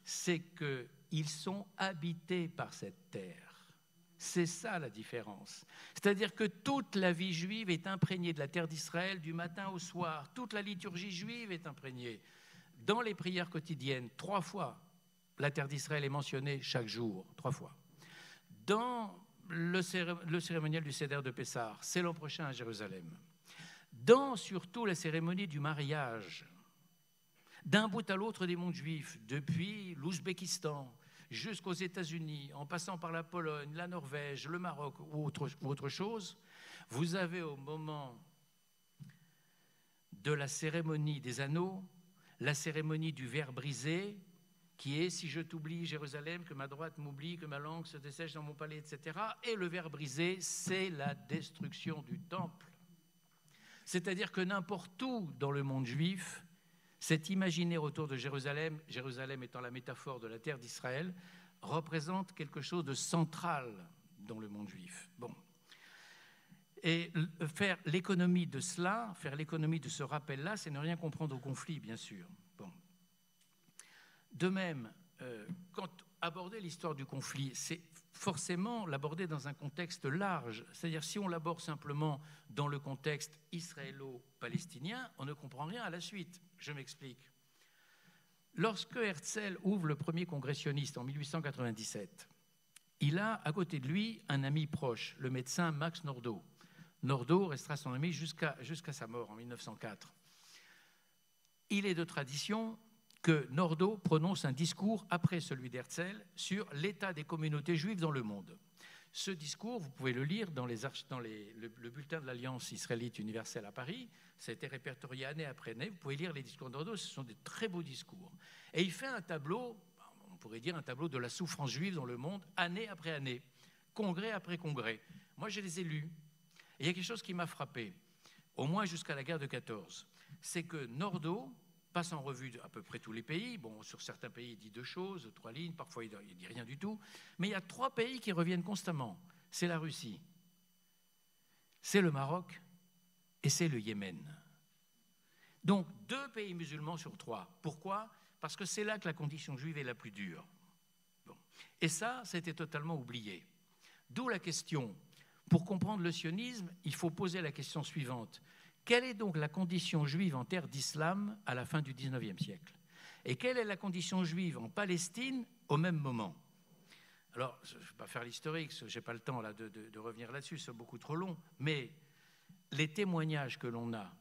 S4: c'est qu'ils sont habités par cette terre. C'est ça la différence. C'est-à-dire que toute la vie juive est imprégnée de la terre d'Israël du matin au soir. Toute la liturgie juive est imprégnée. Dans les prières quotidiennes, 3 fois, la terre d'Israël est mentionnée chaque jour, 3 fois. Dans le cérémonial du Seder de Pessah, c'est l'an prochain à Jérusalem. Dans surtout la cérémonie du mariage, d'un bout à l'autre des mondes juifs, depuis l'Ouzbékistan jusqu'aux États-Unis, en passant par la Pologne, la Norvège, le Maroc ou autre chose, vous avez au moment de la cérémonie des anneaux, la cérémonie du verre brisé, qui est « si je t'oublie, Jérusalem, que ma droite m'oublie, que ma langue se dessèche dans mon palais, etc. » Et le verre brisé, c'est la destruction du temple. C'est-à-dire que n'importe où dans le monde juif, cet imaginaire autour de Jérusalem, Jérusalem étant la métaphore de la terre d'Israël, représente quelque chose de central dans le monde juif. Bon. Et faire l'économie de cela, faire l'économie de ce rappel-là, c'est ne rien comprendre au conflit, bien sûr. Bon. De même, quand aborder l'histoire du conflit, c'est forcément l'aborder dans un contexte large. C'est-à-dire, si on l'aborde simplement dans le contexte israélo-palestinien, on ne comprend rien à la suite. Je m'explique. Lorsque Herzl ouvre le premier congrès sioniste en 1897, il a à côté de lui un ami proche, le médecin Max Nordau. Nordau restera son ami jusqu'à sa mort en 1904. Il est de tradition que Nordau prononce un discours après celui d'Herzl sur l'état des communautés juives dans le monde. Ce discours, vous pouvez le lire dans le bulletin de l'Alliance israélite universelle à Paris. Ça a été répertorié année après année. Vous pouvez lire les discours de Nordau, ce sont des très beaux discours. Et il fait un tableau, on pourrait dire un tableau de la souffrance juive dans le monde, année après année, congrès après congrès. Moi, je les ai lus. Et il y a quelque chose qui m'a frappé, au moins jusqu'à la guerre de 14, c'est que Nordau passe en revue à peu près tous les pays. Bon, sur certains pays, il dit 2 choses, 3 lignes, parfois il ne dit rien du tout. Mais il y a 3 pays qui reviennent constamment. C'est la Russie, c'est le Maroc et c'est le Yémen. Donc 2 pays musulmans sur 3. Pourquoi? Parce que c'est là que la condition juive est la plus dure. Bon. Et ça a été totalement oublié. D'où la question. Pour comprendre le sionisme, il faut poser la question suivante. Quelle est donc la condition juive en terre d'islam à la fin du XIXe siècle? Et quelle est la condition juive en Palestine au même moment? Alors, je ne vais pas faire l'historique, je n'ai pas le temps là, de revenir là-dessus, c'est beaucoup trop long, mais les témoignages que l'on a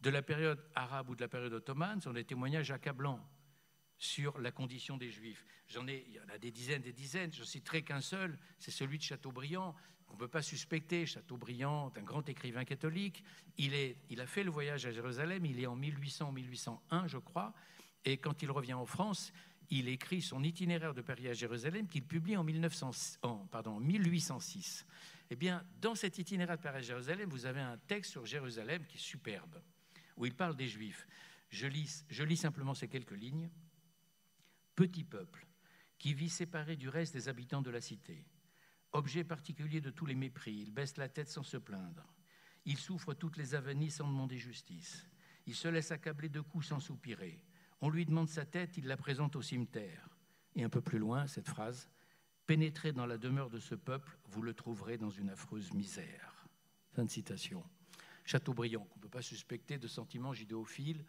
S4: de la période arabe ou de la période ottomane sont des témoignages accablants sur la condition des Juifs. Il y en a des dizaines, je ne citerai qu'un seul, c'est celui de Chateaubriand, qu'on ne peut pas suspecter. Chateaubriand est un grand écrivain catholique, il a fait le voyage à Jérusalem, il est en 1800-1801, je crois, et quand il revient en France, il écrit son itinéraire de Paris à Jérusalem qu'il publie en 1806. Eh bien, dans cet itinéraire de Paris à Jérusalem, vous avez un texte sur Jérusalem qui est superbe, où il parle des Juifs. Je lis simplement ces quelques lignes. Petit peuple qui vit séparé du reste des habitants de la cité, objet particulier de tous les mépris, il baisse la tête sans se plaindre, il souffre toutes les avanies sans demander justice, il se laisse accabler de coups sans soupirer, on lui demande sa tête, il la présente au cimetière. Et un peu plus loin, cette phrase, pénétrez dans la demeure de ce peuple, vous le trouverez dans une affreuse misère. Fin de citation. Chateaubriand, qu'on ne peut pas suspecter de sentiments judéophiles,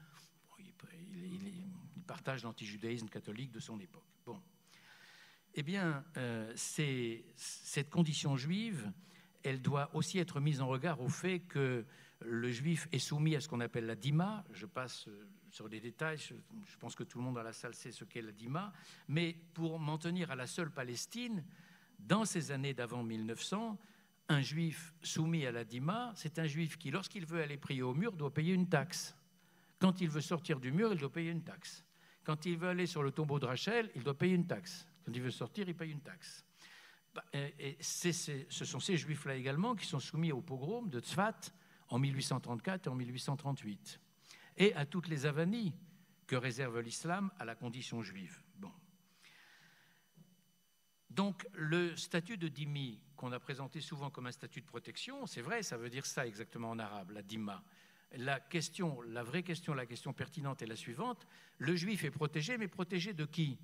S4: il partage l'antijudaïsme catholique de son époque. Bon. Eh bien, cette condition juive, elle doit aussi être mise en regard au fait que le juif est soumis à ce qu'on appelle la dima. Je passe sur les détails, je pense que tout le monde dans la salle sait ce qu'est la dima, mais pour m'en tenir à la seule Palestine, dans ces années d'avant 1900, un juif soumis à la dima, c'est un juif qui, lorsqu'il veut aller prier au mur, doit payer une taxe. Quand il veut sortir du mur, il doit payer une taxe. Quand il veut aller sur le tombeau de Rachel, il doit payer une taxe. Quand il veut sortir, il paye une taxe. Et ce sont ces juifs-là également qui sont soumis au pogrom de Tzfat en 1834 et en 1838, et à toutes les avanies que réserve l'islam à la condition juive. Bon. Donc, le statut de dhimmi, qu'on a présenté souvent comme un statut de protection, c'est vrai, ça veut dire ça exactement en arabe, la dhimma. La question pertinente est la suivante. Le juif est protégé, mais protégé de qui?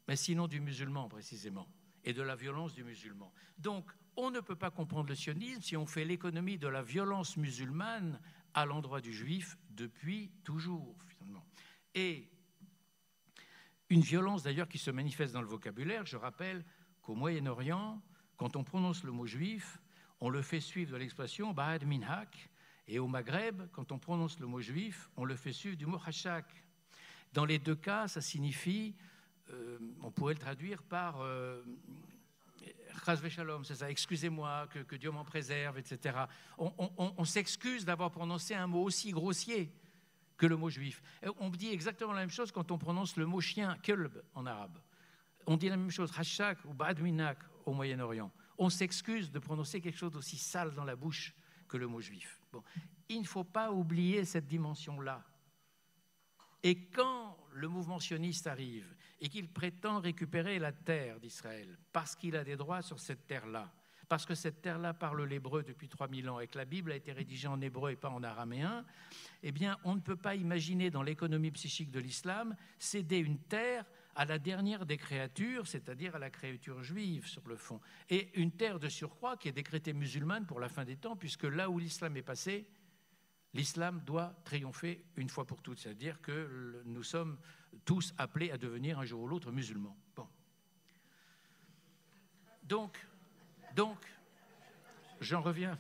S4: Mais sinon du musulman, précisément, et de la violence du musulman. Donc, on ne peut pas comprendre le sionisme si on fait l'économie de la violence musulmane à l'endroit du juif depuis toujours, finalement. Et une violence, d'ailleurs, qui se manifeste dans le vocabulaire. Je rappelle qu'au Moyen-Orient, quand on prononce le mot juif, on le fait suivre de l'expression « ba'ad minhak », et au Maghreb, quand on prononce le mot juif, on le fait suivre du mot hachak. Dans les deux cas, ça signifie, on pourrait le traduire par chas v'shalom, c'est ça, excusez-moi, que Dieu m'en préserve, etc. On s'excuse d'avoir prononcé un mot aussi grossier que le mot juif. Et on dit exactement la même chose quand on prononce le mot chien, kelb en arabe. On dit la même chose, hachak ou ba'ad minak au Moyen-Orient. On s'excuse de prononcer quelque chose d'aussi sale dans la bouche que le mot juif. Bon. Il ne faut pas oublier cette dimension-là. Et quand le mouvement sioniste arrive et qu'il prétend récupérer la terre d'Israël parce qu'il a des droits sur cette terre-là, parce que cette terre-là parle l'hébreu depuis 3000 ans et que la Bible a été rédigée en hébreu et pas en araméen, eh bien, on ne peut pas imaginer dans l'économie psychique de l'islam céder une terre à la dernière des créatures, c'est-à-dire à la créature juive sur le fond. Et une terre de surcroît qui est décrétée musulmane pour la fin des temps, puisque là où l'islam est passé, l'islam doit triompher une fois pour toutes. C'est-à-dire que nous sommes tous appelés à devenir un jour ou l'autre musulmans. Bon. Donc, j'en reviens.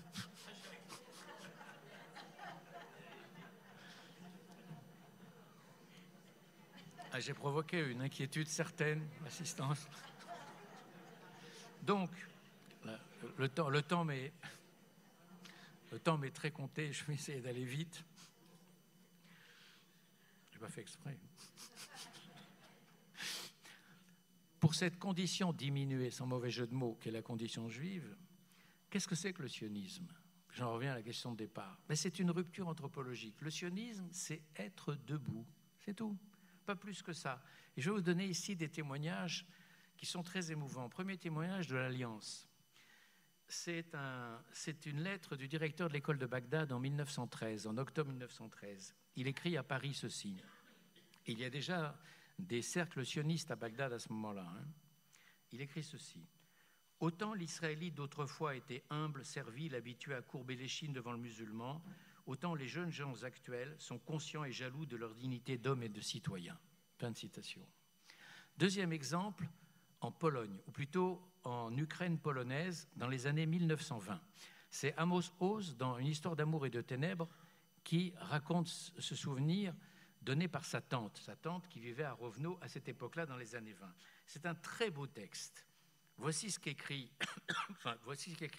S4: J'ai provoqué une inquiétude certaine, l'assistance. Donc, le temps m'est très compté, je vais essayer d'aller vite. Je n'ai pas fait exprès. Pour cette condition diminuée, sans mauvais jeu de mots, qu'est la condition juive, qu'est-ce que c'est que le sionisme? J'en reviens à la question de départ. Mais c'est une rupture anthropologique. Le sionisme, c'est être debout, c'est tout. Pas plus que ça. Et je vais vous donner ici des témoignages qui sont très émouvants. Premier témoignage de l'Alliance. C'est une lettre du directeur de l'école de Bagdad en 1913, en octobre 1913. Il écrit à Paris ceci. Il y a déjà des cercles sionistes à Bagdad à ce moment-là. Il écrit ceci. Autant l'Israélite d'autrefois était humble, servile, habitué à courber l'échine devant le musulman, autant les jeunes gens actuels sont conscients et jaloux de leur dignité d'homme et de citoyen. Fin de citation. Deuxième exemple, en Pologne, ou plutôt en Ukraine polonaise, dans les années 1920. C'est Amos Oz, dans Une histoire d'amour et de ténèbres, qui raconte ce souvenir donné par sa tante qui vivait à Rovno à cette époque-là, dans les années 20. C'est un très beau texte. Voici ce qu'écrit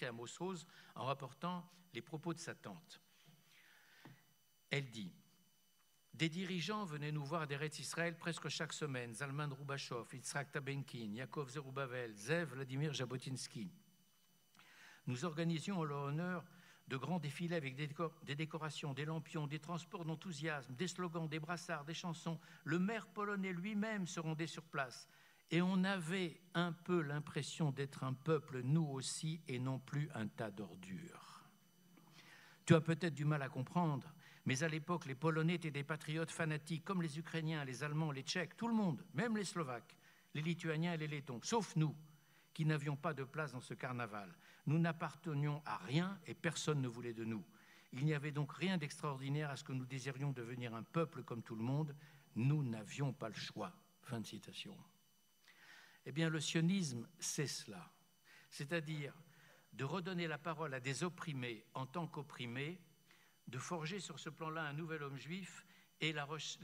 S4: Amos Oz en rapportant les propos de sa tante. Elle dit: des dirigeants venaient nous voir d'Eretz Israël presque chaque semaine, Zalman Roubachov, Yitzhak Tabenkin, Yaakov Zerubbabel, Zev Vladimir Jabotinsky. Nous organisions en leur honneur de grands défilés avec des décorations, des lampions, des transports d'enthousiasme, des slogans, des brassards, des chansons. Le maire polonais lui-même se rendait sur place. Et on avait un peu l'impression d'être un peuple, nous aussi, et non plus un tas d'ordures. Tu as peut-être du mal à comprendre, mais à l'époque, les Polonais étaient des patriotes fanatiques, comme les Ukrainiens, les Allemands, les Tchèques, tout le monde, même les Slovaques, les Lituaniens et les Lettons, sauf nous, qui n'avions pas de place dans ce carnaval. Nous n'appartenions à rien et personne ne voulait de nous. Il n'y avait donc rien d'extraordinaire à ce que nous désirions devenir un peuple comme tout le monde. Nous n'avions pas le choix. Fin de citation. Eh bien, le sionisme, c'est cela. C'est-à-dire de redonner la parole à des opprimés en tant qu'opprimés, de forger sur ce plan-là un nouvel homme juif. Et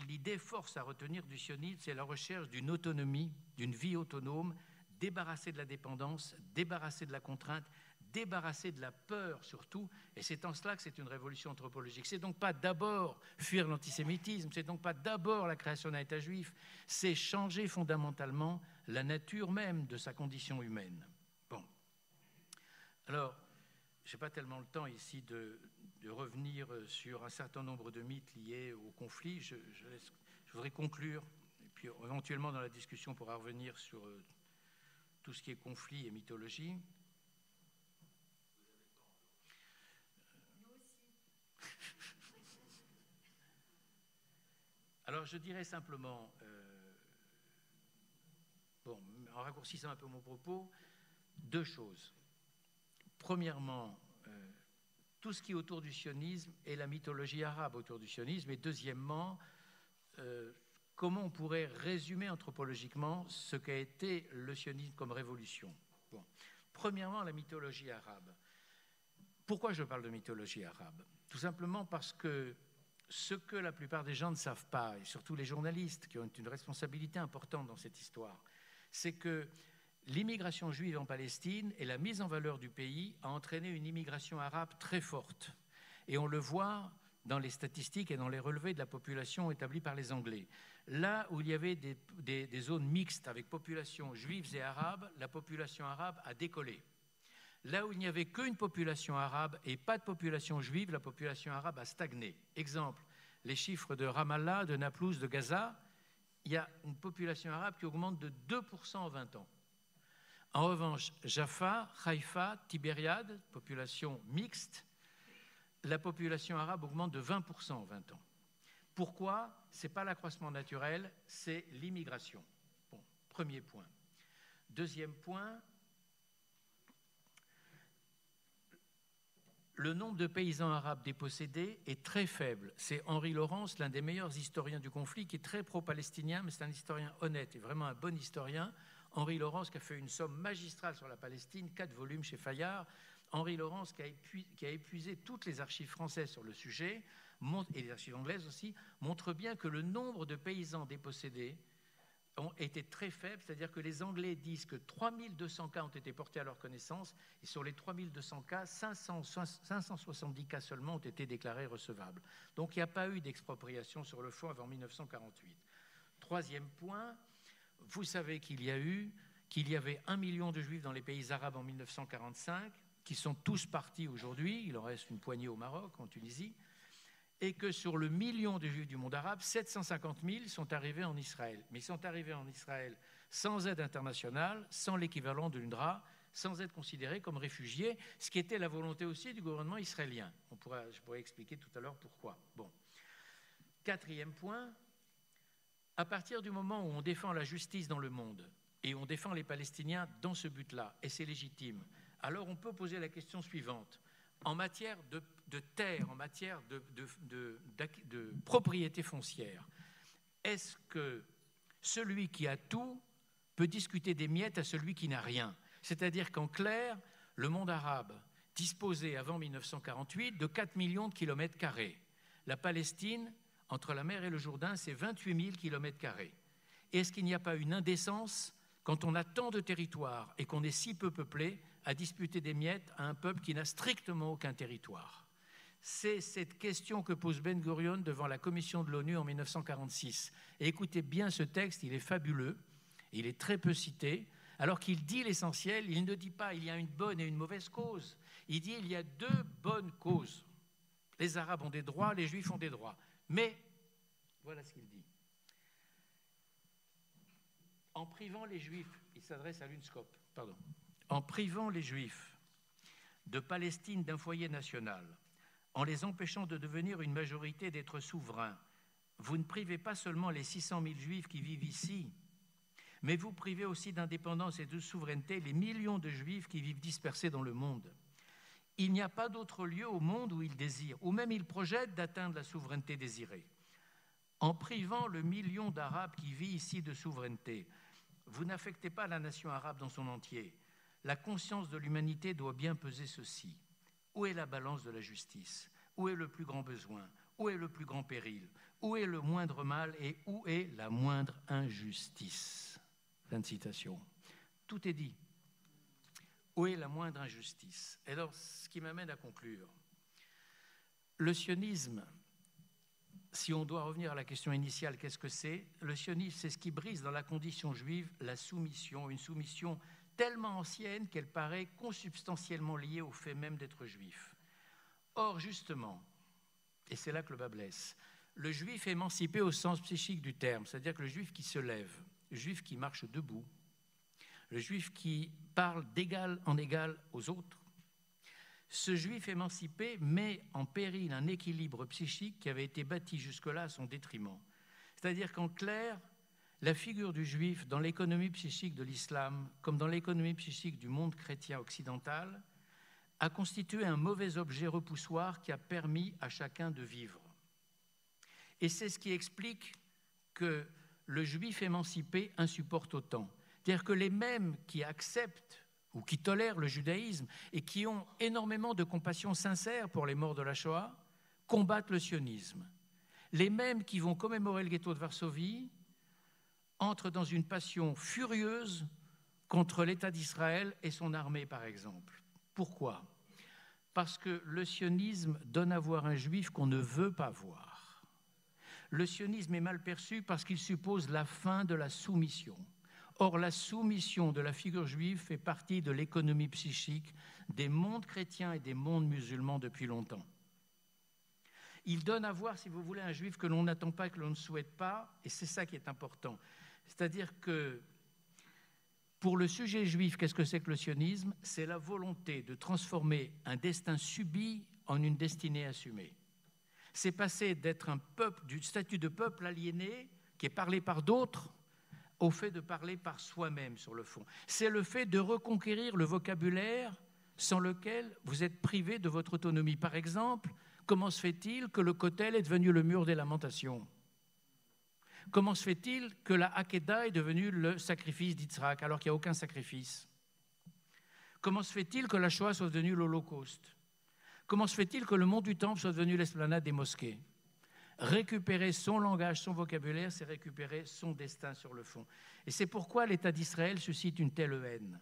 S4: l'idée force à retenir du sionisme, c'est la recherche d'une autonomie, d'une vie autonome, débarrassée de la dépendance, débarrassée de la contrainte, débarrassée de la peur surtout. Et c'est en cela que c'est une révolution anthropologique. C'est donc pas d'abord fuir l'antisémitisme, c'est donc pas d'abord la création d'un État juif, c'est changer fondamentalement la nature même de sa condition humaine. Bon. Alors, je n'ai pas tellement le temps ici de revenir sur un certain nombre de mythes liés au conflit. Je voudrais conclure, et puis éventuellement dans la discussion on pourra revenir sur tout ce qui est conflit et mythologie. Alors je dirais simplement, en raccourcissant un peu mon propos, deux choses. Premièrement, tout ce qui est autour du sionisme et la mythologie arabe autour du sionisme. Et deuxièmement, comment on pourrait résumer anthropologiquement ce qu'a été le sionisme comme révolution. Bon. Premièrement, la mythologie arabe. Pourquoi je parle de mythologie arabe? Tout simplement parce que ce que la plupart des gens ne savent pas, et surtout les journalistes qui ont une responsabilité importante dans cette histoire, c'est que l'immigration juive en Palestine et la mise en valeur du pays a entraîné une immigration arabe très forte. Et on le voit dans les statistiques et dans les relevés de la population établis par les Anglais. Là où il y avait des zones mixtes avec populations juives et arabes, la population arabe a décollé. Là où il n'y avait qu'une population arabe et pas de population juive, la population arabe a stagné. Exemple, les chiffres de Ramallah, de Naplouse, de Gaza, il y a une population arabe qui augmente de 2% en 20 ans. En revanche, Jaffa, Haïfa, Tibériade, population mixte, la population arabe augmente de 20% en 20 ans. Pourquoi? Ce n'est pas l'accroissement naturel, c'est l'immigration. Bon, premier point. Deuxième point, le nombre de paysans arabes dépossédés est très faible. C'est Henri Laurence, l'un des meilleurs historiens du conflit, qui est très pro-palestinien, mais c'est un historien honnête et vraiment un bon historien. Henri Laurence qui a fait une somme magistrale sur la Palestine, 4 volumes chez Fayard. Henri Laurence qui a épuisé toutes les archives françaises sur le sujet, et les archives anglaises aussi, montre bien que le nombre de paysans dépossédés ont été très faibles, c'est-à-dire que les Anglais disent que 3200 cas ont été portés à leur connaissance, et sur les 3200 cas, 570 cas seulement ont été déclarés recevables. Donc il n'y a pas eu d'expropriation sur le fond avant 1948. Troisième point, vous savez qu'il y avait 1 million de juifs dans les pays arabes en 1945, qui sont tous partis aujourd'hui, il en reste une poignée au Maroc, en Tunisie, et que sur le million de juifs du monde arabe, 750 000 sont arrivés en Israël. Mais ils sont arrivés en Israël sans aide internationale, sans l'équivalent de l'UNRWA, sans être considérés comme réfugiés, ce qui était la volonté aussi du gouvernement israélien. Je pourrais expliquer tout à l'heure pourquoi. Bon. Quatrième point, à partir du moment où on défend la justice dans le monde et on défend les Palestiniens dans ce but-là, et c'est légitime, alors on peut poser la question suivante. En matière de terre, en matière de propriété foncière, est-ce que celui qui a tout peut discuter des miettes à celui qui n'a rien. C'est-à-dire qu'en clair, le monde arabe disposait avant 1948 de 4 millions de kilomètres carrés. La Palestine, entre la mer et le Jourdain, c'est 28 000 kilomètres carrés. Est-ce qu'il n'y a pas une indécence quand on a tant de territoires et qu'on est si peu peuplé à disputer des miettes à un peuple qui n'a strictement aucun territoire? C'est cette question que pose Ben Gurion devant la commission de l'ONU en 1946. Et écoutez bien ce texte, il est fabuleux, il est très peu cité, alors qu'il dit l'essentiel. Il ne dit pas il y a une bonne et une mauvaise cause, il dit il y a deux bonnes causes. Les Arabes ont des droits, les Juifs ont des droits. Mais, voilà ce qu'il dit. En privant les Juifs, il s'adresse à l'UNSCOP, pardon, en privant les Juifs de Palestine d'un foyer national, en les empêchant de devenir une majorité, d'être souverains, vous ne privez pas seulement les 600 000 Juifs qui vivent ici, mais vous privez aussi d'indépendance et de souveraineté les millions de Juifs qui vivent dispersés dans le monde. Il n'y a pas d'autre lieu au monde où ils désirent, ou même ils projettent d'atteindre la souveraineté désirée. En privant le million d'Arabes qui vit ici de souveraineté, vous n'affectez pas la nation arabe dans son entier. La conscience de l'humanité doit bien peser ceci. Où est la balance de la justice? Où est le plus grand besoin? Où est le plus grand péril? Où est le moindre mal et où est la moindre injustice? Fin de citation. Tout est dit. Où est la moindre injustice? Et alors, ce qui m'amène à conclure. Le sionisme, si on doit revenir à la question initiale, qu'est-ce que c'est? Le sionisme, c'est ce qui brise dans la condition juive la soumission, une soumission tellement ancienne qu'elle paraît consubstantiellement liée au fait même d'être juif. Or, justement, et c'est là que le bât blesse, le juif émancipé au sens psychique du terme, c'est-à-dire que le juif qui se lève, le juif qui marche debout, le juif qui parle d'égal en égal aux autres, ce juif émancipé met en péril un équilibre psychique qui avait été bâti jusque-là à son détriment. C'est-à-dire qu'en clair, la figure du juif dans l'économie psychique de l'islam, comme dans l'économie psychique du monde chrétien occidental, a constitué un mauvais objet repoussoir qui a permis à chacun de vivre. Et c'est ce qui explique que le juif émancipé insupporte autant. C'est-à-dire que les mêmes qui acceptent ou qui tolèrent le judaïsme et qui ont énormément de compassion sincère pour les morts de la Shoah, combattent le sionisme. Les mêmes qui vont commémorer le ghetto de Varsovie entrent dans une passion furieuse contre l'État d'Israël et son armée, par exemple. Pourquoi? Parce que le sionisme donne à voir un juif qu'on ne veut pas voir. Le sionisme est mal perçu parce qu'il suppose la fin de la soumission. Or, la soumission de la figure juive fait partie de l'économie psychique des mondes chrétiens et des mondes musulmans depuis longtemps. Il donne à voir, si vous voulez, un juif que l'on n'attend pas, que l'on ne souhaite pas, et c'est ça qui est important. C'est-à-dire que pour le sujet juif, qu'est-ce que c'est que le sionisme? C'est la volonté de transformer un destin subi en une destinée assumée. C'est passer d'être un peuple, du statut de peuple aliéné, qui est parlé par d'autres, au fait de parler par soi-même sur le fond. C'est le fait de reconquérir le vocabulaire sans lequel vous êtes privé de votre autonomie. Par exemple, comment se fait-il que le Kotel est devenu le mur des lamentations? Comment se fait-il que la Hakeda est devenue le sacrifice d'Yitzhak alors qu'il n'y a aucun sacrifice? Comment se fait-il que la Shoah soit devenue l'Holocauste? Comment se fait-il que le mont du Temple soit devenu l'esplanade des mosquées? Récupérer son langage, son vocabulaire, c'est récupérer son destin sur le fond. Et c'est pourquoi l'État d'Israël suscite une telle haine.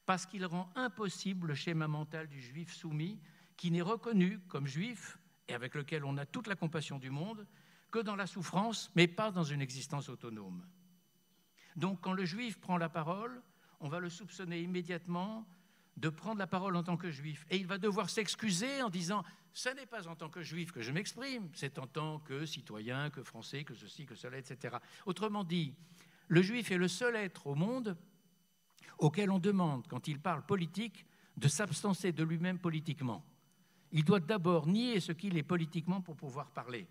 S4: Parce qu'il rend impossible le schéma mental du juif soumis qui n'est reconnu comme juif et avec lequel on a toute la compassion du monde que dans la souffrance, mais pas dans une existence autonome. Donc quand le juif prend la parole, on va le soupçonner immédiatement de prendre la parole en tant que juif. Et il va devoir s'excuser en disant « ce n'est pas en tant que juif que je m'exprime, c'est en tant que citoyen, que français, que ceci, que cela, etc. » Autrement dit, le juif est le seul être au monde auquel on demande, quand il parle politique, de s'abstancer de lui-même politiquement. Il doit d'abord nier ce qu'il est politiquement pour pouvoir parler.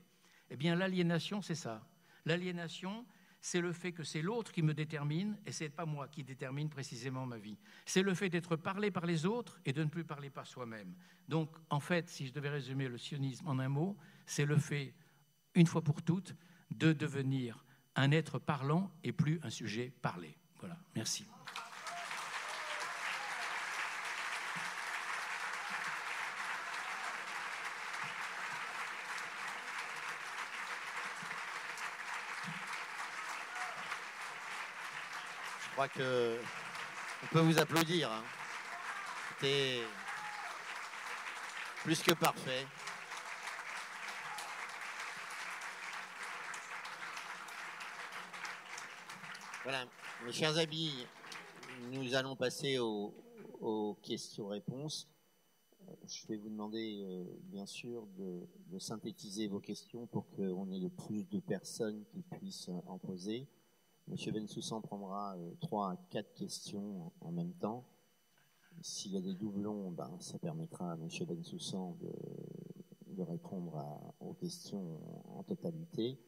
S4: Eh bien, l'aliénation, c'est ça. L'aliénation, c'est le fait que c'est l'autre qui me détermine et ce n'est pas moi qui détermine précisément ma vie. C'est le fait d'être parlé par les autres et de ne plus parler par soi-même. Donc, en fait, si je devais résumer le sionisme en un mot, c'est le fait, une fois pour toutes, de devenir un être parlant et plus un sujet parlé. Voilà, merci.
S5: Je crois que on peut vous applaudir. Hein. C'était plus que parfait. Voilà, mes chers amis, nous allons passer aux questions-réponses. Je vais vous demander, bien sûr, de synthétiser vos questions pour qu'on ait le plus de personnes qui puissent en poser. Monsieur Bensoussan prendra 3 à 4 questions en même temps. S'il y a des doublons, ça permettra à Monsieur Bensoussan de répondre aux questions en totalité.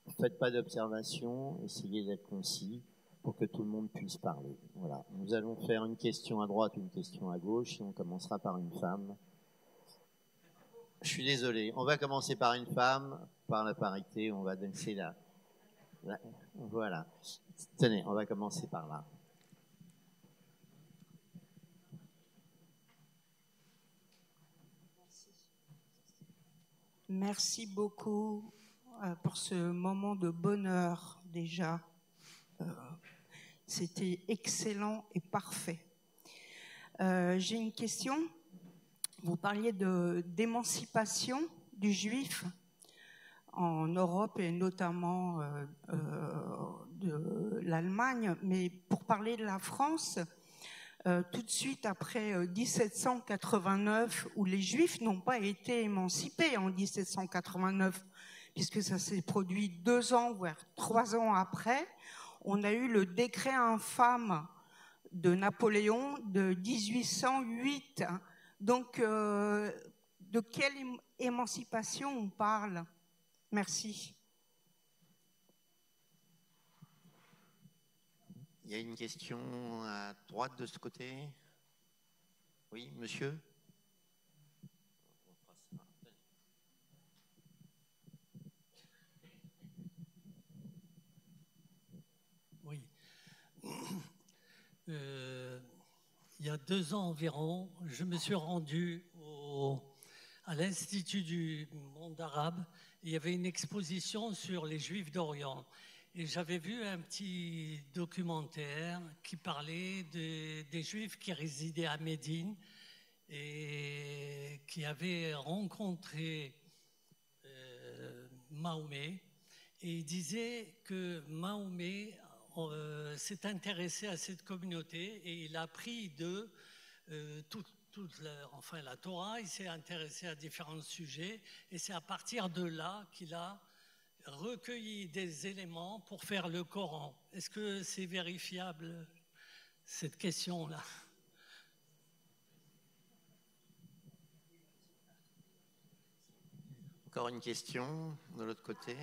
S5: Ne faites pas d'observation, essayez d'être concis pour que tout le monde puisse parler. Voilà. Nous allons faire une question à droite, une question à gauche, et on commencera par une femme. Je suis désolé, on va commencer par une femme, par la parité, on va laisser voilà. Tenez, on va commencer par là.
S6: Merci beaucoup pour ce moment de bonheur déjà. C'était excellent et parfait. J'ai une question. Vous parliez d'émancipation du juif en Europe et notamment de l'Allemagne, mais pour parler de la France, tout de suite après 1789, où les Juifs n'ont pas été émancipés en 1789, puisque ça s'est produit 2 ans, voire 3 ans après, on a eu le décret infâme de Napoléon de 1808. Donc, de quelle émancipation on parle ? Merci.
S5: Il y a une question à droite de ce côté. Oui, monsieur ?
S7: Oui. Il y a 2 ans environ, je me suis rendu à l'Institut du monde arabe. Il y avait une exposition sur les Juifs d'Orient. Et j'avais vu un petit documentaire qui parlait des Juifs qui résidaient à Médine et qui avaient rencontré Mahomet. Et il disait que Mahomet s'est intéressé à cette communauté et il a appris de la Torah, il s'est intéressé à différents sujets et c'est à partir de là qu'il a recueilli des éléments pour faire le Coran. Est-ce que c'est vérifiable, cette question-là ?
S5: Encore une question de l'autre côté.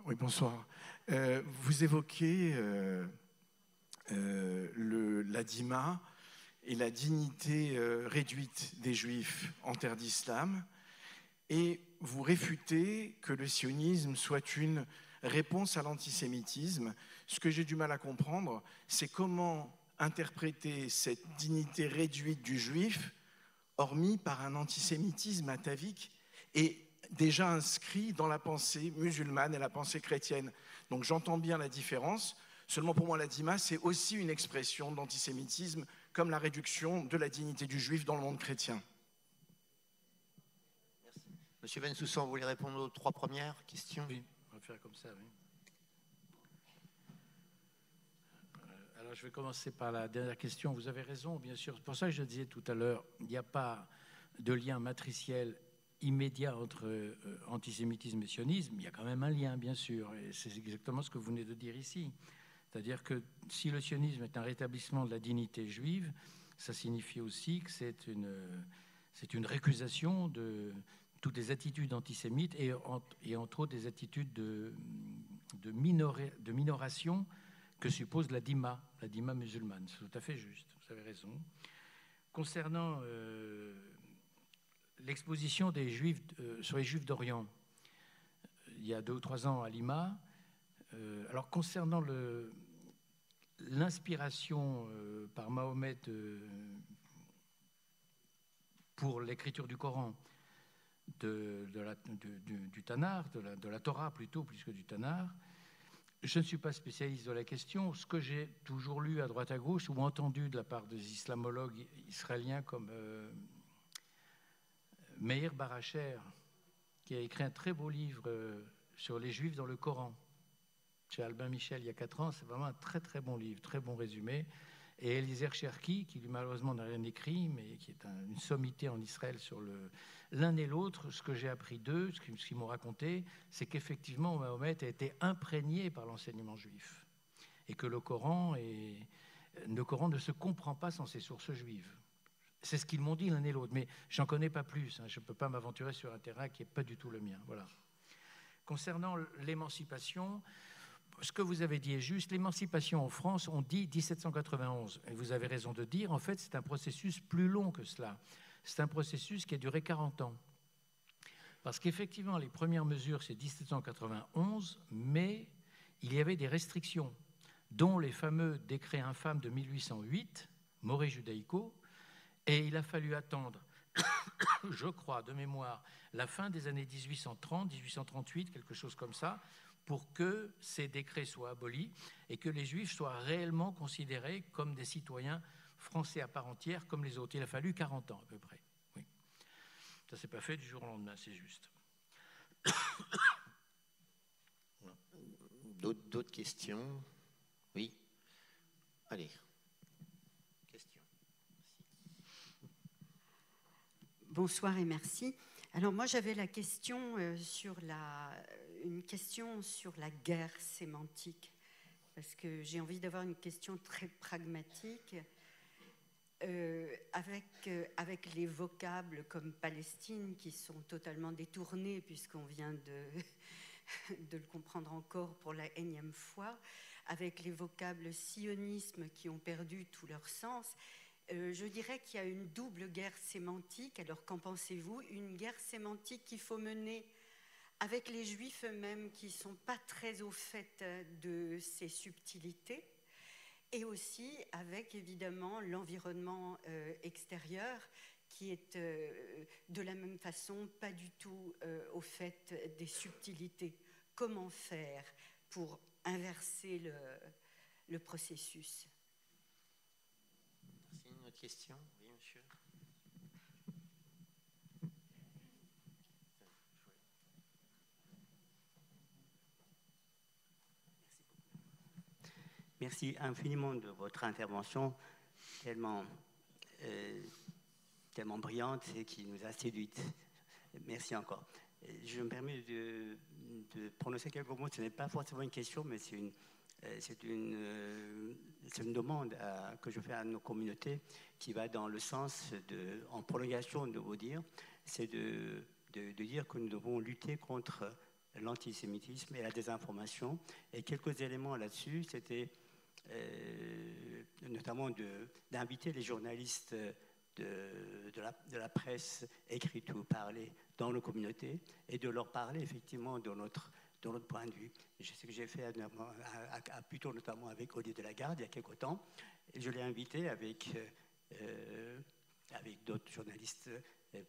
S8: Oui, bonsoir. Vous évoquez la dîma et la dignité réduite des Juifs en terre d'islam, et vous réfutez que le sionisme soit une réponse à l'antisémitisme. Ce que j'ai du mal à comprendre, c'est comment interpréter cette dignité réduite du Juif, hormis par un antisémitisme atavique et déjà inscrit dans la pensée musulmane et la pensée chrétienne. Donc j'entends bien la différence. Seulement pour moi, la dîma, c'est aussi une expression d'antisémitisme, comme la réduction de la dignité du juif dans le monde chrétien.
S5: Merci. Monsieur Bensoussan, vous voulez répondre aux 3 premières questions ?
S4: Oui, on va faire comme ça, oui. Alors je vais commencer par la dernière question. Vous avez raison, bien sûr. C'est pour ça que je disais tout à l'heure, il n'y a pas de lien matriciel immédiat entre antisémitisme et sionisme. Il y a quand même un lien, bien sûr, et c'est exactement ce que vous venez de dire ici. C'est-à-dire que si le sionisme est un rétablissement de la dignité juive, ça signifie aussi que c'est une récusation de toutes les attitudes antisémites et entre autres des attitudes de minoration que suppose la dima musulmane. C'est tout à fait juste, vous avez raison. Concernant l'exposition des Juifs sur les Juifs d'Orient, il y a 2 ou 3 ans à Lima, alors concernant l'inspiration par Mahomet pour l'écriture du Coran, du Tanar, de la Torah plutôt, plus que du Tanar, je ne suis pas spécialiste de la question. Ce que j'ai toujours lu à droite à gauche ou entendu de la part des islamologues israéliens comme Meir Baracher, qui a écrit un très beau livre sur les Juifs dans le Coran, chez Albin Michel il y a 4 ans, c'est vraiment un très très bon livre, très bon résumé. Et Eliezer Cherki, qui lui malheureusement n'a rien écrit, mais qui est une sommité en Israël sur l'un et l'autre, ce que j'ai appris d'eux, ce qu'ils m'ont raconté, c'est qu'effectivement Mahomet a été imprégné par l'enseignement juif et que le Coran ne se comprend pas sans ses sources juives. C'est ce qu'ils m'ont dit l'un et l'autre, mais j'en connais pas plus. Je ne peux pas m'aventurer sur un terrain qui n'est pas du tout le mien. Voilà. Concernant l'émancipation, ce que vous avez dit est juste. L'émancipation en France, on dit 1791. Et vous avez raison de dire, en fait, c'est un processus plus long que cela. C'est un processus qui a duré 40 ans. Parce qu'effectivement, les premières mesures, c'est 1791, mais il y avait des restrictions, dont les fameux décrets infâmes de 1808, Moré Judaico, et il a fallu attendre, je crois, de mémoire, la fin des années 1830, 1838, quelque chose comme ça, pour que ces décrets soient abolis et que les Juifs soient réellement considérés comme des citoyens français à part entière, comme les autres. Il a fallu 40 ans à peu près. Oui. Ça ne s'est pas fait du jour au lendemain, c'est juste.
S5: D'autres questions? Oui. Allez. Question.
S9: Bonsoir et merci. Alors moi j'avais une question sur la guerre sémantique, parce que j'ai envie d'avoir une question très pragmatique. Avec les vocables comme Palestine qui sont totalement détournés, puisqu'on vient de le comprendre encore pour la énième fois, avec les vocables sionisme qui ont perdu tout leur sens, je dirais qu'il y a une double guerre sémantique. Alors qu'en pensez-vous? Une guerre sémantique qu'il faut mener avec les Juifs eux-mêmes qui ne sont pas très au fait de ces subtilités, et aussi avec évidemment l'environnement extérieur qui est de la même façon pas du tout au fait des subtilités. Comment faire pour inverser le processus?
S5: C'est une autre question? Oui, monsieur.
S10: Merci infiniment de votre intervention, tellement brillante et qui nous a séduites. Merci encore. Je me permets de prononcer quelques mots. Ce n'est pas forcément une question, mais c'est une demande que je fais à nos communautés qui va dans le sens, en prolongation de vos dires, c'est de dire que nous devons lutter contre l'antisémitisme et la désinformation. Et quelques éléments là-dessus, c'était notamment d'inviter les journalistes de la presse écrite ou parlée dans nos communautés et de leur parler effectivement de notre point de vue. Et c'est ce que j'ai fait plutôt notamment avec Olivier Delagarde il y a quelque temps. Et je l'ai invité avec d'autres journalistes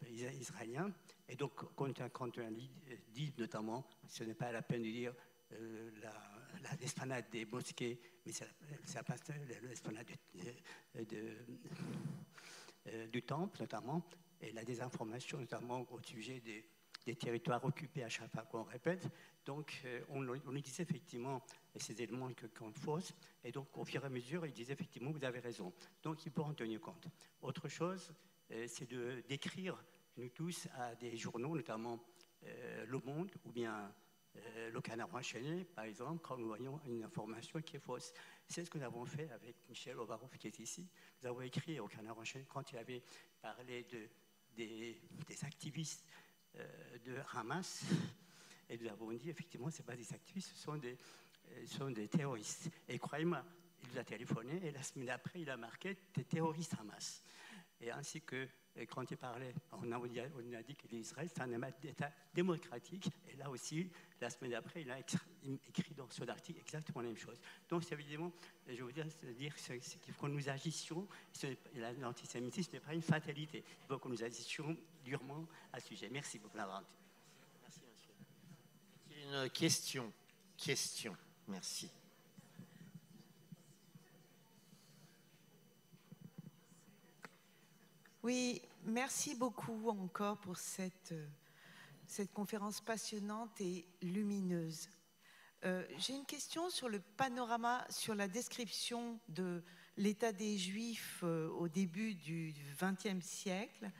S10: israéliens. Et donc, quand un dit notamment, ce n'est pas la peine de dire l'esplanade des mosquées, mais c'est l'esplanade du temple notamment, et la désinformation notamment au sujet des territoires occupés à chaque fois qu'on répète. Donc on nous disait effectivement ces éléments qu'on fausse, et donc au fur et à mesure il disait effectivement vous avez raison, donc il faut en tenir compte. Autre chose, c'est d'écrire nous tous à des journaux, notamment Le Monde ou bien Le Canard enchaîné, par exemple, quand nous voyons une information qui est fausse. C'est ce que nous avons fait avec Michel Ovarov qui est ici. Nous avons écrit au Canard enchaîné quand il avait parlé des activistes de Hamas, et nous avons dit effectivement ce n'est pas des activistes, ce sont sont des terroristes. Et croyez-moi, il nous a téléphoné et la semaine d'après, il a marqué des terroristes Hamas. Et ainsi que quand il parlait, on a dit que l'Israël, c'est un État démocratique. Et là aussi, la semaine d'après, il a écrit dans son article exactement la même chose. Donc, c'est évidemment, je veux dire qu'il faut que nous agissions. L'antisémitisme n'est pas une fatalité. Il faut que nous agissions durement à ce sujet. Merci beaucoup d'avoir entendu.
S5: Merci, monsieur. Une question. Merci.
S11: Oui, merci beaucoup encore pour cette conférence passionnante et lumineuse. J'ai une question sur le panorama, sur la description de l'état des Juifs au début du XXe siècle.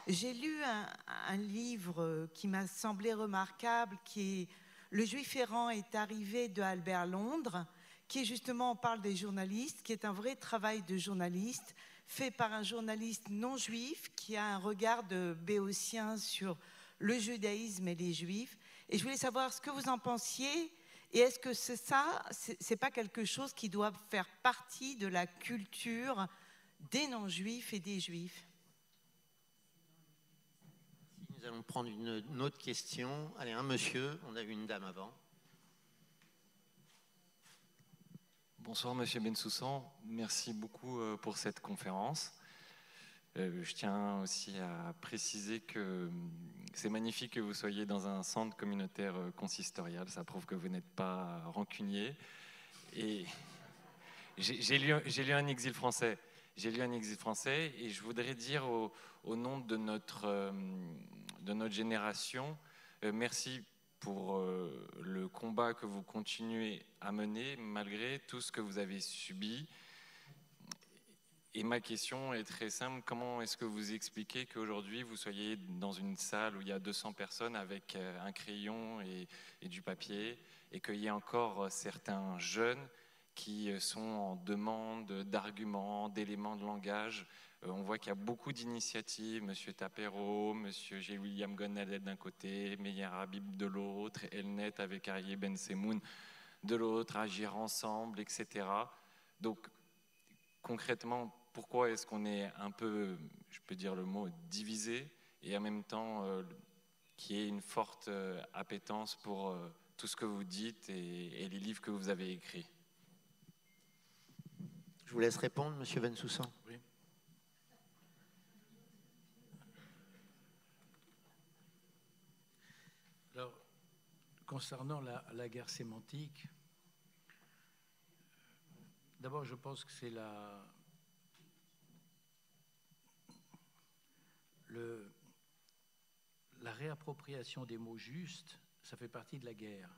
S11: J'ai lu un livre qui m'a semblé remarquable, qui est « Le Juif errant est arrivé » de Albert Londres, qui est justement, on parle des journalistes, qui est un vrai travail de journaliste, fait par un journaliste non juif qui a un regard de béotien sur le judaïsme et les juifs. Et je voulais savoir ce que vous en pensiez, et est-ce que c'est pas quelque chose qui doit faire partie de la culture des non-juifs et des juifs?
S5: Nous allons prendre une autre question. Allez, un monsieur, on a vu une dame avant.
S12: Bonsoir Monsieur Bensoussan, merci beaucoup pour cette conférence. Je tiens aussi à préciser que c'est magnifique que vous soyez dans un centre communautaire consistorial, ça prouve que vous n'êtes pas rancunier. Et j'ai lu un exil français. Et je voudrais dire au nom de notre génération, merci pour le combat que vous continuez à mener malgré tout ce que vous avez subi. Et ma question est très simple, comment est-ce que vous expliquez qu'aujourd'hui vous soyez dans une salle où il y a 200 personnes avec un crayon et du papier, et qu'il y ait encore certains jeunes qui sont en demande d'arguments, d'éléments de langage? On voit qu'il y a beaucoup d'initiatives, M. Tapero, M. G. William Gonadel d'un côté, Meir Habib de l'autre, Elnet avec Arié Ben Semoun de l'autre, Agir ensemble, etc. Donc, concrètement, pourquoi est-ce qu'on est un peu, je peux dire le mot, divisé, et en même temps qu'il y ait une forte appétence pour tout ce que vous dites et les livres que vous avez écrits?
S5: Je vous laisse répondre, M. Bensoussan.
S4: Oui. Alors, concernant la guerre sémantique, d'abord, je pense que c'est la réappropriation des mots justes, ça fait partie de la guerre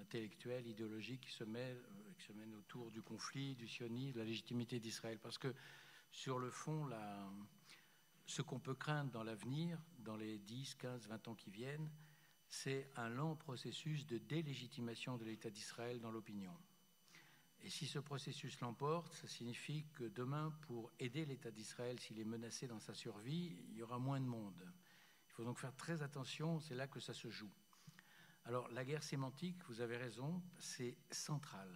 S4: intellectuelle, idéologique qui se mène autour du conflit, du sionisme, de la légitimité d'Israël. Parce que, sur le fond, ce qu'on peut craindre dans l'avenir, dans les 10, 15, 20 ans qui viennent, c'est un lent processus de délégitimation de l'État d'Israël dans l'opinion. Et si ce processus l'emporte, ça signifie que demain, pour aider l'État d'Israël, s'il est menacé dans sa survie, il y aura moins de monde. Il faut donc faire très attention, c'est là que ça se joue. Alors, la guerre sémantique, vous avez raison, c'est central.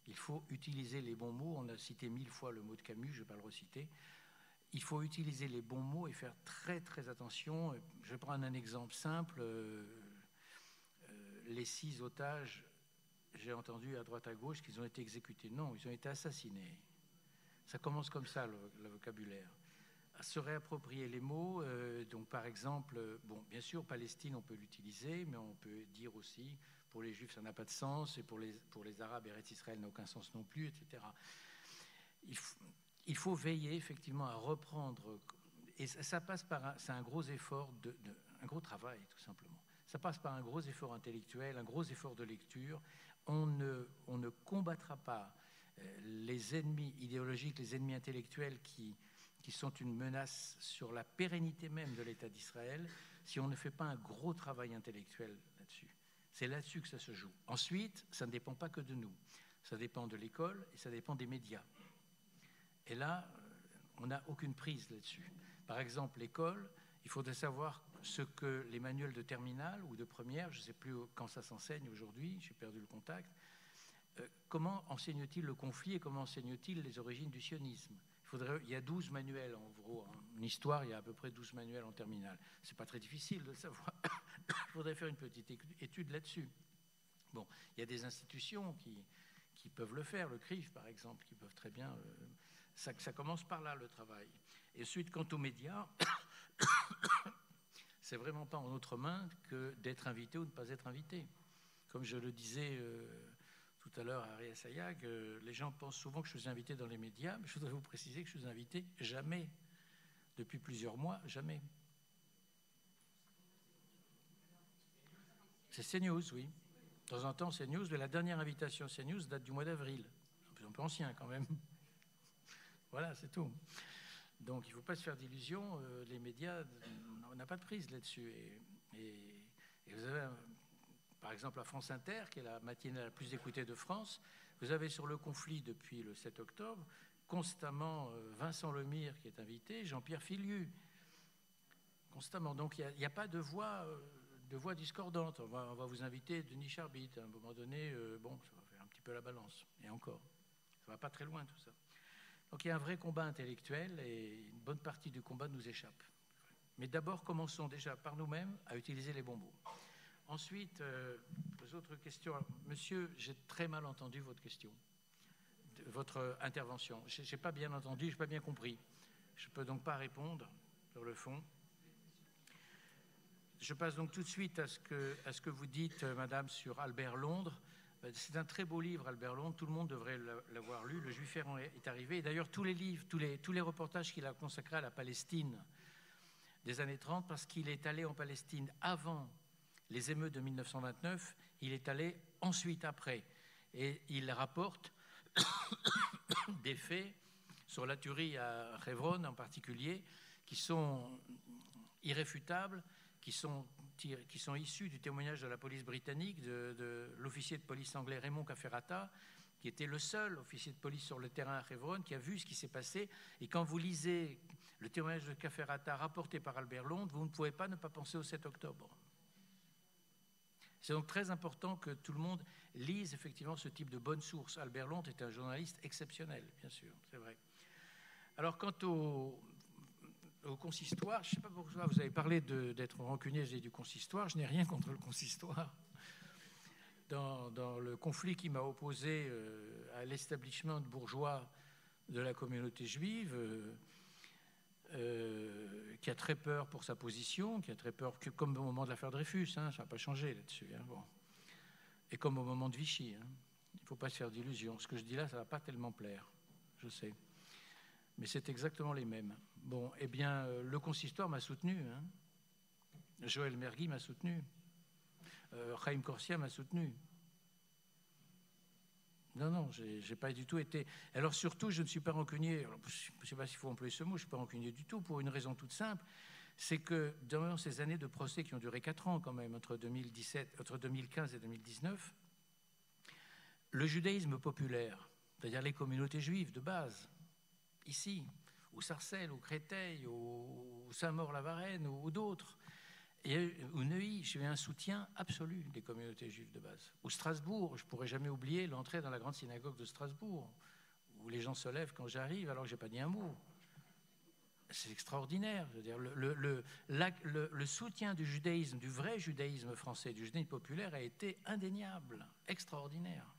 S4: Il faut utiliser les bons mots. On a cité 1000 fois le mot de Camus, je ne vais pas le reciter. Il faut utiliser les bons mots et faire très, très attention. Je vais prendre un exemple simple. Les 6 otages, j'ai entendu à droite à gauche qu'ils ont été exécutés. Non, ils ont été assassinés. Ça commence comme ça, le vocabulaire. À se réapproprier les mots, donc par exemple, bon, bien sûr, Palestine, on peut l'utiliser, mais on peut dire aussi, pour les Juifs, ça n'a pas de sens, et pour les Arabes, Eretz Israël n'a aucun sens non plus, etc. Il faut veiller, effectivement, à reprendre, et ça passe par c'est un gros effort, un gros travail, tout simplement. Ça passe par un gros effort intellectuel, un gros effort de lecture. On ne combattra pas les ennemis idéologiques, les ennemis intellectuels qui sont une menace sur la pérennité même de l'État d'Israël, si on ne fait pas un gros travail intellectuel là-dessus. C'est là-dessus que ça se joue. Ensuite, ça ne dépend pas que de nous. Ça dépend de l'école et ça dépend des médias. Et là, on n'a aucune prise là-dessus. Par exemple, l'école, il faudrait savoir ce que les manuels de terminale ou de première, je ne sais plus quand ça s'enseigne aujourd'hui, j'ai perdu le contact, comment enseigne-t-il le conflit et comment enseigne-t-il les origines du sionisme? Il y a 12 manuels en gros. En histoire, il y a à peu près 12 manuels en terminale. Ce n'est pas très difficile de le savoir. Il faudrait faire une petite étude là-dessus. Bon, il y a des institutions qui peuvent le faire, le CRIF par exemple, qui peuvent très bien... Ça commence par là le travail. Et ensuite, quant aux médias, c'est vraiment pas en notre main que d'être invité ou de ne pas être invité. Comme je le disais tout à l'heure à Ari Assayag, les gens pensent souvent que je suis invité dans les médias, mais je voudrais vous préciser que je suis invité jamais. Depuis plusieurs mois, jamais. C'est CNews, oui. De temps en temps, CNews, mais la dernière invitation CNews date du mois d'avril. Un peu ancien quand même. Voilà, c'est tout. Donc il ne faut pas se faire d'illusions. Les médias, on n'a pas de prise là-dessus. Et vous avez, par exemple, la France Inter, qui est la matinale la plus écoutée de France. Vous avez sur le conflit depuis le 7 octobre, constamment Vincent Lemire qui est invité, Jean-Pierre Filiu. Constamment. Donc il n'y a pas de voix discordantes. On va vous inviter Denis Charbit. À un moment donné, bon, ça va faire un petit peu la balance. Et encore, ça ne va pas très loin tout ça. Donc il y a un vrai combat intellectuel et une bonne partie du combat nous échappe. Mais d'abord, commençons déjà par nous-mêmes à utiliser les bons mots. Ensuite, les autres questions. Alors, monsieur, j'ai très mal entendu votre question, votre intervention. Je n'ai pas bien entendu, je n'ai pas bien compris. Je ne peux donc pas répondre sur le fond. Je passe donc tout de suite à ce que vous dites, madame, sur Albert Londres. C'est un très beau livre, Albert Londres. Tout le monde devrait l'avoir lu. Le Juif errant est arrivé. Et d'ailleurs, tous les livres, tous les reportages qu'il a consacrés à la Palestine des années 30, parce qu'il est allé en Palestine avant les émeutes de 1929, il est allé ensuite après. Et il rapporte des faits sur la tuerie à Hebron en particulier, qui sont irréfutables, qui sont issus du témoignage de la police britannique, de l'officier de police anglais Raymond Cafferata, qui était le seul officier de police sur le terrain à Hebron, qui a vu ce qui s'est passé. Et quand vous lisez le témoignage de Cafferata rapporté par Albert Londres, vous ne pouvez pas ne pas penser au 7 octobre. C'est donc très important que tout le monde lise effectivement ce type de bonnes sources. Albert Londres est un journaliste exceptionnel, bien sûr, c'est vrai. Alors, quant au consistoire, je ne sais pas pourquoi vous avez parlé d'être rancunier du consistoire. Je n'ai rien contre le consistoire. Dans le conflit qui m'a opposé à l'establishment bourgeois de la communauté juive, qui a très peur pour sa position, qui a très peur, comme au moment de l'affaire Dreyfus, hein, ça n'a pas changé là-dessus. Hein, bon. Et comme au moment de Vichy. Hein, il ne faut pas se faire d'illusions. Ce que je dis là, ça ne va pas tellement plaire, je sais. Mais c'est exactement les mêmes. Bon, eh bien, le consistoire m'a soutenu. Hein. Joël Mergui m'a soutenu. Chaim Corsia m'a soutenu. Non, j'ai pas du tout été... Alors surtout, je ne suis pas rancunier. Alors, je ne sais pas s'il faut employer ce mot, je ne suis pas rancunier du tout, pour une raison toute simple. C'est que dans ces années de procès qui ont duré 4 ans quand même, entre 2015 et 2019, le judaïsme populaire, c'est-à-dire les communautés juives de base, ici, au Sarcelles, au Créteil, au Saint-Maur-la-Varenne ou d'autres, et au Neuilly, j'ai eu un soutien absolu des communautés juives de base. Au Strasbourg, je ne pourrai jamais oublier l'entrée dans la grande synagogue de Strasbourg, où les gens se lèvent quand j'arrive alors que je n'ai pas dit un mot. C'est extraordinaire. Je veux dire, le soutien du judaïsme, du vrai judaïsme français, du judaïsme populaire, a été indéniable, extraordinaire.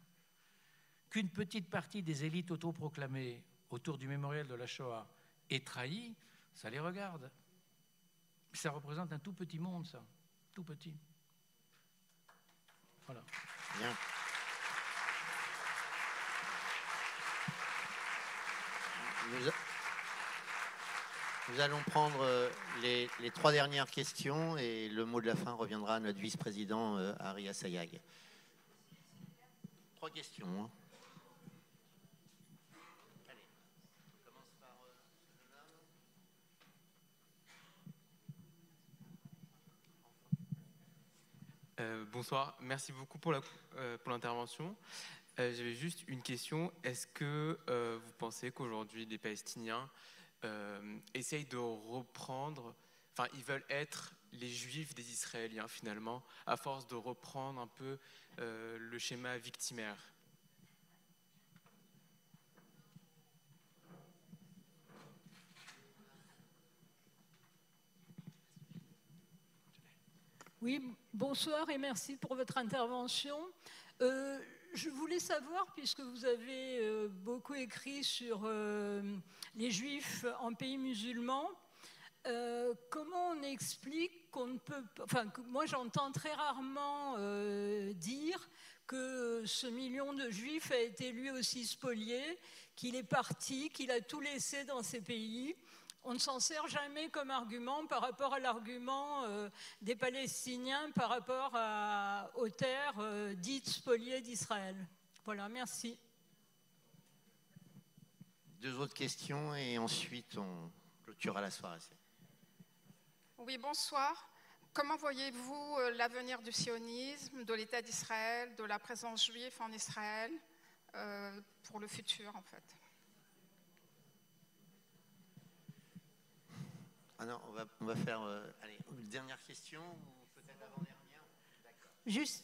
S4: Qu'une petite partie des élites autoproclamées autour du mémorial de la Shoah est trahie, ça les regarde. Ça représente un tout petit monde, ça. Tout petit. Voilà.
S5: Bien. Nous allons prendre les 3 dernières questions et le mot de la fin reviendra à notre vice-président Ari Assayag. 3 questions. Hein.
S13: Bonsoir, merci beaucoup pour l'intervention. J'avais juste une question. Est-ce que vous pensez qu'aujourd'hui les Palestiniens essayent de reprendre, enfin ils veulent être les Juifs des Israéliens finalement, à force de reprendre un peu le schéma victimaire?
S14: Oui, bonsoir et merci pour votre intervention. Je voulais savoir, puisque vous avez beaucoup écrit sur les Juifs en pays musulman, comment on explique qu'on ne peut pas... Enfin, moi j'entends très rarement dire que ce million de Juifs a été lui aussi spolié, qu'il est parti, qu'il a tout laissé dans ces pays. On ne s'en sert jamais comme argument par rapport à l'argument des Palestiniens par rapport aux terres dites spoliées d'Israël. Voilà, merci.
S5: 2 autres questions et ensuite on clôturera la soirée.
S15: Oui, bonsoir. Comment voyez-vous l'avenir du sionisme, de l'État d'Israël, de la présence juive en Israël pour le futur, en fait?
S5: Ah non, on va faire allez, une dernière question ou peut-être avant-dernière.
S16: Juste,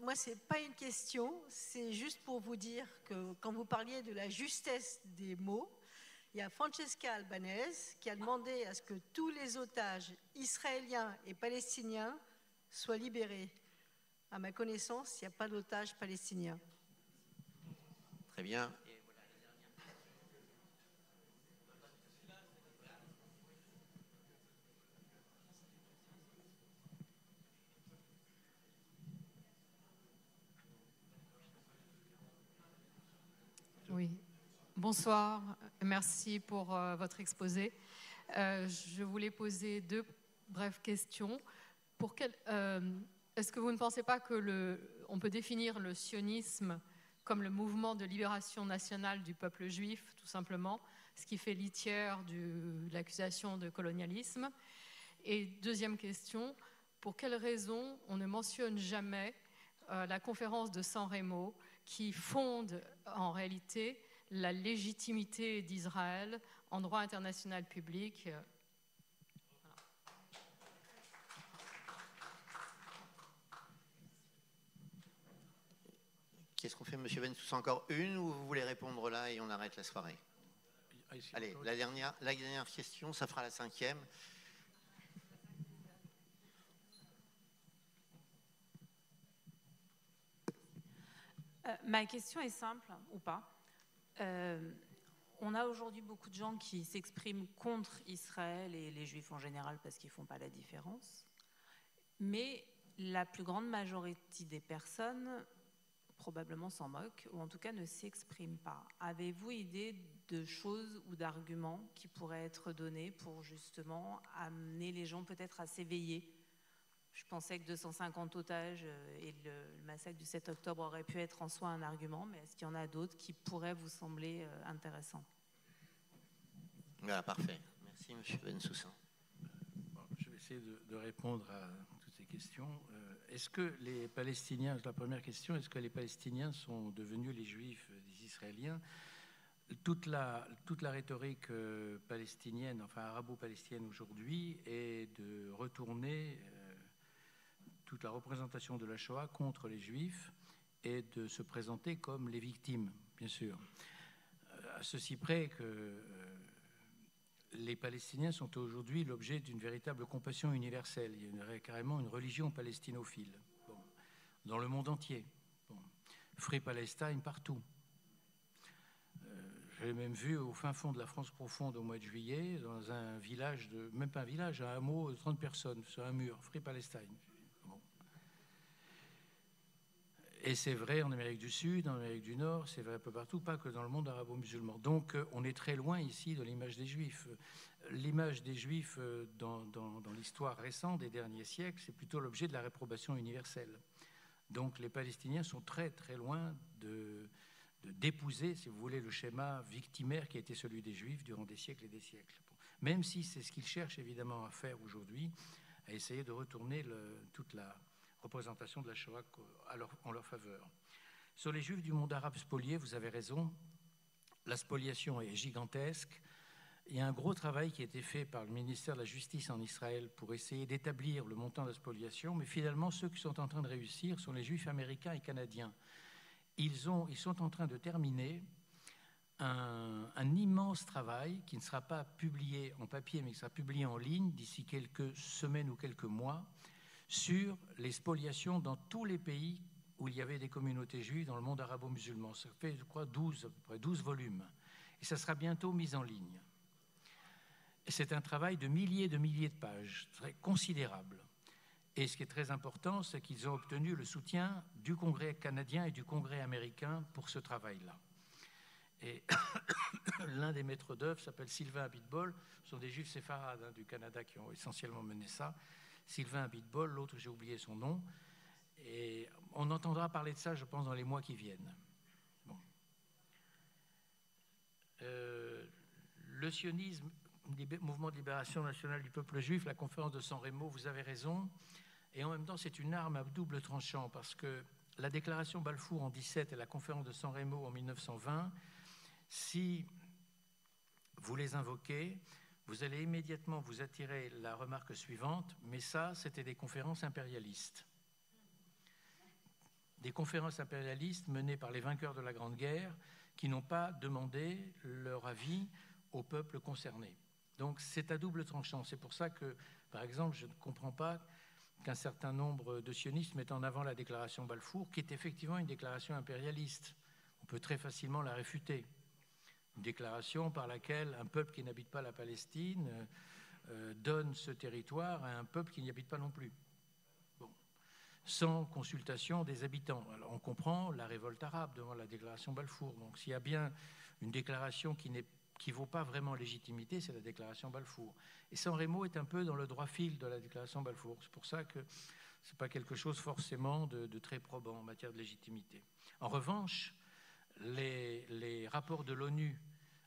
S16: moi, ce n'est pas une question, c'est juste pour vous dire que quand vous parliez de la justesse des mots, il y a Francesca Albanese qui a demandé à ce que tous les otages israéliens et palestiniens soient libérés. À ma connaissance, il n'y a pas d'otages palestiniens.
S5: Très bien.
S17: Oui, bonsoir, merci pour votre exposé. Je voulais poser 2 brèves questions. Est-ce que vous ne pensez pas qu'on peut définir le sionisme comme le mouvement de libération nationale du peuple juif, tout simplement, ce qui fait litière de l'accusation de colonialisme? Et 2e question, pour quelles raisons on ne mentionne jamais la conférence de San Remo qui fonde en réalité la légitimité d'Israël en droit international public. Voilà.
S5: Qu'est-ce qu'on fait, M. Bensoussan? Encore une ou vous voulez répondre là et on arrête la soirée? Allez, la dernière question, ça fera la 5e.
S18: Ma question est simple, ou pas. On a aujourd'hui beaucoup de gens qui s'expriment contre Israël et les Juifs en général parce qu'ils ne font pas la différence. Mais la plus grande majorité des personnes probablement s'en moquent, ou en tout cas ne s'expriment pas. Avez-vous idée de choses ou d'arguments qui pourraient être donnés pour justement amener les gens peut-être à s'éveiller? Je pensais que 250 otages et le massacre du 7 octobre aurait pu être en soi un argument, mais est-ce qu'il y en a d'autres qui pourraient vous sembler intéressants?
S5: Voilà, parfait. Merci, M. Bensoussan.
S4: Je vais essayer de répondre à toutes ces questions. Est-ce que les Palestiniens, la première question, est-ce que les Palestiniens sont devenus les Juifs des Israéliens? Toute la rhétorique palestinienne, enfin arabo-palestinienne aujourd'hui, est de retourner toute la représentation de la Shoah contre les Juifs et de se présenter comme les victimes, bien sûr. À ceci près que les Palestiniens sont aujourd'hui l'objet d'une véritable compassion universelle. Il y a carrément une religion palestinophile, dans le monde entier. Free Palestine partout. J'ai même vu au fin fond de la France profonde au mois de juillet, dans un village, même pas un village, un hameau de 30 personnes, sur un mur, Free Palestine. Et c'est vrai en Amérique du Sud, en Amérique du Nord, c'est vrai un peu partout, pas que dans le monde arabo-musulman. Donc on est très loin ici de l'image des Juifs. L'image des Juifs dans l'histoire récente des derniers siècles, c'est plutôt l'objet de la réprobation universelle. Donc les Palestiniens sont très très loin d'épouser, si vous voulez, le schéma victimaire qui a été celui des Juifs durant des siècles et des siècles. Bon. Même si c'est ce qu'ils cherchent évidemment à faire aujourd'hui, à essayer de retourner toute la représentation de la Shoah en leur faveur. Sur les Juifs du monde arabe spoliés, vous avez raison, la spoliation est gigantesque. Il y a un gros travail qui a été fait par le ministère de la Justice en Israël pour essayer d'établir le montant de la spoliation, mais finalement, ceux qui sont en train de réussir sont les Juifs américains et canadiens. Ils sont en train de terminer un immense travail qui ne sera pas publié en papier, mais qui sera publié en ligne d'ici quelques semaines ou quelques mois, sur les spoliations dans tous les pays où il y avait des communautés juives dans le monde arabo-musulman. Ça fait, je crois, à peu près 12 volumes. Et ça sera bientôt mis en ligne. Et c'est un travail de milliers de pages, très considérable. Et ce qui est très important, c'est qu'ils ont obtenu le soutien du Congrès canadien et du Congrès américain pour ce travail-là. Et l'un des maîtres d'œuvre s'appelle Sylvain Abitbol. Ce sont des juifs séfarades du Canada qui ont essentiellement mené ça. Sylvain Abitbol, l'autre, j'ai oublié son nom. Et on entendra parler de ça, je pense, dans les mois qui viennent. Bon. Le sionisme, le mouvement de libération nationale du peuple juif, la conférence de San Remo, vous avez raison. Et en même temps, c'est une arme à double tranchant, parce que la déclaration Balfour en 17 et la conférence de San Remo en 1920, si vous les invoquez, vous allez immédiatement vous attirer la remarque suivante, mais ça, c'était des conférences impérialistes. Des conférences impérialistes menées par les vainqueurs de la Grande Guerre qui n'ont pas demandé leur avis au peuple concerné. Donc c'est à double tranchant. C'est pour ça que, par exemple, je ne comprends pas qu'un certain nombre de sionistes mettent en avant la déclaration Balfour, qui est effectivement une déclaration impérialiste. On peut très facilement la réfuter. Une déclaration par laquelle un peuple qui n'habite pas la Palestine donne ce territoire à un peuple qui n'y habite pas non plus. Bon. Sans consultation des habitants. Alors on comprend la révolte arabe devant la déclaration Balfour. Donc s'il y a bien une déclaration qui ne vaut pas vraiment légitimité, c'est la déclaration Balfour. Et San Remo est un peu dans le droit fil de la déclaration Balfour. C'est pour ça que ce n'est pas quelque chose forcément de très probant en matière de légitimité. En revanche, les rapports de l'ONU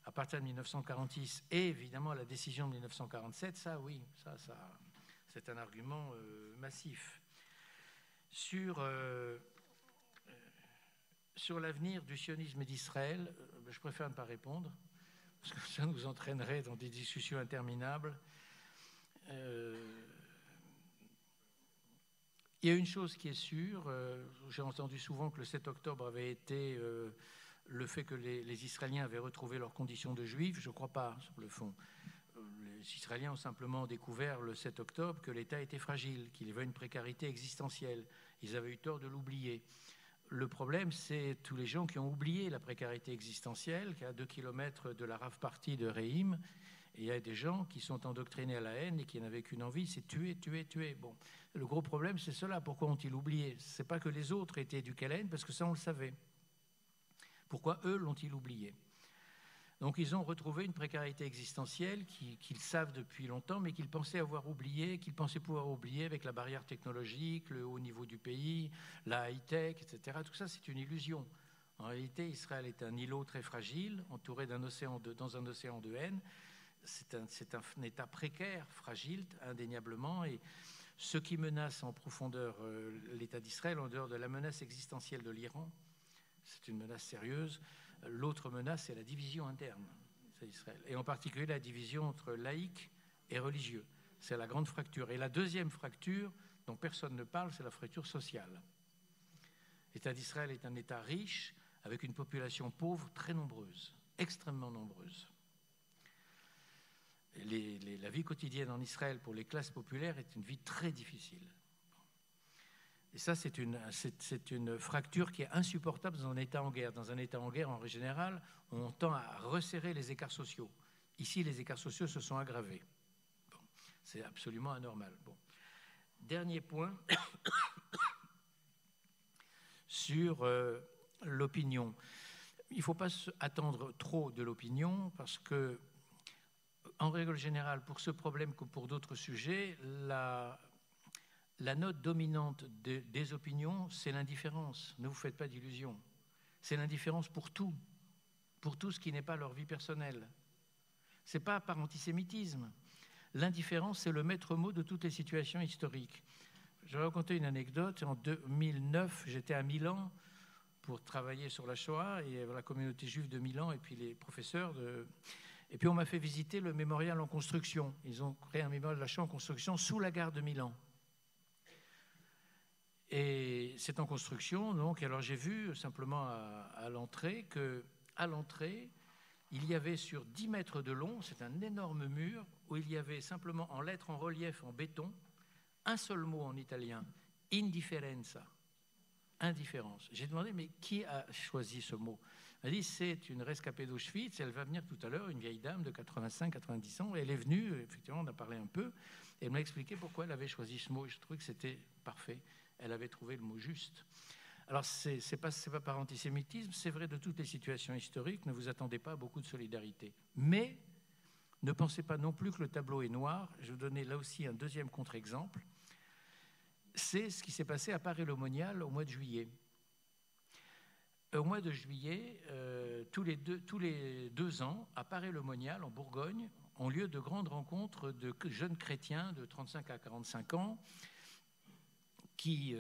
S4: à partir de 1946 et évidemment la décision de 1947, ça oui, ça c'est un argument massif. Sur l'avenir du sionisme d'Israël, je préfère ne pas répondre, parce que ça nous entraînerait dans des discussions interminables. Il y a une chose qui est sûre, j'ai entendu souvent que le 7 octobre avait été le fait que les Israéliens avaient retrouvé leurs conditions de juifs. Je ne crois pas, sur le fond. Les Israéliens ont simplement découvert le 7 octobre que l'État était fragile, qu'il y avait une précarité existentielle. Ils avaient eu tort de l'oublier. Le problème, c'est tous les gens qui ont oublié la précarité existentielle, qu'à 2 kilomètres de la rave partie de Reim, et il y a des gens qui sont endoctrinés à la haine et qui n'avaient qu'une envie, c'est tuer, tuer, tuer. Bon, le gros problème, c'est cela. Pourquoi ont-ils oublié? Ce n'est pas que les autres étaient éduqués à la haine, parce que ça, on le savait. Pourquoi eux l'ont-ils oublié? Donc ils ont retrouvé une précarité existentielle qu'ils savent depuis longtemps, mais qu'ils pensaient avoir oublié, qu'ils pensaient pouvoir oublier avec la barrière technologique, le haut niveau du pays, la high-tech, etc. Tout ça, c'est une illusion. En réalité, Israël est un îlot très fragile, entouré dans un océan de haine. C'est un état précaire, fragile, indéniablement, et ce qui menace en profondeur l'État d'Israël, en dehors de la menace existentielle de l'Iran, c'est une menace sérieuse. L'autre menace, c'est la division interne d'Israël, et en particulier la division entre laïcs et religieux. C'est la grande fracture. Et la deuxième fracture, dont personne ne parle, c'est la fracture sociale. L'État d'Israël est un État riche, avec une population pauvre très nombreuse, extrêmement nombreuse. La vie quotidienne en Israël pour les classes populaires est une vie très difficile. Et ça, c'est une fracture qui est insupportable dans un État en guerre. Dans un État en guerre, en général, on tend à resserrer les écarts sociaux. Ici, les écarts sociaux se sont aggravés. Bon, c'est absolument anormal. Bon. Dernier point sur l'opinion. Il ne faut pas attendre trop de l'opinion parce que, en règle générale, pour ce problème comme pour d'autres sujets, la note dominante des opinions, c'est l'indifférence. Ne vous faites pas d'illusions. C'est l'indifférence pour tout ce qui n'est pas leur vie personnelle. Ce n'est pas par antisémitisme. L'indifférence, c'est le maître mot de toutes les situations historiques. Je vais raconter une anecdote. En 2009, j'étais à Milan pour travailler sur la Shoah et la communauté juive de Milan et puis les professeurs Et puis on m'a fait visiter le mémorial en construction. Ils ont créé un mémorial de la Shoah en construction sous la gare de Milan. Et c'est en construction, donc. Alors j'ai vu simplement à l'entrée qu'à l'entrée, il y avait sur 10 mètres de long, c'est un énorme mur, où il y avait simplement en lettres en relief en béton, un seul mot en italien, indifferenza, indifférence. J'ai demandé, mais qui a choisi ce mot? Elle m'a dit, c'est une rescapée d'Auschwitz, elle va venir tout à l'heure, une vieille dame de 85-90 ans, et elle est venue, effectivement, on a parlé un peu, et elle m'a expliqué pourquoi elle avait choisi ce mot, et je trouvais que c'était parfait, elle avait trouvé le mot juste. Alors, c'est pas par antisémitisme, c'est vrai de toutes les situations historiques, ne vous attendez pas à beaucoup de solidarité. Mais ne pensez pas non plus que le tableau est noir. Je vais vous donner là aussi un deuxième contre-exemple. C'est ce qui s'est passé à Paray-le-Monial au mois de juillet. Au mois de juillet, tous les 2 ans, à Paray-le-Monial, en Bourgogne, ont lieu de grandes rencontres de jeunes chrétiens de 35 à 45 ans qui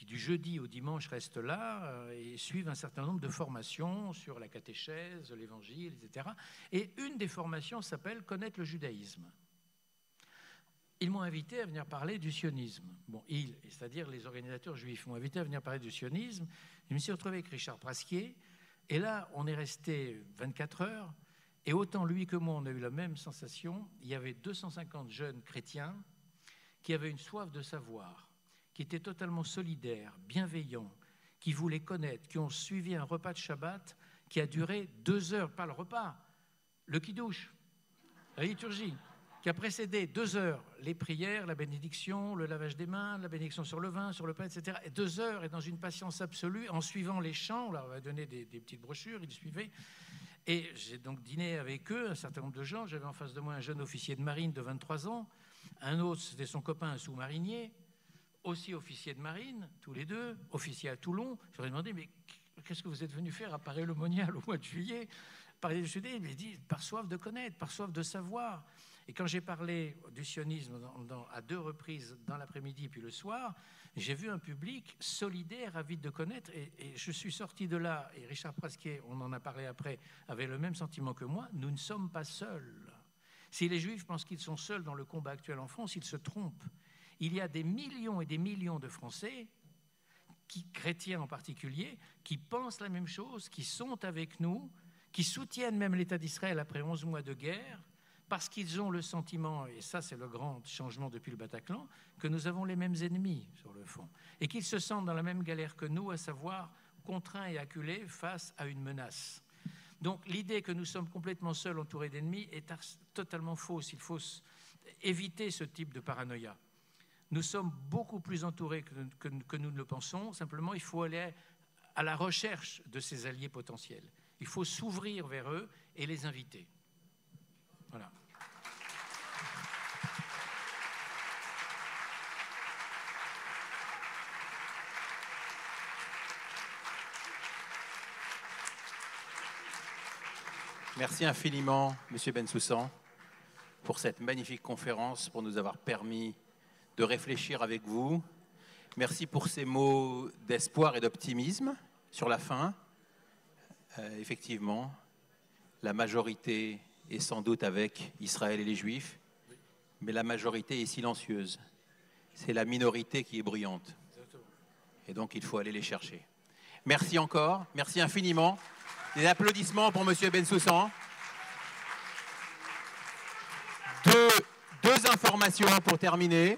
S4: du jeudi au dimanche restent là et suivent un certain nombre de formations sur la catéchèse, l'évangile, etc. Et une des formations s'appelle « Connaître le judaïsme ». Ils m'ont invité à venir parler du sionisme. Bon, c'est-à-dire les organisateurs juifs m'ont invité à venir parler du sionisme. Je me suis retrouvé avec Richard Prasquier. Et là, on est resté 24 heures. Et autant lui que moi, on a eu la même sensation. Il y avait 250 jeunes chrétiens qui avaient une soif de savoir, qui étaient totalement solidaires, bienveillants, qui voulaient connaître, qui ont suivi un repas de Shabbat qui a duré 2 heures, pas le repas, le kiddush, la liturgie, qui a précédé 2 heures, les prières, la bénédiction, le lavage des mains, la bénédiction sur le vin, sur le pain, etc. Et 2 heures, et dans une patience absolue, en suivant les chants, on leur a donné des petites brochures, ils suivaient. Et j'ai donc dîné avec eux, un certain nombre de gens. J'avais en face de moi un jeune officier de marine de 23 ans, un autre, c'était son copain, un sous-marinier, aussi officier de marine, tous les deux, officier à Toulon. Je leur ai demandé, mais qu'est-ce que vous êtes venu faire à Paray-le-Monial au mois de juillet? Parler du judaïsme, il m'a dit, par soif de connaître, par soif de savoir. Et quand j'ai parlé du sionisme à 2 reprises, dans l'après-midi puis le soir, j'ai vu un public solidaire, avide de connaître. Et je suis sorti de là, et Richard Prasquier, on en a parlé après, avait le même sentiment que moi, nous ne sommes pas seuls. Si les Juifs pensent qu'ils sont seuls dans le combat actuel en France, ils se trompent. Il y a des millions et des millions de Français, chrétiens en particulier, qui pensent la même chose, qui sont avec nous, qui soutiennent même l'État d'Israël après 11 mois de guerre, parce qu'ils ont le sentiment, et ça c'est le grand changement depuis le Bataclan, que nous avons les mêmes ennemis sur le fond, et qu'ils se sentent dans la même galère que nous, à savoir contraints et acculés face à une menace. Donc l'idée que nous sommes complètement seuls, entourés d'ennemis, est totalement fausse. Il faut éviter ce type de paranoïa. Nous sommes beaucoup plus entourés que nous ne le pensons. Simplement, il faut aller à la recherche de ces alliés potentiels. Il faut s'ouvrir vers eux et les inviter. Voilà.
S1: Merci infiniment, Monsieur Bensoussan, pour cette magnifique conférence, pour nous avoir permis de réfléchir avec vous. Merci pour ces mots d'espoir et d'optimisme sur la fin. Effectivement, la majorité est sans doute avec Israël et les Juifs, mais la majorité est silencieuse. C'est la minorité qui est bruyante. Et donc, il faut aller les chercher. Merci encore, merci infiniment. Des applaudissements pour Monsieur Bensoussan. Deux informations pour terminer.